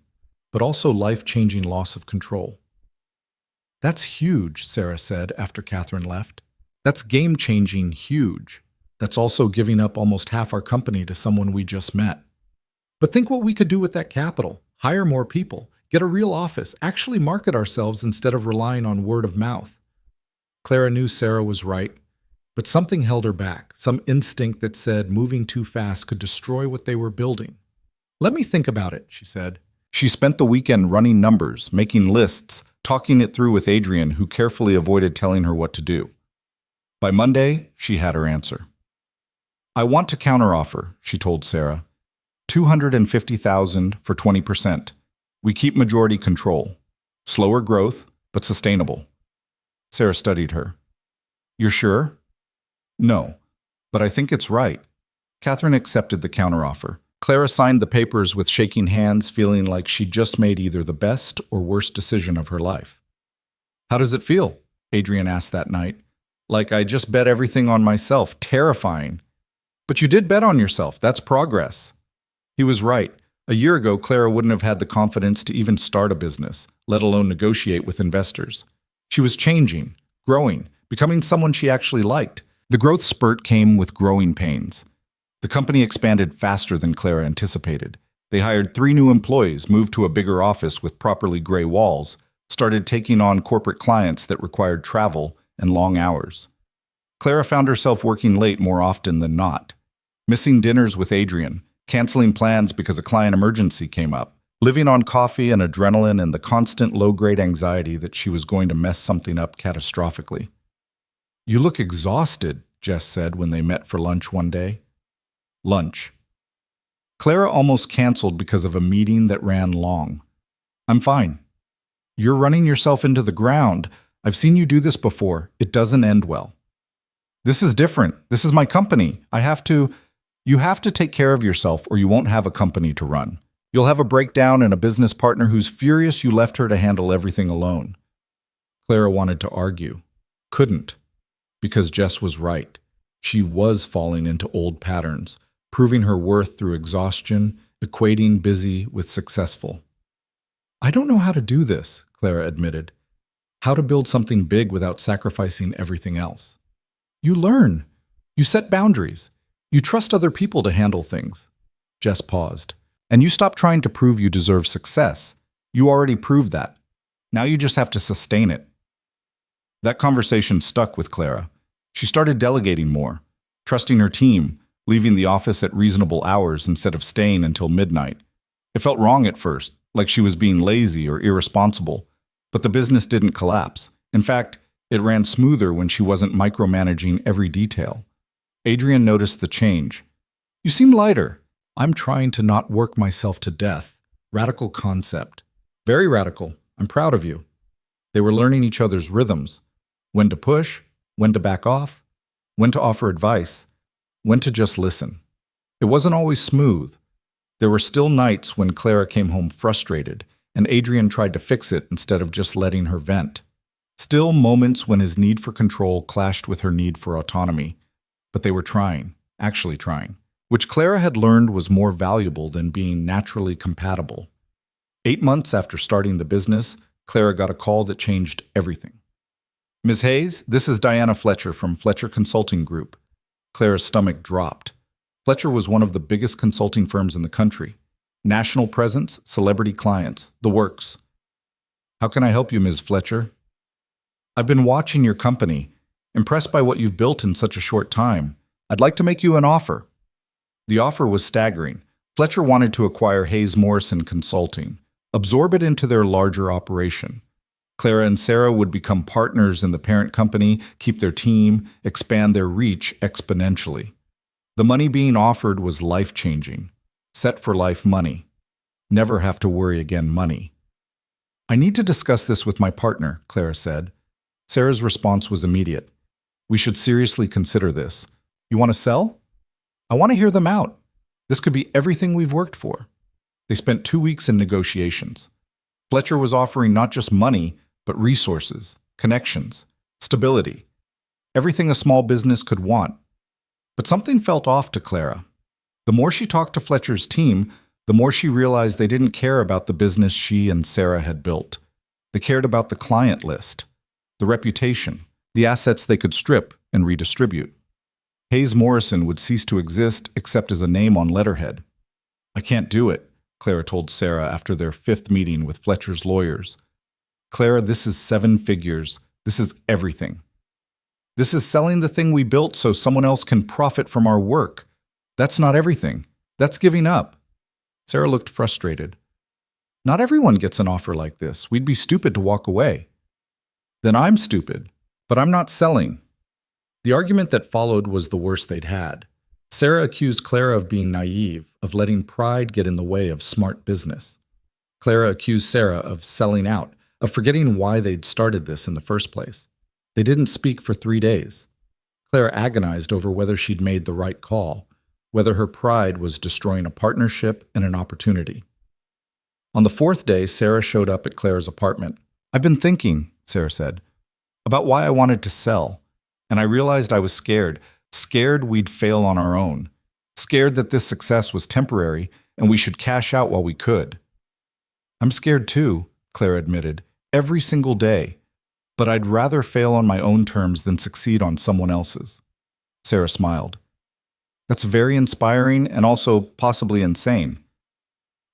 but also life-changing loss of control. That's huge, Sarah said after Catherine left. That's game-changing huge. That's also giving up almost half our company to someone we just met. But think what we could do with that capital. Hire more people, get a real office, actually market ourselves instead of relying on word of mouth. Clara knew Sarah was right, but something held her back, some instinct that said moving too fast could destroy what they were building. Let me think about it, she said. She spent the weekend running numbers, making lists, talking it through with Adrian, who carefully avoided telling her what to do. By Monday, she had her answer. I want to counteroffer, she told Sarah. $250,000 for 20%. We keep majority control. Slower growth, but sustainable. Sarah studied her. You're sure? No, but I think it's right. Catherine accepted the counteroffer. Clara signed the papers with shaking hands, feeling like she'd just made either the best or worst decision of her life. How does it feel? Adrian asked that night. Like I just bet everything on myself. Terrifying. But you did bet on yourself. That's progress. He was right. A year ago, Clara wouldn't have had the confidence to even start a business, let alone negotiate with investors. She was changing, growing, becoming someone she actually liked. The growth spurt came with growing pains. The company expanded faster than Clara anticipated. They hired 3 new employees, moved to a bigger office with properly gray walls, started taking on corporate clients that required travel and long hours. Clara found herself working late more often than not, missing dinners with Adrian, canceling plans because a client emergency came up, living on coffee and adrenaline and the constant low-grade anxiety that she was going to mess something up catastrophically. You look exhausted, Jess said when they met for lunch one day. Lunch. Clara almost canceled because of a meeting that ran long. I'm fine. You're running yourself into the ground. I've seen you do this before. It doesn't end well. This is different. This is my company. You have to take care of yourself or you won't have a company to run. You'll have a breakdown and a business partner who's furious you left her to handle everything alone. Clara wanted to argue. Couldn't. Because Jess was right. She was falling into old patterns, proving her worth through exhaustion, equating busy with successful. I don't know how to do this, Clara admitted. How to build something big without sacrificing everything else. You learn. You set boundaries. You trust other people to handle things. Jess paused. And you stop trying to prove you deserve success. You already proved that. Now you just have to sustain it. That conversation stuck with Clara. She started delegating more, trusting her team, leaving the office at reasonable hours instead of staying until midnight. It felt wrong at first, like she was being lazy or irresponsible, but the business didn't collapse. In fact, it ran smoother when she wasn't micromanaging every detail. Adrian noticed the change. You seem lighter. I'm trying to not work myself to death. Radical concept. Very radical. I'm proud of you. They were learning each other's rhythms. When to push, when to back off, when to offer advice, when to just listen. It wasn't always smooth. There were still nights when Clara came home frustrated, and Adrian tried to fix it instead of just letting her vent. Still moments when his need for control clashed with her need for autonomy. But they were trying, actually trying, which Clara had learned was more valuable than being naturally compatible. 8 months after starting the business, Clara got a call that changed everything. Ms. Hayes, this is Diana Fletcher from Fletcher Consulting Group. Clara's stomach dropped. Fletcher was one of the biggest consulting firms in the country. National presence, celebrity clients, the works. How can I help you, Ms. Fletcher? I've been watching your company, impressed by what you've built in such a short time. I'd like to make you an offer. The offer was staggering. Fletcher wanted to acquire Hayes Morrison Consulting, absorb it into their larger operation. Clara and Sarah would become partners in the parent company, keep their team, expand their reach exponentially. The money being offered was life-changing. Set for life money. Never have to worry again money. I need to discuss this with my partner, Clara said. Sarah's response was immediate. We should seriously consider this. You want to sell? I want to hear them out. This could be everything we've worked for. They spent 2 weeks in negotiations. Fletcher was offering not just money, but resources, connections, stability, everything a small business could want. But something felt off to Clara. The more she talked to Fletcher's team, the more she realized they didn't care about the business she and Sarah had built. They cared about the client list, the reputation, the assets they could strip and redistribute. Hayes Morrison would cease to exist except as a name on letterhead. I can't do it, Clara told Sarah after their 5th meeting with Fletcher's lawyers. Clara, this is 7 figures. This is everything. This is selling the thing we built so someone else can profit from our work. That's not everything. That's giving up. Sarah looked frustrated. Not everyone gets an offer like this. We'd be stupid to walk away. Then I'm stupid, but I'm not selling. The argument that followed was the worst they'd had. Sarah accused Clara of being naive, of letting pride get in the way of smart business. Clara accused Sarah of selling out, of forgetting why they'd started this in the first place. They didn't speak for 3 days. Clara agonized over whether she'd made the right call, whether her pride was destroying a partnership and an opportunity. On the 4th day, Sarah showed up at Clara's apartment. I've been thinking, Sarah said, about why I wanted to sell, and I realized I was scared we'd fail on our own, scared that this success was temporary and we should cash out while we could. I'm scared too, Clara admitted, every single day, but I'd rather fail on my own terms than succeed on someone else's. Sarah smiled. That's very inspiring and also possibly insane.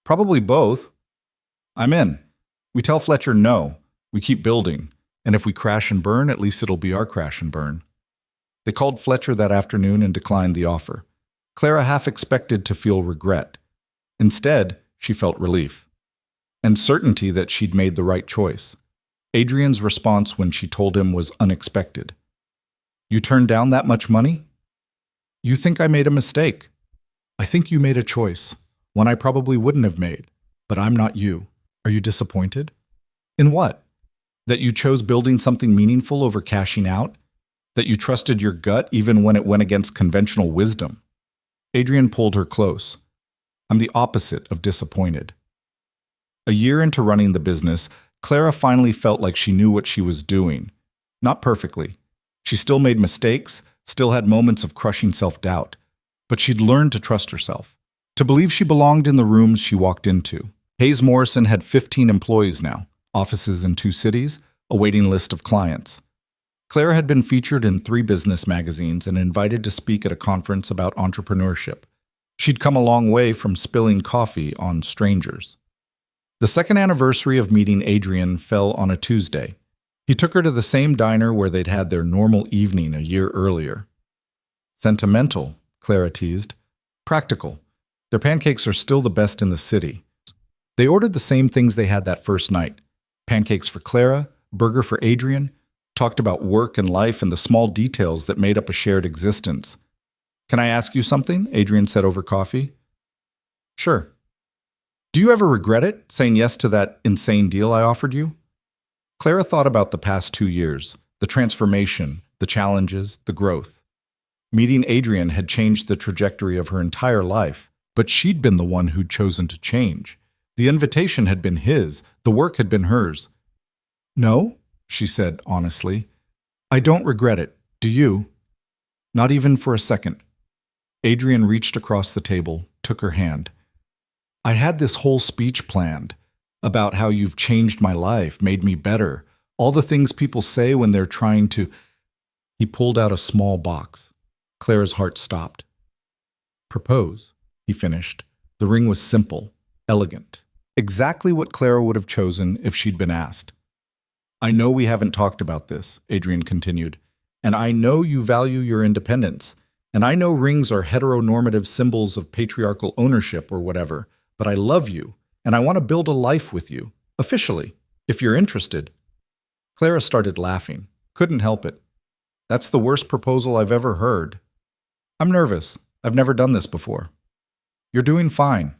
Probably both. I'm in. We tell Fletcher no. We keep building. And if we crash and burn, at least it'll be our crash and burn. They called Fletcher that afternoon and declined the offer. Clara half expected to feel regret. Instead, she felt relief. And certainty that she'd made the right choice. Adrian's response when she told him was unexpected. You turned down that much money? You think I made a mistake. I think you made a choice, one I probably wouldn't have made, but I'm not you. Are you disappointed? In what? That you chose building something meaningful over cashing out? That you trusted your gut even when it went against conventional wisdom? Adrian pulled her close. I'm the opposite of disappointed. A year into running the business, Clara finally felt like she knew what she was doing. Not perfectly. She still made mistakes, still had moments of crushing self-doubt. But she'd learned to trust herself, to believe she belonged in the rooms she walked into. Hayes Morrison had 15 employees now, offices in 2 cities, a waiting list of clients. Clara had been featured in 3 business magazines and invited to speak at a conference about entrepreneurship. She'd come a long way from spilling coffee on strangers. The 2nd anniversary of meeting Adrian fell on a Tuesday. He took her to the same diner where they'd had their normal evening a year earlier. Sentimental, Clara teased. Practical. Their pancakes are still the best in the city. They ordered the same things they had that first night. Pancakes for Clara, burger for Adrian, talked about work and life and the small details that made up a shared existence. Can I ask you something? Adrian said over coffee. Sure. Do you ever regret it, saying yes to that insane deal I offered you? Clara thought about the past 2 years, the transformation, the challenges, the growth. Meeting Adrian had changed the trajectory of her entire life, but she'd been the one who'd chosen to change. The invitation had been his, the work had been hers. No, she said honestly. I don't regret it. Do you? Not even for a second. Adrian reached across the table, took her hand. I had this whole speech planned about how you've changed my life, made me better, all the things people say when they're trying to... He pulled out a small box. Clara's heart stopped. Propose, he finished. The ring was simple, elegant. Exactly what Clara would have chosen if she'd been asked. I know we haven't talked about this, Adrian continued, and I know you value your independence, and I know rings are heteronormative symbols of patriarchal ownership or whatever, but I love you, and I want to build a life with you, officially, if you're interested. Clara started laughing. Couldn't help it. That's the worst proposal I've ever heard. I'm nervous. I've never done this before. You're doing fine.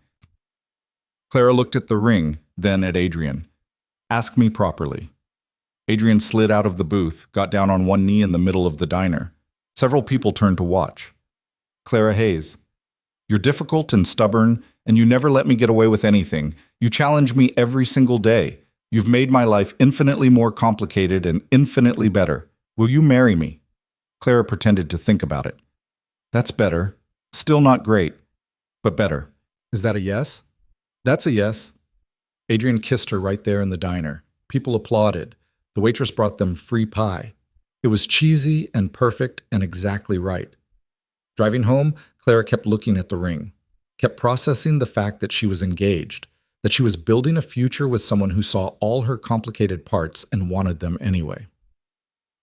Clara looked at the ring, then at Adrian. Ask me properly. Adrian slid out of the booth, got down on one knee in the middle of the diner. Several people turned to watch. Clara Hayes. You're difficult and stubborn, and you never let me get away with anything. You challenge me every single day. You've made my life infinitely more complicated and infinitely better. Will you marry me? Clara pretended to think about it. That's better. Still not great, but better. Is that a yes? That's a yes. Adrian kissed her right there in the diner. People applauded. The waitress brought them free pie. It was cheesy and perfect and exactly right. Driving home, Clara kept looking at the ring, kept processing the fact that she was engaged, that she was building a future with someone who saw all her complicated parts and wanted them anyway.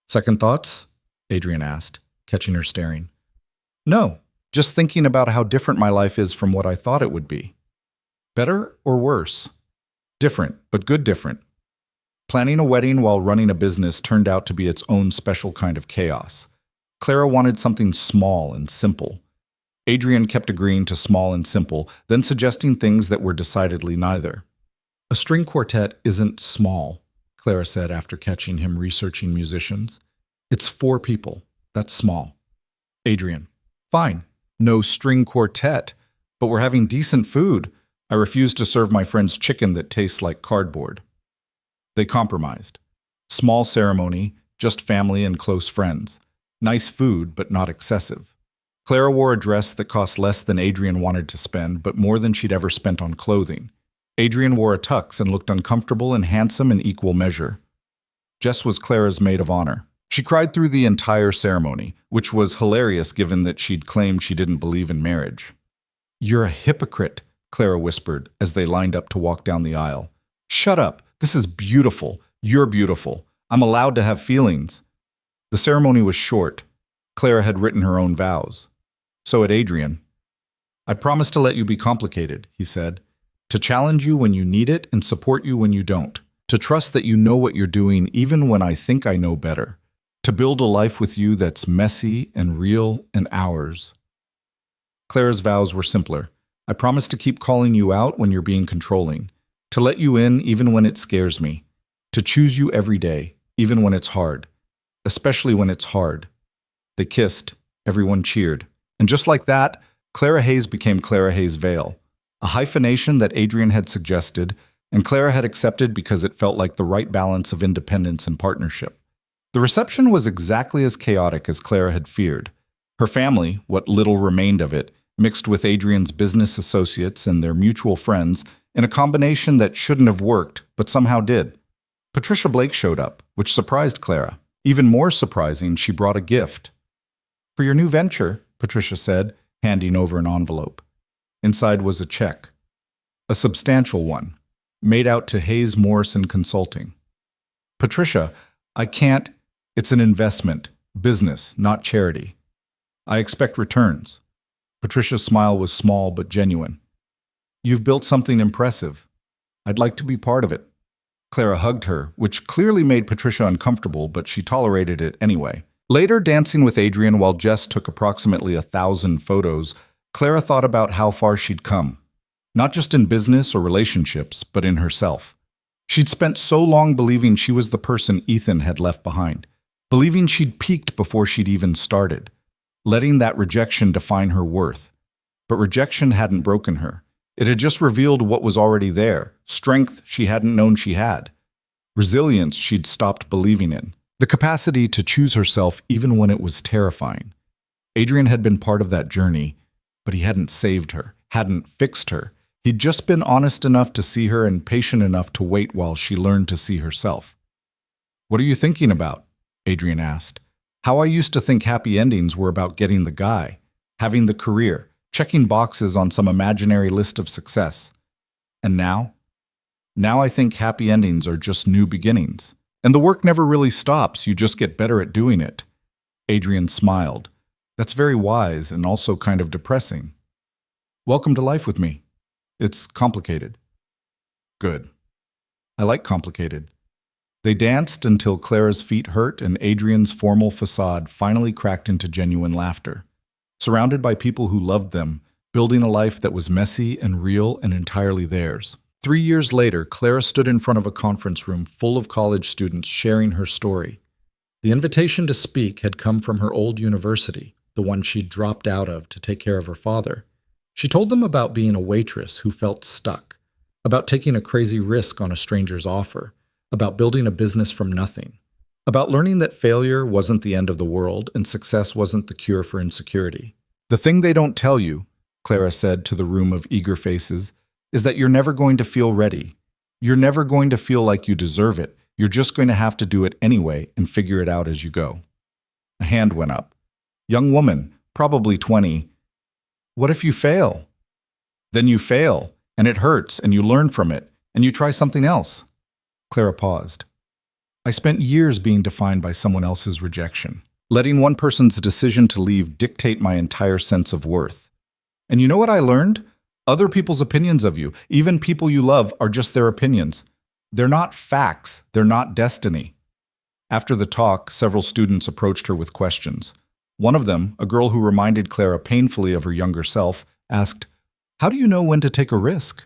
Second thoughts? Adrian asked, catching her staring. No, just thinking about how different my life is from what I thought it would be. Better or worse? Different, but good different. Planning a wedding while running a business turned out to be its own special kind of chaos. Clara wanted something small and simple. Adrian kept agreeing to small and simple, then suggesting things that were decidedly neither. A string quartet isn't small, Clara said after catching him researching musicians. It's 4 people. That's small. Adrian. Fine. No string quartet. But we're having decent food. I refuse to serve my friends chicken that tastes like cardboard. They compromised. Small ceremony, just family and close friends. Nice food, but not excessive. Clara wore a dress that cost less than Adrian wanted to spend, but more than she'd ever spent on clothing. Adrian wore a tux and looked uncomfortable and handsome in equal measure. Jess was Clara's maid of honor. She cried through the entire ceremony, which was hilarious given that she'd claimed she didn't believe in marriage. You're a hypocrite, Clara whispered as they lined up to walk down the aisle. Shut up. This is beautiful. You're beautiful. I'm allowed to have feelings. The ceremony was short. Clara had written her own vows. So had Adrian. I promise to let you be complicated, he said. To challenge you when you need it and support you when you don't. To trust that you know what you're doing even when I think I know better. To build a life with you that's messy and real and ours. Clara's vows were simpler. I promise to keep calling you out when you're being controlling. To let you in even when it scares me. To choose you every day, even when it's hard. Especially when it's hard. They kissed. Everyone cheered. And just like that, Clara Hayes became Clara Hayes Vale. A hyphenation that Adrian had suggested, and Clara had accepted because it felt like the right balance of independence and partnership. The reception was exactly as chaotic as Clara had feared. Her family, what little remained of it, mixed with Adrian's business associates and their mutual friends in a combination that shouldn't have worked, but somehow did. Patricia Blake showed up, which surprised Clara. Even more surprising, she brought a gift. For your new venture, Patricia said, handing over an envelope. Inside was a check. A substantial one, made out to Hayes Morrison Consulting. Patricia, I can't. It's an investment, business, not charity. I expect returns. Patricia's smile was small but genuine. You've built something impressive. I'd like to be part of it. Clara hugged her, which clearly made Patricia uncomfortable, but she tolerated it anyway. Later, dancing with Adrian while Jess took approximately 1,000 photos, Clara thought about how far she'd come. Not just in business or relationships, but in herself. She'd spent so long believing she was the person Ethan had left behind, believing she'd peaked before she'd even started, letting that rejection define her worth. But rejection hadn't broken her. It had just revealed what was already there, strength she hadn't known she had, resilience she'd stopped believing in, the capacity to choose herself even when it was terrifying. Adrian had been part of that journey, but he hadn't saved her, hadn't fixed her. He'd just been honest enough to see her and patient enough to wait while she learned to see herself. What are you thinking about? Adrian asked. How I used to think happy endings were about getting the guy, having the career, checking boxes on some imaginary list of success. And now, Now I think happy endings are just new beginnings. And the work never really stops, you just get better at doing it. Adrian smiled. That's very wise and also kind of depressing. Welcome to life with me. It's complicated. Good. I like complicated. They danced until Clara's feet hurt and Adrian's formal facade finally cracked into genuine laughter. Surrounded by people who loved them, building a life that was messy and real and entirely theirs. 3 years later, Clara stood in front of a conference room full of college students sharing her story. The invitation to speak had come from her old university, the one she'd dropped out of to take care of her father. She told them about being a waitress who felt stuck, about taking a crazy risk on a stranger's offer, about building a business from nothing, about learning that failure wasn't the end of the world and success wasn't the cure for insecurity. The thing they don't tell you, Clara said to the room of eager faces, is that you're never going to feel ready. You're never going to feel like you deserve it. You're just going to have to do it anyway and figure it out as you go. A hand went up. Young woman, probably 20. What if you fail? Then you fail, and it hurts, and you learn from it, and you try something else. Clara paused. I spent years being defined by someone else's rejection, letting one person's decision to leave dictate my entire sense of worth. And you know what I learned? Other people's opinions of you, even people you love, are just their opinions. They're not facts. They're not destiny. After the talk, several students approached her with questions. One of them, a girl who reminded Clara painfully of her younger self, asked, "How do you know when to take a risk?"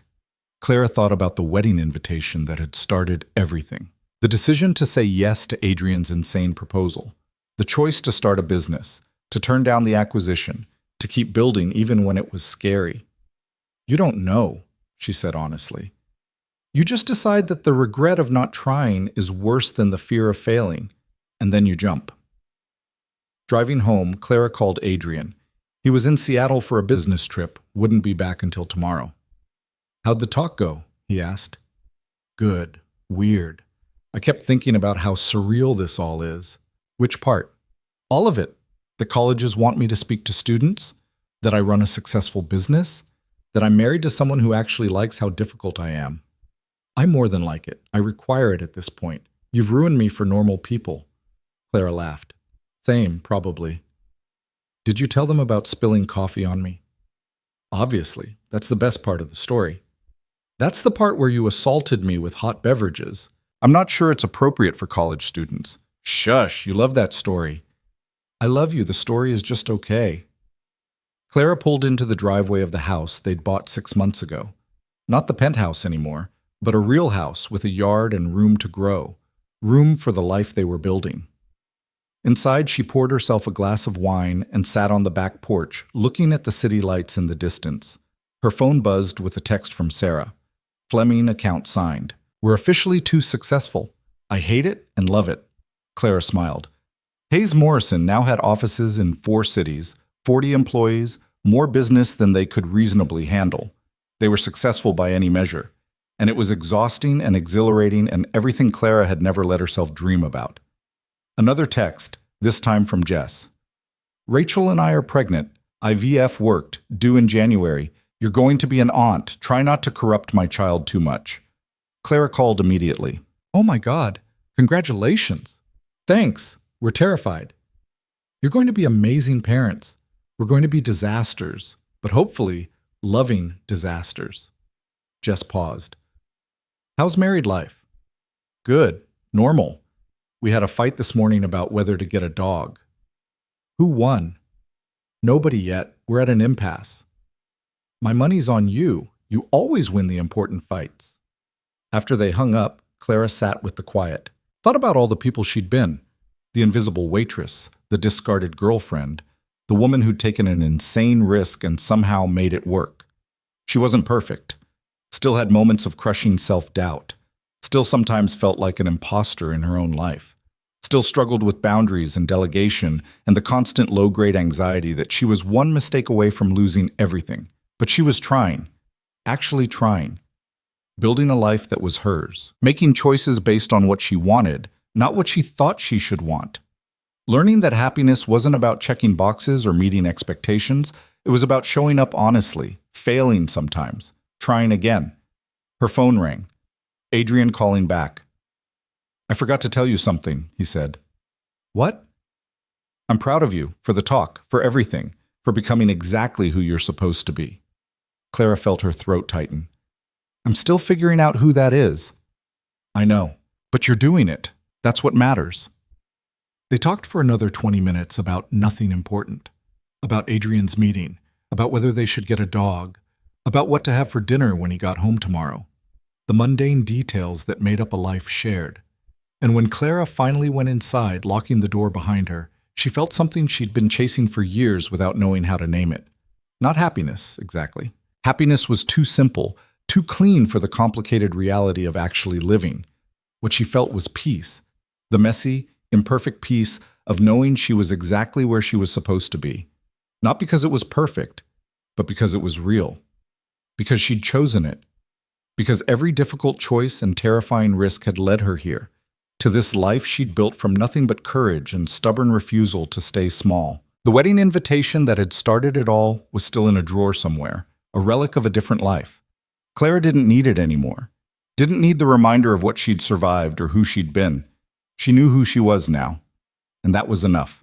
Clara thought about the wedding invitation that had started everything. The decision to say yes to Adrian's insane proposal. The choice to start a business, to turn down the acquisition, to keep building even when it was scary. You don't know, she said honestly. You just decide that the regret of not trying is worse than the fear of failing, and then you jump. Driving home, Clara called Adrian. He was in Seattle for a business trip, wouldn't be back until tomorrow. How'd the talk go? He asked. Good. Weird. I kept thinking about how surreal this all is. Which part? All of it. The colleges want me to speak to students, that I run a successful business, that I'm married to someone who actually likes how difficult I am. I more than like it. I require it at this point. You've ruined me for normal people. Clara laughed. Same, probably. Did you tell them about spilling coffee on me? Obviously. That's the best part of the story. That's the part where you assaulted me with hot beverages. I'm not sure it's appropriate for college students. Shush, you love that story. I love you. The story is just okay. Clara pulled into the driveway of the house they'd bought 6 months ago. Not the penthouse anymore, but a real house with a yard and room to grow. Room for the life they were building. Inside, she poured herself a glass of wine and sat on the back porch, looking at the city lights in the distance. Her phone buzzed with a text from Sarah. Fleming, account signed. We're officially too successful. I hate it and love it. Clara smiled. Hayes Morrison now had offices in 4 cities, 40 employees, more business than they could reasonably handle. They were successful by any measure. And it was exhausting and exhilarating and everything Clara had never let herself dream about. Another text, this time from Jess. Rachel and I are pregnant. IVF worked, due in January. You're going to be an aunt. Try not to corrupt my child too much. Clara called immediately. Oh my God, congratulations. Thanks, we're terrified. You're going to be amazing parents. We're going to be disasters, but hopefully loving disasters. Jess paused. How's married life? Good, normal. We had a fight this morning about whether to get a dog. Who won? Nobody yet. We're at an impasse. My money's on you. You always win the important fights. After they hung up, Clara sat with the quiet. Thought about all the people she'd been. The invisible waitress, the discarded girlfriend, the woman who'd taken an insane risk and somehow made it work. She wasn't perfect. Still had moments of crushing self-doubt. Still sometimes felt like an imposter in her own life. Still struggled with boundaries and delegation and the constant low-grade anxiety that she was one mistake away from losing everything. But she was trying, actually trying. Building a life that was hers. Making choices based on what she wanted, not what she thought she should want. Learning that happiness wasn't about checking boxes or meeting expectations. It was about showing up honestly, failing sometimes, trying again. Her phone rang. Adrian calling back. I forgot to tell you something, he said. What? I'm proud of you, for the talk, for everything, for becoming exactly who you're supposed to be. Clara felt her throat tighten. I'm still figuring out who that is. I know, but you're doing it. That's what matters. They talked for another 20 minutes about nothing important. About Adrian's meeting, about whether they should get a dog, about what to have for dinner when he got home tomorrow. The mundane details that made up a life shared. And when Clara finally went inside, locking the door behind her, she felt something she'd been chasing for years without knowing how to name it. Not happiness, exactly. Happiness was too simple, too clean for the complicated reality of actually living. What she felt was peace. The messy, imperfect peace of knowing she was exactly where she was supposed to be. Not because it was perfect, but because it was real. Because she'd chosen it. Because every difficult choice and terrifying risk had led her here, to this life she'd built from nothing but courage and stubborn refusal to stay small. The wedding invitation that had started it all was still in a drawer somewhere, a relic of a different life. Clara didn't need it anymore. Didn't need the reminder of what she'd survived or who she'd been. She knew who she was now, and that was enough.